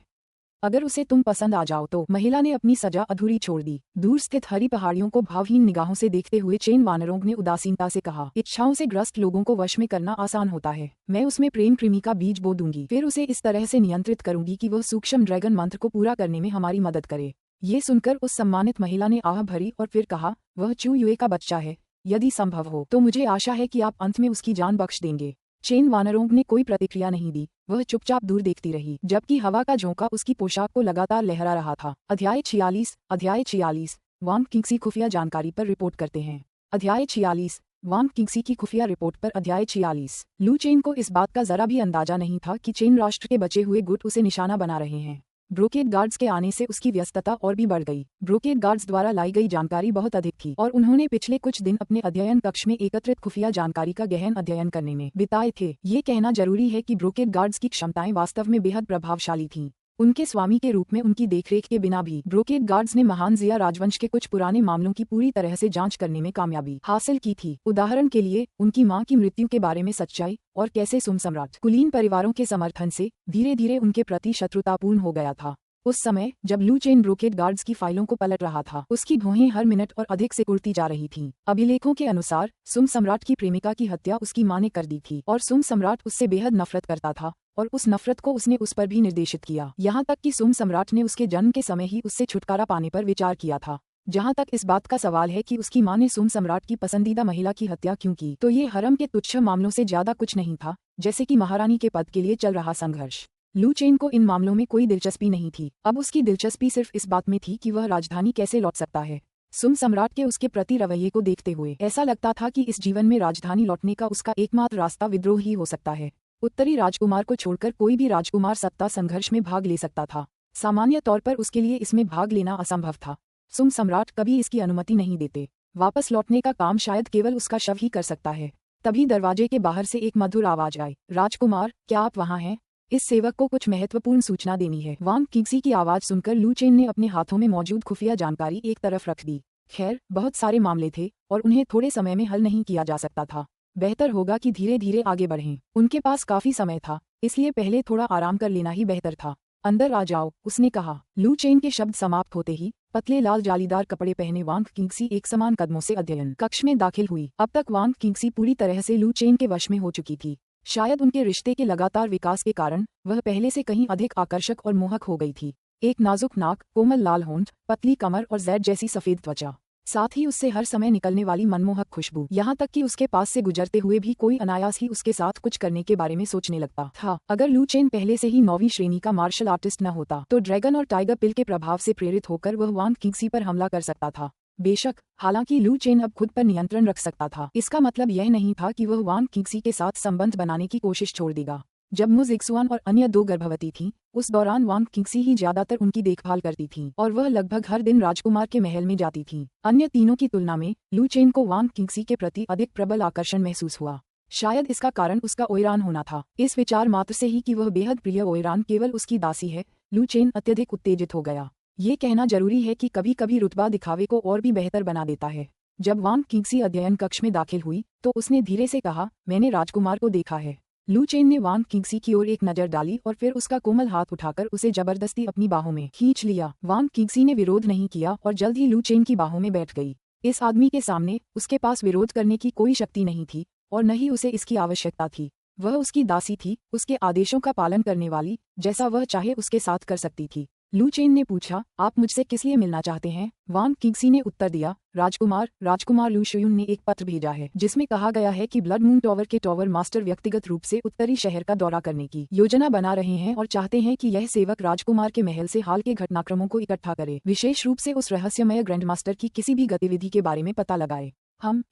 अगर उसे तुम पसंद आ जाओ तो। महिला ने अपनी सजा अधूरी छोड़ दी। दूर स्थित हरी पहाड़ियों को भावहीन निगाहों से देखते हुए चेन वानरों ने उदासीनता से कहा, इच्छाओं से ग्रस्त लोगों को वश में करना आसान होता है। मैं उसमें प्रेम कृमि का बीज बो दूंगी, फिर उसे इस तरह से नियंत्रित करूंगी कि वह सूक्ष्म ड्रैगन मंत्र को पूरा करने में हमारी मदद करे। ये सुनकर उस सम्मानित महिला ने आह भरी और फिर कहा, वह चू युए का बच्चा है। यदि संभव हो तो मुझे आशा है कि आप अंत में उसकी जान बख्श देंगे। चेन वानरों ने कोई प्रतिक्रिया नहीं दी। वह चुपचाप दूर देखती रही, जबकि हवा का झोंका उसकी पोशाक को लगातार लहरा रहा था। अध्याय 46 वांग किंगसी खुफिया जानकारी पर रिपोर्ट करते हैं। अध्याय 46 वांग किंगसी की खुफिया रिपोर्ट पर। अध्याय 46 लू चेन को इस बात का जरा भी अंदाजा नहीं था कि चेन राष्ट्र के बचे हुए गुट उसे निशाना बना रहे हैं। ब्रोकेड गार्ड्स के आने से उसकी व्यस्तता और भी बढ़ गई। ब्रोकेड गार्ड्स द्वारा लाई गई जानकारी बहुत अधिक थी और उन्होंने पिछले कुछ दिन अपने अध्ययन कक्ष में एकत्रित खुफिया जानकारी का गहन अध्ययन करने में बिताए थे। ये कहना जरूरी है कि ब्रोकेड गार्ड्स की क्षमताएं वास्तव में बेहद प्रभावशाली थीं। उनके स्वामी के रूप में उनकी देखरेख के बिना भी ब्रोकेड गार्ड्स ने महान जिया राजवंश के कुछ पुराने मामलों की पूरी तरह से जांच करने में कामयाबी हासिल की थी। उदाहरण के लिए, उनकी मां की मृत्यु के बारे में सच्चाई और कैसे सुम सम्राट कुलीन परिवारों के समर्थन से धीरे धीरे उनके प्रति शत्रुतापूर्ण हो गया था। उस समय जब लू चेन ब्रोकेड गार्ड्स की फाइलों को पलट रहा था, उसकी भौहें हर मिनट और अधिक सिकुड़ती जा रही थीं। अभिलेखों के अनुसार सुम सम्राट की प्रेमिका की हत्या उसकी मां ने कर दी थी और सुम सम्राट उससे बेहद नफरत करता था और उस नफरत को उसने उस पर भी निर्देशित किया। यहाँ तक कि सुम सम्राट ने उसके जन्म के समय ही उससे छुटकारा पाने पर विचार किया था। जहाँ तक इस बात का सवाल है कि उसकी मां ने सुम सम्राट की पसंदीदा महिला की हत्या क्यों की, तो ये हरम के तुच्छ मामलों से ज्यादा कुछ नहीं था, जैसे कि महारानी के पद के लिए चल रहा संघर्ष। लू चेन को इन मामलों में कोई दिलचस्पी नहीं थी। अब उसकी दिलचस्पी सिर्फ इस बात में थी कि वह राजधानी कैसे लौट सकता है। सुम सम्राट के उसके प्रति रवैये को देखते हुए ऐसा लगता था कि इस जीवन में राजधानी लौटने का उसका एकमात्र रास्ता विद्रोह ही हो सकता है। उत्तरी राजकुमार को छोड़कर कोई भी राजकुमार सत्ता संघर्ष में भाग ले सकता था। सामान्य तौर पर उसके लिए इसमें भाग लेना असंभव था। सुम सम्राट कभी इसकी अनुमति नहीं देते। वापस लौटने का काम शायद केवल उसका शव ही कर सकता है। तभी दरवाजे के बाहर से एक मधुर आवाज आई, राजकुमार, क्या आप वहाँ हैं? इस सेवक को कुछ महत्वपूर्ण सूचना देनी है। वांग किंगसी की आवाज सुनकर लू चेन ने अपने हाथों में मौजूद खुफिया जानकारी एक तरफ रख दी। खैर, बहुत सारे मामले थे और उन्हें थोड़े समय में हल नहीं किया जा सकता था। बेहतर होगा कि धीरे धीरे आगे बढ़ें। उनके पास काफी समय था, इसलिए पहले थोड़ा आराम कर लेना ही बेहतर था। अंदर आ जाओ, उसने कहा। लू चेन के शब्द समाप्त होते ही पतले लाल जालीदार कपड़े पहने वांग किंगसी एक समान कदमों से अध्ययन कक्ष में दाखिल हुई। अब तक वांग किंगसी पूरी तरह से लू चेन के वश में हो चुकी थी। शायद उनके रिश्ते के लगातार विकास के कारण वह पहले से कहीं अधिक आकर्षक और मोहक हो गई थी। एक नाजुक नाक, कोमल लाल होंठ, पतली कमर और जैड जैसी सफेद त्वचा, साथ ही उससे हर समय निकलने वाली मनमोहक खुशबू। यहाँ तक कि उसके पास से गुजरते हुए भी कोई अनायास ही उसके साथ कुछ करने के बारे में सोचने लगता था। अगर लू चेन पहले से ही 9वीं श्रेणी का मार्शल आर्टिस्ट न होता तो ड्रैगन और टाइगर पिल के प्रभाव से प्रेरित होकर वह वांग किंगसी पर हमला कर सकता था। बेशक, हालांकि लू चेन अब खुद पर नियंत्रण रख सकता था, इसका मतलब यह नहीं था कि वह वांग किंगसी के साथ संबंध बनाने की कोशिश छोड़ देगा। जब मु जिक्सुआन और अन्य 2 गर्भवती थीं, उस दौरान वांग किंगसी ही ज्यादातर उनकी देखभाल करती थीं और वह लगभग हर दिन राजकुमार के महल में जाती थीं। अन्य तीनों की तुलना में लू चेन को वांग किंगसी के प्रति अधिक प्रबल आकर्षण महसूस हुआ। शायद इसका कारण उसका ओयरान होना था। इस विचार मात्र से ही कि वह बेहद प्रिय ओयरान केवल उसकी दासी है, लू चेन अत्यधिक उत्तेजित हो गया। ये कहना जरूरी है कि कभी कभी रुतबा दिखावे को और भी बेहतर बना देता है। जब वांग किंगसी अध्ययन कक्ष में दाखिल हुई तो उसने धीरे से कहा, मैंने राजकुमार को देखा है। लू चेन ने वांग किंगसी की ओर एक नजर डाली और फिर उसका कोमल हाथ उठाकर उसे जबरदस्ती अपनी बाहों में खींच लिया। वांग किंगसी ने विरोध नहीं किया और जल्द ही लू चेन की बाहों में बैठ गई। इस आदमी के सामने उसके पास विरोध करने की कोई शक्ति नहीं थी और न ही उसे इसकी आवश्यकता थी। वह उसकी दासी थी, उसके आदेशों का पालन करने वाली, जैसा वह चाहे उसके साथ कर सकती थी। लू चेन ने पूछा, आप मुझसे किस लिए मिलना चाहते हैं? वांग किंगसी ने उत्तर दिया, राजकुमार लू शुयुन ने एक पत्र भेजा है जिसमें कहा गया है कि ब्लड मून टावर के टावर मास्टर व्यक्तिगत रूप से उत्तरी शहर का दौरा करने की योजना बना रहे हैं और चाहते हैं कि यह सेवक राजकुमार के महल से हाल के घटनाक्रमों को इकट्ठा करे, विशेष रूप से उस रहस्यमय ग्रैंडमास्टर की किसी भी गतिविधि के बारे में पता लगाए।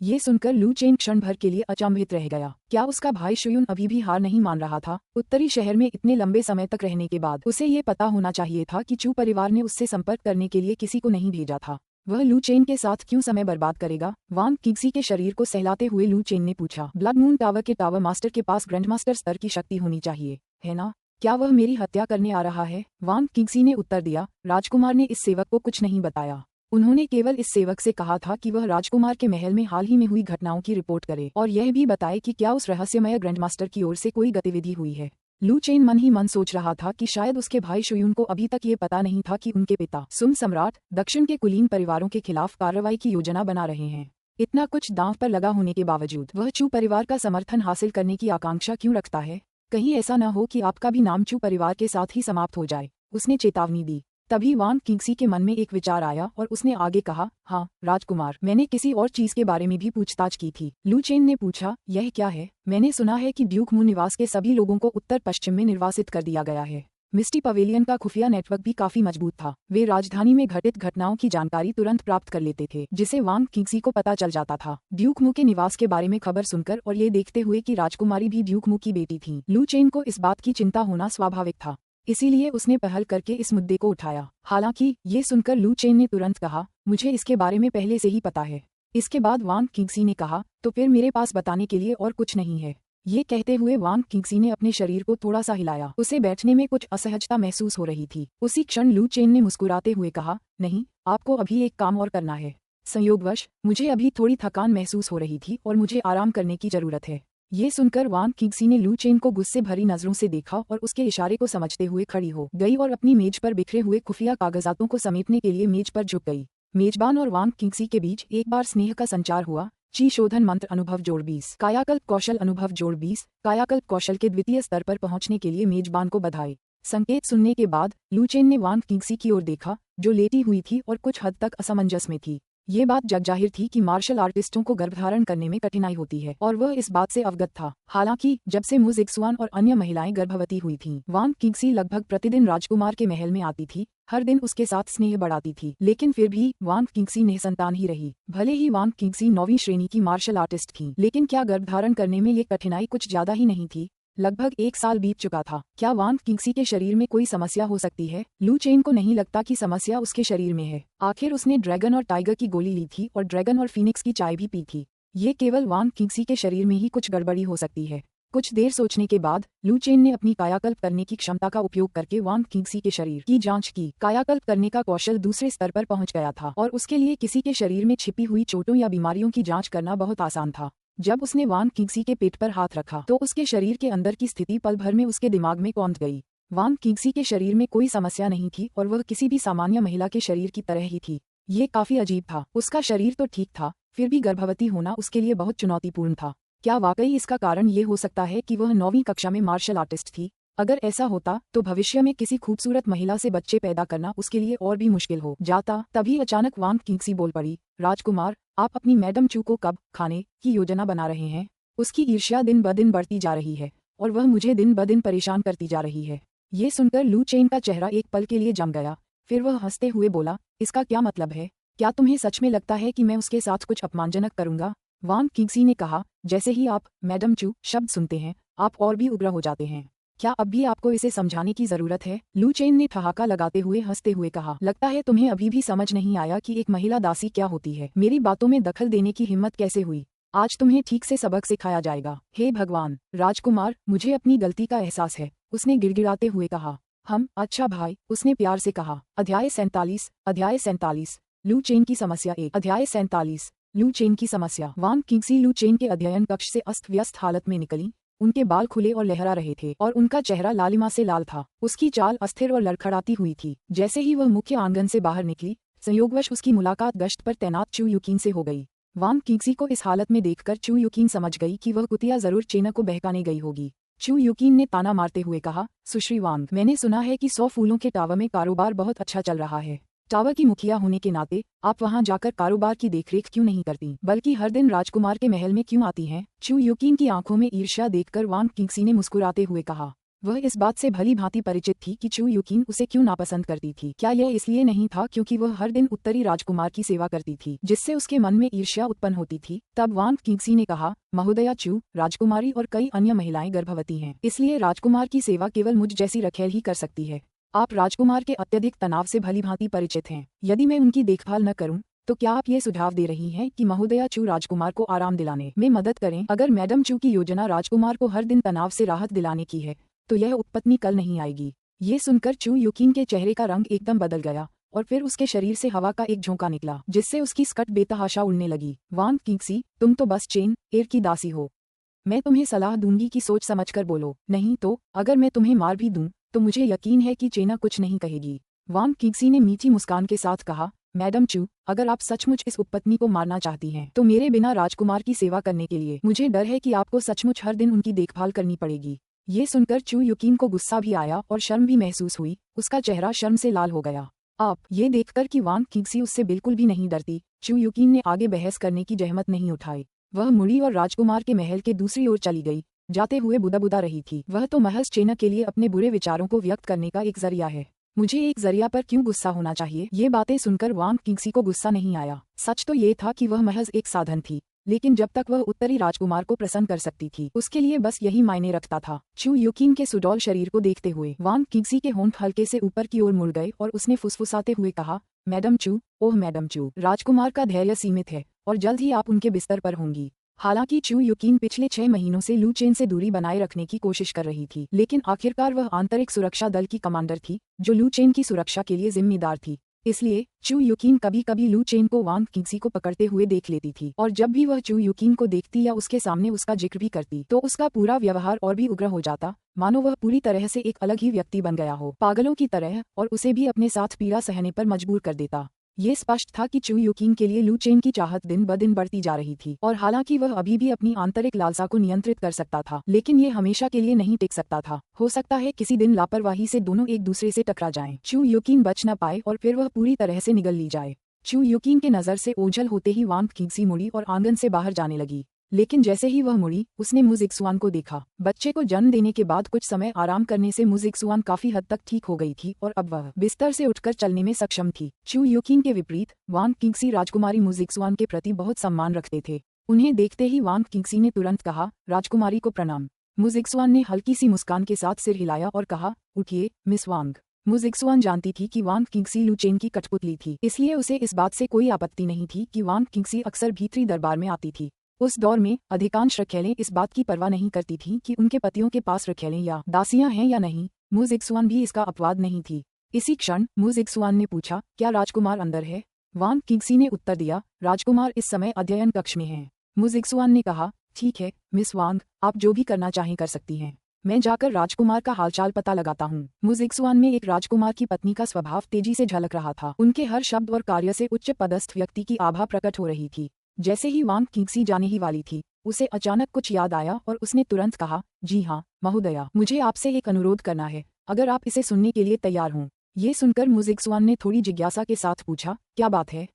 ये सुनकर लू चेन क्षण भर के लिए अचंभित रह गया। क्या उसका भाई शुयुन अभी भी हार नहीं मान रहा था? उत्तरी शहर में इतने लंबे समय तक रहने के बाद उसे ये पता होना चाहिए था कि चू परिवार ने उससे संपर्क करने के लिए किसी को नहीं भेजा था। वह लू चेन के साथ क्यों समय बर्बाद करेगा? वांग किंगसी के शरीर को सहलाते हुए लू चेन ने पूछा। ब्लड मून टावर के टावर मास्टर के पास ग्रैंडमास्टर स्तर की शक्ति होनी चाहिए, है ना? क्या वह मेरी हत्या करने आ रहा है? वांग किंगसी ने उत्तर दिया, राजकुमार ने इस सेवक को कुछ नहीं बताया। उन्होंने केवल इस सेवक से कहा था कि वह राजकुमार के महल में हाल ही में हुई घटनाओं की रिपोर्ट करे और यह भी बताए कि क्या उस रहस्यमय ग्रैंडमास्टर की ओर से कोई गतिविधि हुई है। लू चेन मन ही मन सोच रहा था कि शायद उसके भाई शुयुन को अभी तक ये पता नहीं था कि उनके पिता सुम सम्राट दक्षिण के कुलीन परिवारों के खिलाफ कार्रवाई की योजना बना रहे हैं। इतना कुछ दांव पर लगा होने के बावजूद वह चू परिवार का समर्थन हासिल करने की आकांक्षा क्यों रखता है? कहीं ऐसा न हो कि आपका भी नाम चू परिवार के साथ ही समाप्त हो जाए, उसने चेतावनी दी। तभी वांग किंगसी के मन में एक विचार आया और उसने आगे कहा, हाँ राजकुमार, मैंने किसी और चीज के बारे में भी पूछताछ की थी। लू चेन ने पूछा, यह क्या है? मैंने सुना है कि ड्यूक मून निवास के सभी लोगों को उत्तर पश्चिम में निर्वासित कर दिया गया है। मिस्टी पवेलियन का खुफिया नेटवर्क भी काफी मजबूत था। वे राजधानी में घटित घटनाओं की जानकारी तुरंत प्राप्त कर लेते थे, जिसे वांग किंगसी को पता चल जाता था। ड्यूक मू के निवास के बारे में खबर सुनकर और ये देखते हुए कि राजकुमारी भी ड्यूक मू की बेटी थी, लू चेन को इस बात की चिंता होना स्वाभाविक था। इसीलिए उसने पहल करके इस मुद्दे को उठाया। हालांकि ये सुनकर लू चेन ने तुरंत कहा, मुझे इसके बारे में पहले से ही पता है। इसके बाद वांग किंगसी ने कहा, तो फिर मेरे पास बताने के लिए और कुछ नहीं है। ये कहते हुए वांग किंगसी ने अपने शरीर को थोड़ा सा हिलाया। उसे बैठने में कुछ असहजता महसूस हो रही थी। उसी क्षण लू चेन ने मुस्कुराते हुए कहा, नहीं, आपको अभी एक काम और करना है। संयोगवश मुझे अभी थोड़ी थकान महसूस हो रही थी और मुझे आराम करने की जरूरत है। ये सुनकर वांग किंगसी ने लू चेन को गुस्से भरी नजरों से देखा और उसके इशारे को समझते हुए खड़ी हो गई और अपनी मेज पर बिखरे हुए खुफिया कागजातों को समेटने के लिए मेज पर झुक गई। मेजबान और वांग किंगसी के बीच एक बार स्नेह का संचार हुआ। ची शोधन मंत्र अनुभव जोड़ 20, कायाकल्प कौशल अनुभव जोड़ 20, कायाकल्प कौशल के द्वितीय स्तर पर पहुंचने के लिए मेजबान को बधाई। संकेत सुनने के बाद लू चेन ने वांग किंगसी की ओर देखा, जो लेटी हुई थी और कुछ हद तक असमंजस में थी। ये बात जगजाहिर थी कि मार्शल आर्टिस्टों को गर्भधारण करने में कठिनाई होती है और वह इस बात से अवगत था। हालांकि जब से मु जिक्सुआन और अन्य महिलाएं गर्भवती हुई थीं, वांग किंगसी लगभग प्रतिदिन राजकुमार के महल में आती थी, हर दिन उसके साथ स्नेह बढ़ाती थी, लेकिन फिर भी वांग किंगसी निसंतान ही रही। भले ही वांग किंगसी 9वीं श्रेणी की मार्शल आर्टिस्ट थी, लेकिन क्या गर्भधारण करने में ये कठिनाई कुछ ज्यादा ही नहीं थी? लगभग 1 साल बीत चुका था। क्या वांग किंगसी के शरीर में कोई समस्या हो सकती है? लू चेन को नहीं लगता कि समस्या उसके शरीर में है। आखिर उसने ड्रैगन और टाइगर की गोली ली थी और ड्रैगन और फीनिक्स की चाय भी पी थी। ये केवल वांग किंगसी के शरीर में ही कुछ गड़बड़ी हो सकती है। कुछ देर सोचने के बाद लू चेन ने अपनी कायाकल्प करने की क्षमता का उपयोग करके वांग किंगसी के शरीर की जांच की। कायाकल्प करने का कौशल दूसरे स्तर पर पहुंच गया था और उसके लिए किसी के शरीर में छिपी हुई चोटों या बीमारियों की जांच करना बहुत आसान था। जब उसने वांग किंगसी के पेट पर हाथ रखा तो उसके शरीर के अंदर की स्थिति पल भर में उसके दिमाग में कौंध गई। वांग किंगसी के शरीर में कोई समस्या नहीं थी और वह किसी भी सामान्य महिला के शरीर की तरह ही थी। ये काफी अजीब था। उसका शरीर तो ठीक था, फिर भी गर्भवती होना उसके लिए बहुत चुनौतीपूर्ण था। क्या वाकई इसका कारण ये हो सकता है कि वह 9वीं कक्षा में मार्शल आर्टिस्ट थी? अगर ऐसा होता तो भविष्य में किसी खूबसूरत महिला से बच्चे पैदा करना उसके लिए और भी मुश्किल हो जाता। तभी अचानक वांग किंगसी बोल पड़ी, राजकुमार, आप अपनी मैडम चू को कब खाने की योजना बना रहे हैं? उसकी ईर्ष्या दिन ब दिन बढ़ती जा रही है और वह मुझे दिन ब दिन परेशान करती जा रही है। ये सुनकर लू चेन का चेहरा एक पल के लिए जम गया। फिर वह हंसते हुए बोला, इसका क्या मतलब है? क्या तुम्हें सच में लगता है कि मैं उसके साथ कुछ अपमानजनक करूंगा? वांग किंगसी ने कहा, जैसे ही आप मैडम चू शब्द सुनते हैं, आप और भी उग्र हो जाते हैं। क्या अब भी आपको इसे समझाने की जरूरत है? लू चेन ने ठहाका लगाते हुए हंसते हुए कहा, लगता है तुम्हें अभी भी समझ नहीं आया कि एक महिला दासी क्या होती है। मेरी बातों में दखल देने की हिम्मत कैसे हुई? आज तुम्हें ठीक से सबक सिखाया जाएगा। हे भगवान, राजकुमार, मुझे अपनी गलती का एहसास है, उसने गिड़गिड़ाते हुए कहा। अच्छा भाई, उसने प्यार से कहा। अध्याय 47 लू चेन की समस्या 1। अध्याय 47 लू चेन की समस्या। वांग किंगसी लू चेन के अध्ययन कक्ष से अस्त व्यस्त हालत में निकली। उनके बाल खुले और लहरा रहे थे और उनका चेहरा लालिमा से लाल था। उसकी चाल अस्थिर और लड़खड़ाती हुई थी। जैसे ही वह मुख्य आंगन से बाहर निकली, संयोगवश उसकी मुलाकात गश्त पर तैनात चू युकीन से हो गई। वांग किंगसी को इस हालत में देखकर चू युकीन समझ गई कि वह कुतिया जरूर चेना को बहकाने गई होगी। चू युकीन ने ताना मारते हुए कहा, सुश्री वांग, मैंने सुना है कि 100 फूलों के टावर में कारोबार बहुत अच्छा चल रहा है। टावर की मुखिया होने के नाते आप वहां जाकर कारोबार की देखरेख क्यों नहीं करती, बल्कि हर दिन राजकुमार के महल में क्यों आती हैं? चू युकीन की आंखों में ईर्ष्या देखकर वांग किंगसी ने मुस्कुराते हुए कहा। वह इस बात से भली भांति परिचित थी कि चू युकीन उसे क्यों नापसंद करती थी। क्या यह इसलिए नहीं था क्योंकि वह हर दिन उत्तरी राजकुमार की सेवा करती थी, जिससे उसके मन में ईर्ष्या उत्पन्न होती थी? तब वांग किंगसी ने कहा, महोदया चू, राजकुमारी और कई अन्य महिलाएं गर्भवती हैं, इसलिए राजकुमार की सेवा केवल मुझ जैसी रखेल ही कर सकती है। आप राजकुमार के अत्यधिक तनाव से भली भांति परिचित हैं। यदि मैं उनकी देखभाल न करूं, तो क्या आप ये सुझाव दे रही हैं कि महोदया चू राजकुमार को आराम दिलाने में मदद करें? अगर मैडम चू की योजना राजकुमार को हर दिन तनाव से राहत दिलाने की है, तो यह उपपत्नी कल नहीं आएगी। ये सुनकर चू युकीन के चेहरे का रंग एकदम बदल गया और फिर उसके शरीर से हवा का एक झोंका निकला, जिससे उसकी स्कर्ट बेतहाशा उड़ने लगी। वांग किंगसी, तुम तो बस चेन एर की दासी हो। मैं तुम्हें सलाह दूंगी कि सोच समझकर बोलो, नहीं तो अगर मैं तुम्हें मार भी दूं, तो मुझे यकीन है कि चेना कुछ नहीं कहेगी। वांग किंगसी ने मीठी मुस्कान के साथ कहा, मैडम चू, अगर आप सचमुच इस उपपत्नी को मारना चाहती हैं, तो मेरे बिना राजकुमार की सेवा करने के लिए मुझे डर है कि आपको सचमुच हर दिन उनकी देखभाल करनी पड़ेगी। ये सुनकर चू युकीन को गुस्सा भी आया और शर्म भी महसूस हुई। उसका चेहरा शर्म से लाल हो गया। आप ये देखकर कि वांग किंगसी उससे बिल्कुल भी नहीं डरती, चू युकीन ने आगे बहस करने की जहमत नहीं उठाई। वह मुड़ी और राजकुमार के महल के दूसरी ओर चली गई। जाते हुए बुदा रही थी, वह तो महज चेना के लिए अपने बुरे विचारों को व्यक्त करने का एक जरिया है। मुझे एक जरिया पर क्यों गुस्सा होना चाहिए? ये बातें सुनकर वांग किंगसी को गुस्सा नहीं आया। सच तो ये था कि वह महज एक साधन थी, लेकिन जब तक वह उत्तरी राजकुमार को प्रसन्न कर सकती थी, उसके लिए बस यही मायने रखता था। चू युकीन के सुडौल शरीर को देखते हुए वांग किंगसी के होंठ हल्के से ऊपर की ओर मुड़ गए और उसने फुसफुसाते हुए कहा, मैडम चू, ओह मैडम चू, राजकुमार का धैर्य सीमित है और जल्द ही आप उनके बिस्तर पर होंगी। हालांकि चू युकीन पिछले 6 महीनों से लू चेन से दूरी बनाए रखने की कोशिश कर रही थी, लेकिन आखिरकार वह आंतरिक सुरक्षा दल की कमांडर थी, जो लू चेन की सुरक्षा के लिए जिम्मेदार थी। इसलिए चू युकीन कभी कभी लू चेन को वांग किंगसी को पकड़ते हुए देख लेती थी, और जब भी वह चू युकीन को देखती या उसके सामने उसका जिक्र भी करती, तो उसका पूरा व्यवहार और भी उग्र हो जाता, मानो वह पूरी तरह से एक अलग ही व्यक्ति बन गया हो, पागलों की तरह, और उसे भी अपने साथ पीड़ा सहने पर मजबूर कर देता। ये स्पष्ट था कि चू युकीन के लिए लू चेन की चाहत दिन ब दिन बढ़ती जा रही थी, और हालांकि वह अभी भी अपनी आंतरिक लालसा को नियंत्रित कर सकता था, लेकिन ये हमेशा के लिए नहीं टिक सकता था। हो सकता है किसी दिन लापरवाही से दोनों एक दूसरे से टकरा जाएं, चू युकीन बच न पाए और फिर वह पूरी तरह से निगल ली जाए। चू युकीन के नजर से ओझल होते ही वांग किंगसी मुड़ी और आंगन से बाहर जाने लगी, लेकिन जैसे ही वह मुड़ी, उसने मुजिक्सुआन को देखा। बच्चे को जन्म देने के बाद कुछ समय आराम करने से मुजिक्सुआन काफी हद तक ठीक हो गई थी और अब वह बिस्तर से उठकर चलने में सक्षम थी। चू युकीन के विपरीत वांग किंगसी राजकुमारी मुजिक्सुआन के प्रति बहुत सम्मान रखते थे। उन्हें देखते ही वांग किंगसी ने तुरंत कहा, राजकुमारी को प्रणाम। मुजिक्सुआन ने हल्की सी मुस्कान के साथ सिर हिलाया और कहा, उठिए मिस वांग। मुजिक्सुआन जानती थी कि वांग किंगसी लू चेन की कठपुतली थी, इसलिए उसे इस बात से कोई आपत्ति नहीं थी कि वांग किंगसी अक्सर भीतरी दरबार में आती थी। उस दौर में अधिकांश रखेलें इस बात की परवाह नहीं करती थीं कि उनके पतियों के पास रखेलें या दासियां हैं या नहीं। मुजिक्सुआन भी इसका अपवाद नहीं थी। इसी क्षण मुजिक्सुआन ने पूछा, क्या राजकुमार अंदर है? वांग किंगसी ने उत्तर दिया, राजकुमार इस समय अध्ययन कक्ष में हैं। मुजिक्सुआन ने कहा, ठीक है मिस वांग, आप जो भी करना चाहें कर सकती हैं। मैं जाकर राजकुमार का हालचाल पता लगाता हूँ। मुजिक्सुआन में एक राजकुमार की पत्नी का स्वभाव तेजी से झलक रहा था। उनके हर शब्द और कार्य से उच्च पदस्थ व्यक्ति की आभा प्रकट हो रही थी। जैसे ही वांग किंगसी जाने ही वाली थी, उसे अचानक कुछ याद आया और उसने तुरंत कहा, जी हाँ महोदया, मुझे आपसे एक अनुरोध करना है, अगर आप इसे सुनने के लिए तैयार हों। ये सुनकर मुजिक्सुआन ने थोड़ी जिज्ञासा के साथ पूछा, क्या बात है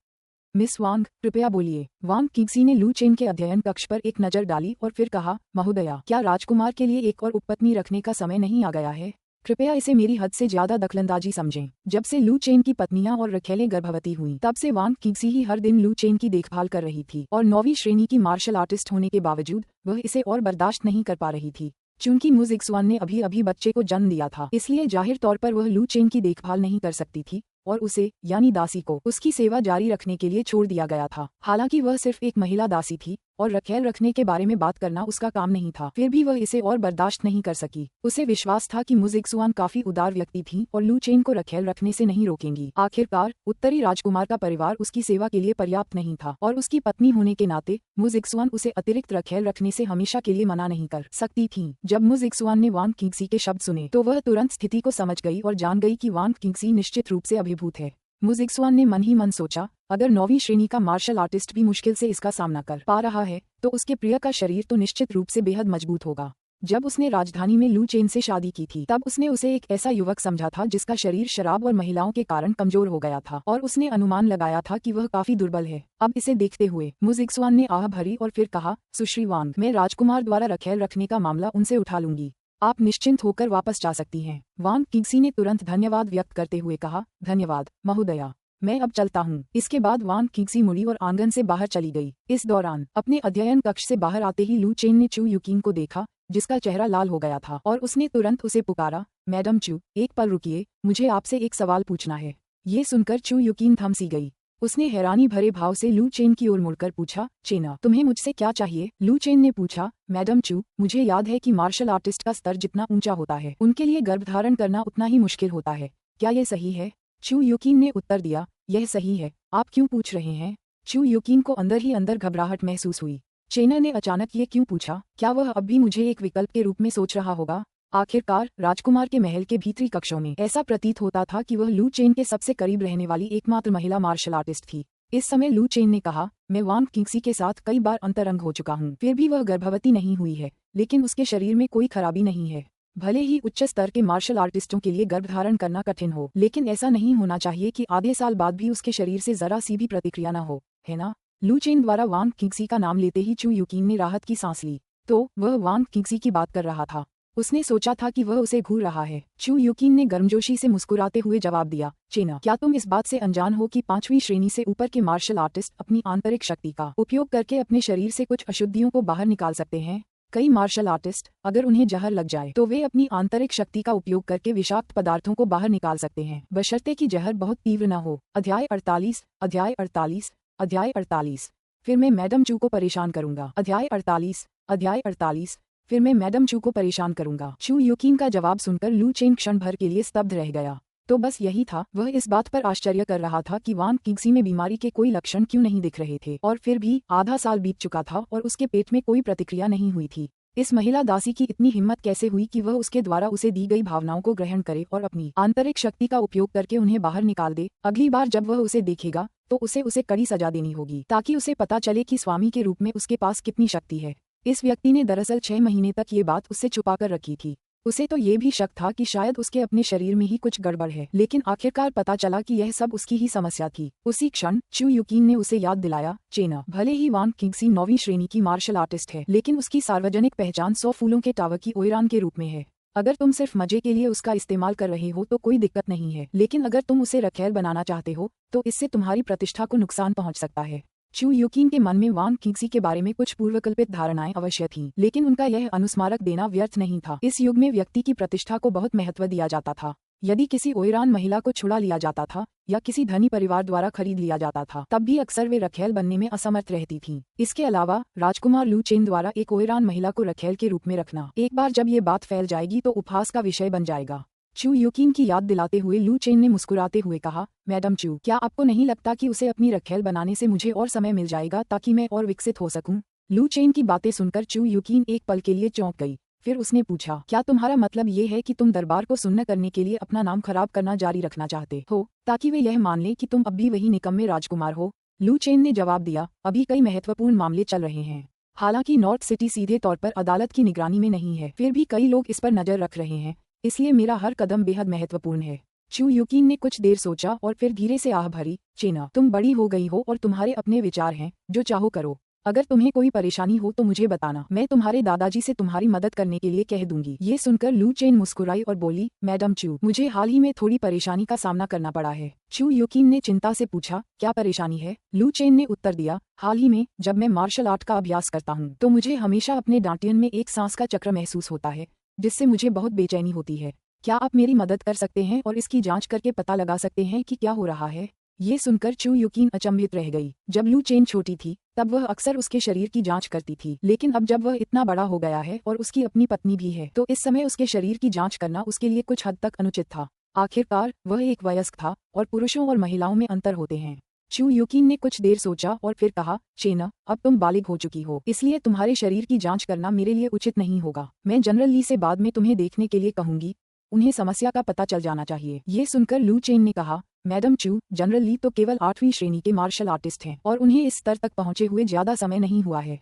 मिस वांग, कृपया बोलिए। वांग किंगसी ने लू चेन के अध्ययन कक्ष पर एक नजर डाली और फिर कहा, महोदया, क्या राजकुमार के लिए एक और उपपत्नी रखने का समय नहीं आ गया है? कृपया इसे मेरी हद से ज्यादा दखलंदाजी समझें। जब से लू चेन की पत्नियां और रखेलें गर्भवती हुईं, तब से वांग किंगसी ही हर दिन लू चेन की देखभाल कर रही थी, और 9वीं श्रेणी की मार्शल आर्टिस्ट होने के बावजूद वह इसे और बर्दाश्त नहीं कर पा रही थी। चूंकि मुजिक्सुआन ने अभी अभी बच्चे को जन्म दिया था, इसलिए जाहिर तौर पर वह लू चेन की देखभाल नहीं कर सकती थी, और उसे यानी दासी को उसकी सेवा जारी रखने के लिए छोड़ दिया गया था। हालांकि वह सिर्फ एक महिला दासी थी और रखेल रखने के बारे में बात करना उसका काम नहीं था। फिर भी वह इसे और बर्दाश्त नहीं कर सकी। उसे विश्वास था कि मुजिक्सुआन काफी उदार व्यक्ति थी और लू चेन को रखेल रखने से नहीं रोकेंगी। आखिरकार उत्तरी राजकुमार का परिवार उसकी सेवा के लिए पर्याप्त नहीं था और उसकी पत्नी होने के नाते मुजिक्सुआन उसे अतिरिक्त रखेल रखने से हमेशा के लिए मना नहीं कर सकती थी। जब मुजिक्सुआन ने वान किंगसी के शब्द सुने तो वह तुरंत स्थिति को समझ गई और जान गई कि वान किंगसी निश्चित रूप से अभिभूत है। मुजिक्सुआन ने मन ही मन सोचा, अगर 9वीं श्रेणी का मार्शल आर्टिस्ट भी मुश्किल से इसका सामना कर पा रहा है तो उसके प्रिय का शरीर तो निश्चित रूप से बेहद मजबूत होगा। जब उसने राजधानी में लू चेन से शादी की थी तब उसने उसे एक ऐसा युवक समझा था जिसका शरीर शराब और महिलाओं के कारण कमजोर हो गया था और उसने अनुमान लगाया था कि वह काफी दुर्बल है। अब इसे देखते हुए मुजिक्सुआन ने आह भरी और फिर कहा, सुश्री वांग, मैं राजकुमार द्वारा रखेल रखने का मामला उनसे उठा लूंगी। आप निश्चिंत होकर वापस जा सकती हैं। वांग किंगसी ने तुरंत धन्यवाद व्यक्त करते हुए कहा, धन्यवाद महोदया, मैं अब चलता हूँ। इसके बाद वान किंगसी मुड़ी और आंगन से बाहर चली गई। इस दौरान अपने अध्ययन कक्ष से बाहर आते ही लू चेन ने चू युकिन को देखा जिसका चेहरा लाल हो गया था और उसने तुरंत उसे पुकारा, मैडम चू, एक पल रुकिए, मुझे आपसे एक सवाल पूछना है। ये सुनकर चू युकिन थम सी गई। उसने हैरानी भरे भाव से लू चेन की ओर मुड़कर पूछा, चेना, तुम्हें मुझसे क्या चाहिए? लू चेन ने पूछा, मैडम चू, मुझे याद है कि मार्शल आर्टिस्ट का स्तर जितना ऊंचा होता है उनके लिए गर्भधारण करना उतना ही मुश्किल होता है। क्या ये सही है? चू युकिन ने उत्तर दिया, यह सही है। आप क्यों पूछ रहे हैं? चू युकिन को अंदर ही अंदर घबराहट महसूस हुई। चेना ने अचानक ये क्यों पूछा? क्या वह अब भी मुझे एक विकल्प के रूप में सोच रहा होगा? आखिरकार राजकुमार के महल के भीतरी कक्षों में ऐसा प्रतीत होता था कि वह लू चेन के सबसे करीब रहने वाली एकमात्र महिला मार्शल आर्टिस्ट थी। इस समय लू चेन ने कहा, मैं वान किंगसी के साथ कई बार अंतरंग हो चुका हूँ, फिर भी वह गर्भवती नहीं हुई है, लेकिन उसके शरीर में कोई खराबी नहीं है। भले ही उच्च स्तर के मार्शल आर्टिस्टों के लिए गर्भधारण करना कठिन हो, लेकिन ऐसा नहीं होना चाहिए कि आधे साल बाद भी उसके शरीर से जरा सी भी प्रतिक्रिया न हो, है ना? लू चेन द्वारा वान किंगसी का नाम लेते ही चू युकिन ने राहत की सांस ली। तो वह वान किंगसी की बात कर रहा था। उसने सोचा था कि वह उसे घूर रहा है। चू युकिन ने गर्मजोशी से मुस्कुराते हुए जवाब दिया, चेना, क्या तुम इस बात से अनजान हो कि 5वीं श्रेणी से ऊपर के मार्शल आर्टिस्ट अपनी आंतरिक शक्ति का उपयोग करके अपने शरीर से कुछ अशुद्धियों को बाहर निकाल सकते हैं? कई मार्शल आर्टिस्ट, अगर उन्हें जहर लग जाए तो वे अपनी आंतरिक शक्ति का उपयोग करके विषाक्त पदार्थों को बाहर निकाल सकते हैं, बशर्ते कि जहर बहुत तीव्र न हो। अध्याय 48, अध्याय 48, अध्याय 48। फिर मैं मैडम चू को परेशान करूंगा। अध्याय 48, अध्याय 48। फिर मैं मैडम चू को परेशान करूंगा। चू युकिन का जवाब सुनकर लू चेन क्षण भर के लिए स्तब्ध रह गया। तो बस यही था। वह इस बात पर आश्चर्य कर रहा था कि वान किंगसी में बीमारी के कोई लक्षण क्यों नहीं दिख रहे थे और फिर भी आधा साल बीत चुका था और उसके पेट में कोई प्रतिक्रिया नहीं हुई थी। इस महिला दासी की इतनी हिम्मत कैसे हुई कि वह उसके द्वारा उसे दी गई भावनाओं को ग्रहण करे और अपनी आंतरिक शक्ति का उपयोग करके उन्हें बाहर निकाल दे? अगली बार जब वह उसे देखेगा तो उसे कड़ी सजा देनी होगी ताकि उसे पता चले कि स्वामी के रूप में उसके पास कितनी शक्ति है। इस व्यक्ति ने दरअसल 6 महीने तक ये बात उससे छुपाकर रखी थी। उसे तो ये भी शक था कि शायद उसके अपने शरीर में ही कुछ गड़बड़ है, लेकिन आखिरकार पता चला कि यह सब उसकी ही समस्या थी। उसी क्षण चू युकिन ने उसे याद दिलाया, चेना, भले ही वान किंगसी 9वीं श्रेणी की मार्शल आर्टिस्ट है, लेकिन उसकी सार्वजनिक पहचान 100 फूलों के टावर की ओयरान के रूप में है। अगर तुम सिर्फ मजे के लिए उसका इस्तेमाल कर रहे हो तो कोई दिक्कत नहीं है, लेकिन अगर तुम उसे रखेल बनाना चाहते हो तो इससे तुम्हारी प्रतिष्ठा को नुकसान पहुंच सकता है। चू युकिन के मन में वान किंगसी के बारे में कुछ पूर्वकल्पित धारणाएं अवश्य थीं, लेकिन उनका यह अनुस्मारक देना व्यर्थ नहीं था। इस युग में व्यक्ति की प्रतिष्ठा को बहुत महत्व दिया जाता था। यदि किसी ओयरान महिला को छुड़ा लिया जाता था या किसी धनी परिवार द्वारा खरीद लिया जाता था, तब भी अक्सर वे रखेल बनने में असमर्थ रहती थीं। इसके अलावा राजकुमार लू चेन द्वारा एक ओयरान महिला को रखेल के रूप में रखना एक बार जब ये बात फैल जाएगी तो उपहास का विषय बन जाएगा। चू युकिन की याद दिलाते हुए लू चेन ने मुस्कुराते हुए कहा, मैडम चू, क्या आपको नहीं लगता कि उसे अपनी रखेल बनाने से मुझे और समय मिल जाएगा ताकि मैं और विकसित हो सकूं? लू चेन की बातें सुनकर चू युकिन एक पल के लिए चौंक गई। फिर उसने पूछा, क्या तुम्हारा मतलब ये है कि तुम दरबार को सुन्न करने के लिए अपना नाम खराब करना जारी रखना चाहते हो ताकि वे यह मान लें कि तुम अब भी वही निकम्मे राजकुमार हो? लू चेन ने जवाब दिया, अभी कई महत्वपूर्ण मामले चल रहे हैं। हालांकि नॉर्थ सिटी सीधे तौर पर अदालत की निगरानी में नहीं है, फिर भी कई लोग इस पर नजर रख रहे हैं, इसलिए मेरा हर कदम बेहद महत्वपूर्ण है। चू युकिन ने कुछ देर सोचा और फिर धीरे से आह भरी, चेना, तुम बड़ी हो गई हो और तुम्हारे अपने विचार हैं, जो चाहो करो। अगर तुम्हें कोई परेशानी हो तो मुझे बताना, मैं तुम्हारे दादाजी से तुम्हारी मदद करने के लिए कह दूंगी। ये सुनकर लू चेन मुस्कुराई और बोली, मैडम चू, मुझे हाल ही में थोड़ी परेशानी का सामना करना पड़ा है। चू युकिन ने चिंता से पूछा, क्या परेशानी है? लू चेन ने उत्तर दिया, हाल ही में जब मैं मार्शल आर्ट का अभ्यास करता हूँ तो मुझे हमेशा अपने डांटियन में एक सांस का चक्र महसूस होता है, जिससे मुझे बहुत बेचैनी होती है। क्या आप मेरी मदद कर सकते हैं और इसकी जांच करके पता लगा सकते हैं कि क्या हो रहा है? ये सुनकर चू यूकिन अचंभित रह गई। जब लू चेन छोटी थी तब वह अक्सर उसके शरीर की जांच करती थी, लेकिन अब जब वह इतना बड़ा हो गया है और उसकी अपनी पत्नी भी है तो इस समय उसके शरीर की जांच करना उसके लिए कुछ हद तक अनुचित था। आखिरकार वह एक वयस्क था और पुरुषों और महिलाओं में अंतर होते हैं। चू यूकिन ने कुछ देर सोचा और फिर कहा, चेना, अब तुम बालिग हो चुकी हो, इसलिए तुम्हारे शरीर की जांच करना मेरे लिए उचित नहीं होगा। मैं जनरल ली से बाद में तुम्हें देखने के लिए कहूंगी, उन्हें समस्या का पता चल जाना चाहिए। ये सुनकर लू चेन ने कहा, मैडम चू, जनरल ली तो केवल 8वीं श्रेणी के मार्शल आर्टिस्ट हैं और उन्हें इस स्तर तक पहुंचे हुए ज्यादा समय नहीं हुआ है।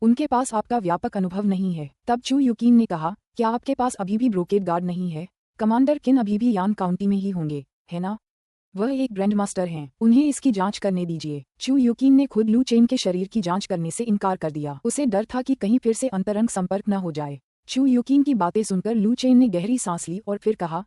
उनके पास आपका व्यापक अनुभव नहीं है। तब चू यूकिन ने कहा, क्या आपके पास अभी भी ब्रोकेड गार्ड नहीं है? कमांडर किन अभी भी यान काउंटी में ही होंगे, है ना? वह एक ग्रैंड मास्टर हैं, उन्हें इसकी जांच करने दीजिए। चू यूकिन ने खुद लू चेन के शरीर की जांच करने से इनकार कर दिया। उसे डर था कि कहीं फिर से अंतरंग संपर्क न हो जाए। चू यूकिन की बातें सुनकर लू चेन ने गहरी सांस ली और फिर कहा,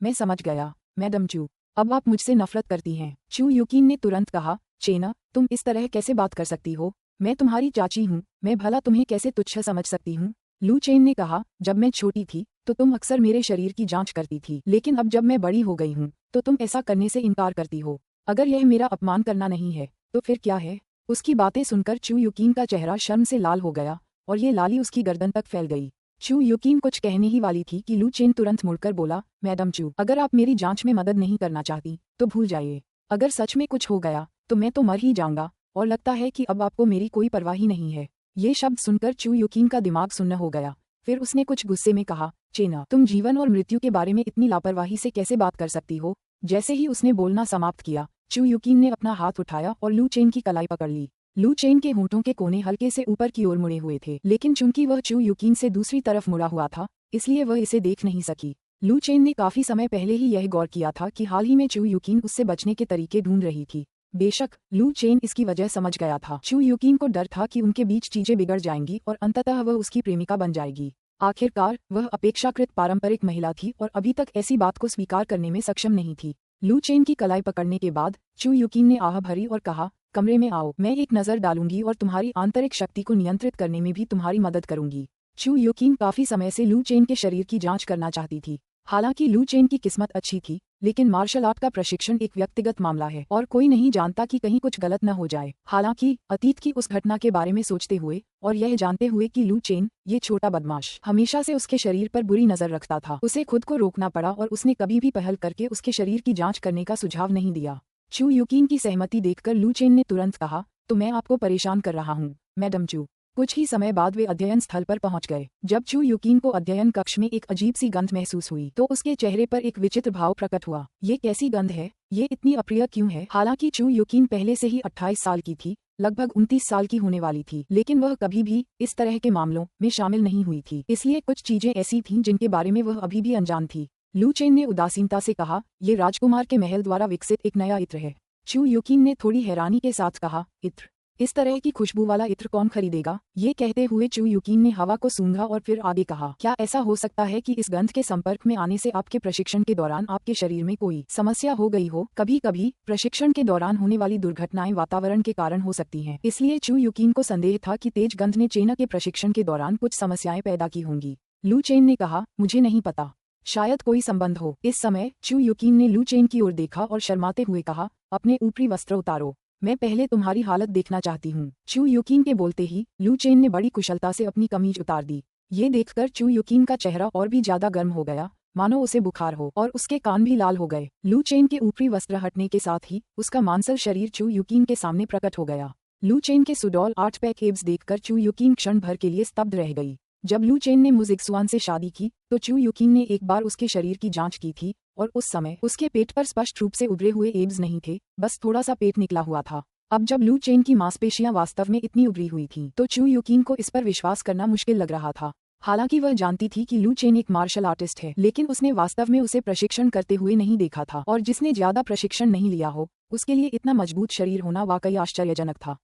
मैं समझ गया, मैडम चू, अब आप मुझसे नफरत करती हैं। चू यूकिन ने तुरंत कहा, चेना, तुम इस तरह कैसे बात कर सकती हो? मैं तुम्हारी चाची हूँ, मैं भला तुम्हें कैसे तुच्छ समझ सकती हूँ? लू चेन ने कहा, जब मैं छोटी थी तो तुम अक्सर मेरे शरीर की जांच करती थी, लेकिन अब जब मैं बड़ी हो गई हूँ तो तुम ऐसा करने से इनकार करती हो। अगर यह मेरा अपमान करना नहीं है तो फिर क्या है? उसकी बातें सुनकर चू यूकिन का चेहरा शर्म से लाल हो गया और ये लाली उसकी गर्दन तक फैल गई। चू यूकिन कुछ कहने ही वाली थी कि लू चेन तुरंत मुड़कर बोला, मैडम चू, अगर आप मेरी जांच में मदद नहीं करना चाहती तो भूल जाइए। अगर सच में कुछ हो गया तो मैं तो मर ही जाऊंगा और लगता है कि अब आपको मेरी कोई परवाह ही नहीं है। ये शब्द सुनकर चू यूकिन का दिमाग सुन्न हो गया। फिर उसने कुछ गुस्से में कहा, चेना, तुम जीवन और मृत्यु के बारे में इतनी लापरवाही से कैसे बात कर सकती हो? जैसे ही उसने बोलना समाप्त किया, चू यूकिन ने अपना हाथ उठाया और लू चेन की कलाई पकड़ ली। लू चेन के होंठों के कोने हल्के से ऊपर की ओर मुड़े हुए थे, लेकिन चूंकि वह चू यूकिन से दूसरी तरफ मुड़ा हुआ था इसलिए वह इसे देख नहीं सकी। लू चेन ने काफी समय पहले ही यह गौर किया था कि हाल ही में चू यूकिन उससे बचने के तरीके ढूंढ रही थी। बेशक लू चेन इसकी वजह समझ गया था। चू यूकिन को डर था कि उनके बीच चीजें बिगड़ जाएंगी और अंततः वह उसकी प्रेमिका बन जाएगी। आखिरकार वह अपेक्षाकृत पारंपरिक महिला थी और अभी तक ऐसी बात को स्वीकार करने में सक्षम नहीं थी। लू चेन की कलाई पकड़ने के बाद चू यूकिन ने आह भरी और कहा, कमरे में आओ, मैं एक नजर डालूंगी और तुम्हारी आंतरिक शक्ति को नियंत्रित करने में भी तुम्हारी मदद करूंगी। चू यूकिन काफी समय से लू चेन के शरीर की जांच करना चाहती थी। हालांकि लू चेन की किस्मत अच्छी थी, लेकिन मार्शल आर्ट का प्रशिक्षण एक व्यक्तिगत मामला है और कोई नहीं जानता कि कहीं कुछ गलत न हो जाए। हालांकि अतीत की उस घटना के बारे में सोचते हुए और यह जानते हुए कि लू चेन, ये छोटा बदमाश, हमेशा से उसके शरीर पर बुरी नजर रखता था, उसे खुद को रोकना पड़ा और उसने कभी भी पहल करके उसके शरीर की जांच करने का सुझाव नहीं दिया। चू यूकिन की सहमति देखकर लू चेन ने तुरंत कहा, तो मैं आपको परेशान कर रहा हूँ, मैडम चू। कुछ ही समय बाद वे अध्ययन स्थल पर पहुंच गए। जब चू यूकिन को अध्ययन कक्ष में एक अजीब सी गंध महसूस हुई तो उसके चेहरे पर एक विचित्र भाव प्रकट हुआ। ये कैसी गंध है? ये इतनी अप्रिय क्यों है? हालांकि चू यूकिन पहले से ही 28 साल की थी, लगभग 29 साल की होने वाली थी, लेकिन वह कभी भी इस तरह के मामलों में शामिल नहीं हुई थी, इसलिए कुछ चीजें ऐसी थीं जिनके बारे में वह अभी भी अनजान थी। लू चेन ने उदासीनता से कहा, ये राजकुमार के महल द्वारा विकसित एक नया इत्र है। चू यूकिन ने थोड़ी हैरानी के साथ कहा, इत्र? इस तरह की खुशबू वाला इत्र कौन खरीदेगा? ये कहते हुए चू यूकिन ने हवा को सूंघा और फिर आगे कहा, क्या ऐसा हो सकता है कि इस गंध के संपर्क में आने से आपके प्रशिक्षण के दौरान आपके शरीर में कोई समस्या हो गई हो? कभी कभी प्रशिक्षण के दौरान होने वाली दुर्घटनाएं वातावरण के कारण हो सकती हैं, इसलिए चू यूकिन को संदेह था कि तेज गंध ने चेना के प्रशिक्षण के दौरान कुछ समस्याएं पैदा की होंगी। लू चेन ने कहा, मुझे नहीं पता, शायद कोई संबंध हो। इस समय चू यूकिन ने लू चेन की ओर देखा और शर्माते हुए कहा, अपने ऊपरी वस्त्र उतारो, मैं पहले तुम्हारी हालत देखना चाहती हूँ। चू यूकिन के बोलते ही लू चेन ने बड़ी कुशलता से अपनी कमीज उतार दी। ये देखकर चू यूकिन का चेहरा और भी ज्यादा गर्म हो गया, मानो उसे बुखार हो, और उसके कान भी लाल हो गए। लू चेन के ऊपरी वस्त्र हटने के साथ ही उसका मांसल शरीर चू यूकिन के सामने प्रकट हो गया। लू चेन के सुडौल 8 पैक एब्स देखकर चू यूकिन क्षण भर के लिए स्तब्ध रह गई। जब लू चेन ने मुजिक्सुआन से शादी की तो चू यूकिन ने एक बार उसके शरीर की जांच की थी और उस समय उसके पेट पर स्पष्ट रूप से उभरे हुए एब्स नहीं थे, बस थोड़ा सा पेट निकला हुआ था। अब जब लू चेन की मांसपेशियां वास्तव में इतनी उभरी हुई थीं, तो चू यूकिन को इस पर विश्वास करना मुश्किल लग रहा था। हालांकि वह जानती थी कि लू चेन एक मार्शल आर्टिस्ट है, लेकिन उसने वास्तव में उसे प्रशिक्षण करते हुए नहीं देखा था, और जिसने ज्यादा प्रशिक्षण नहीं लिया हो उसके लिए इतना मजबूत शरीर होना वाकई आश्चर्यजनक था।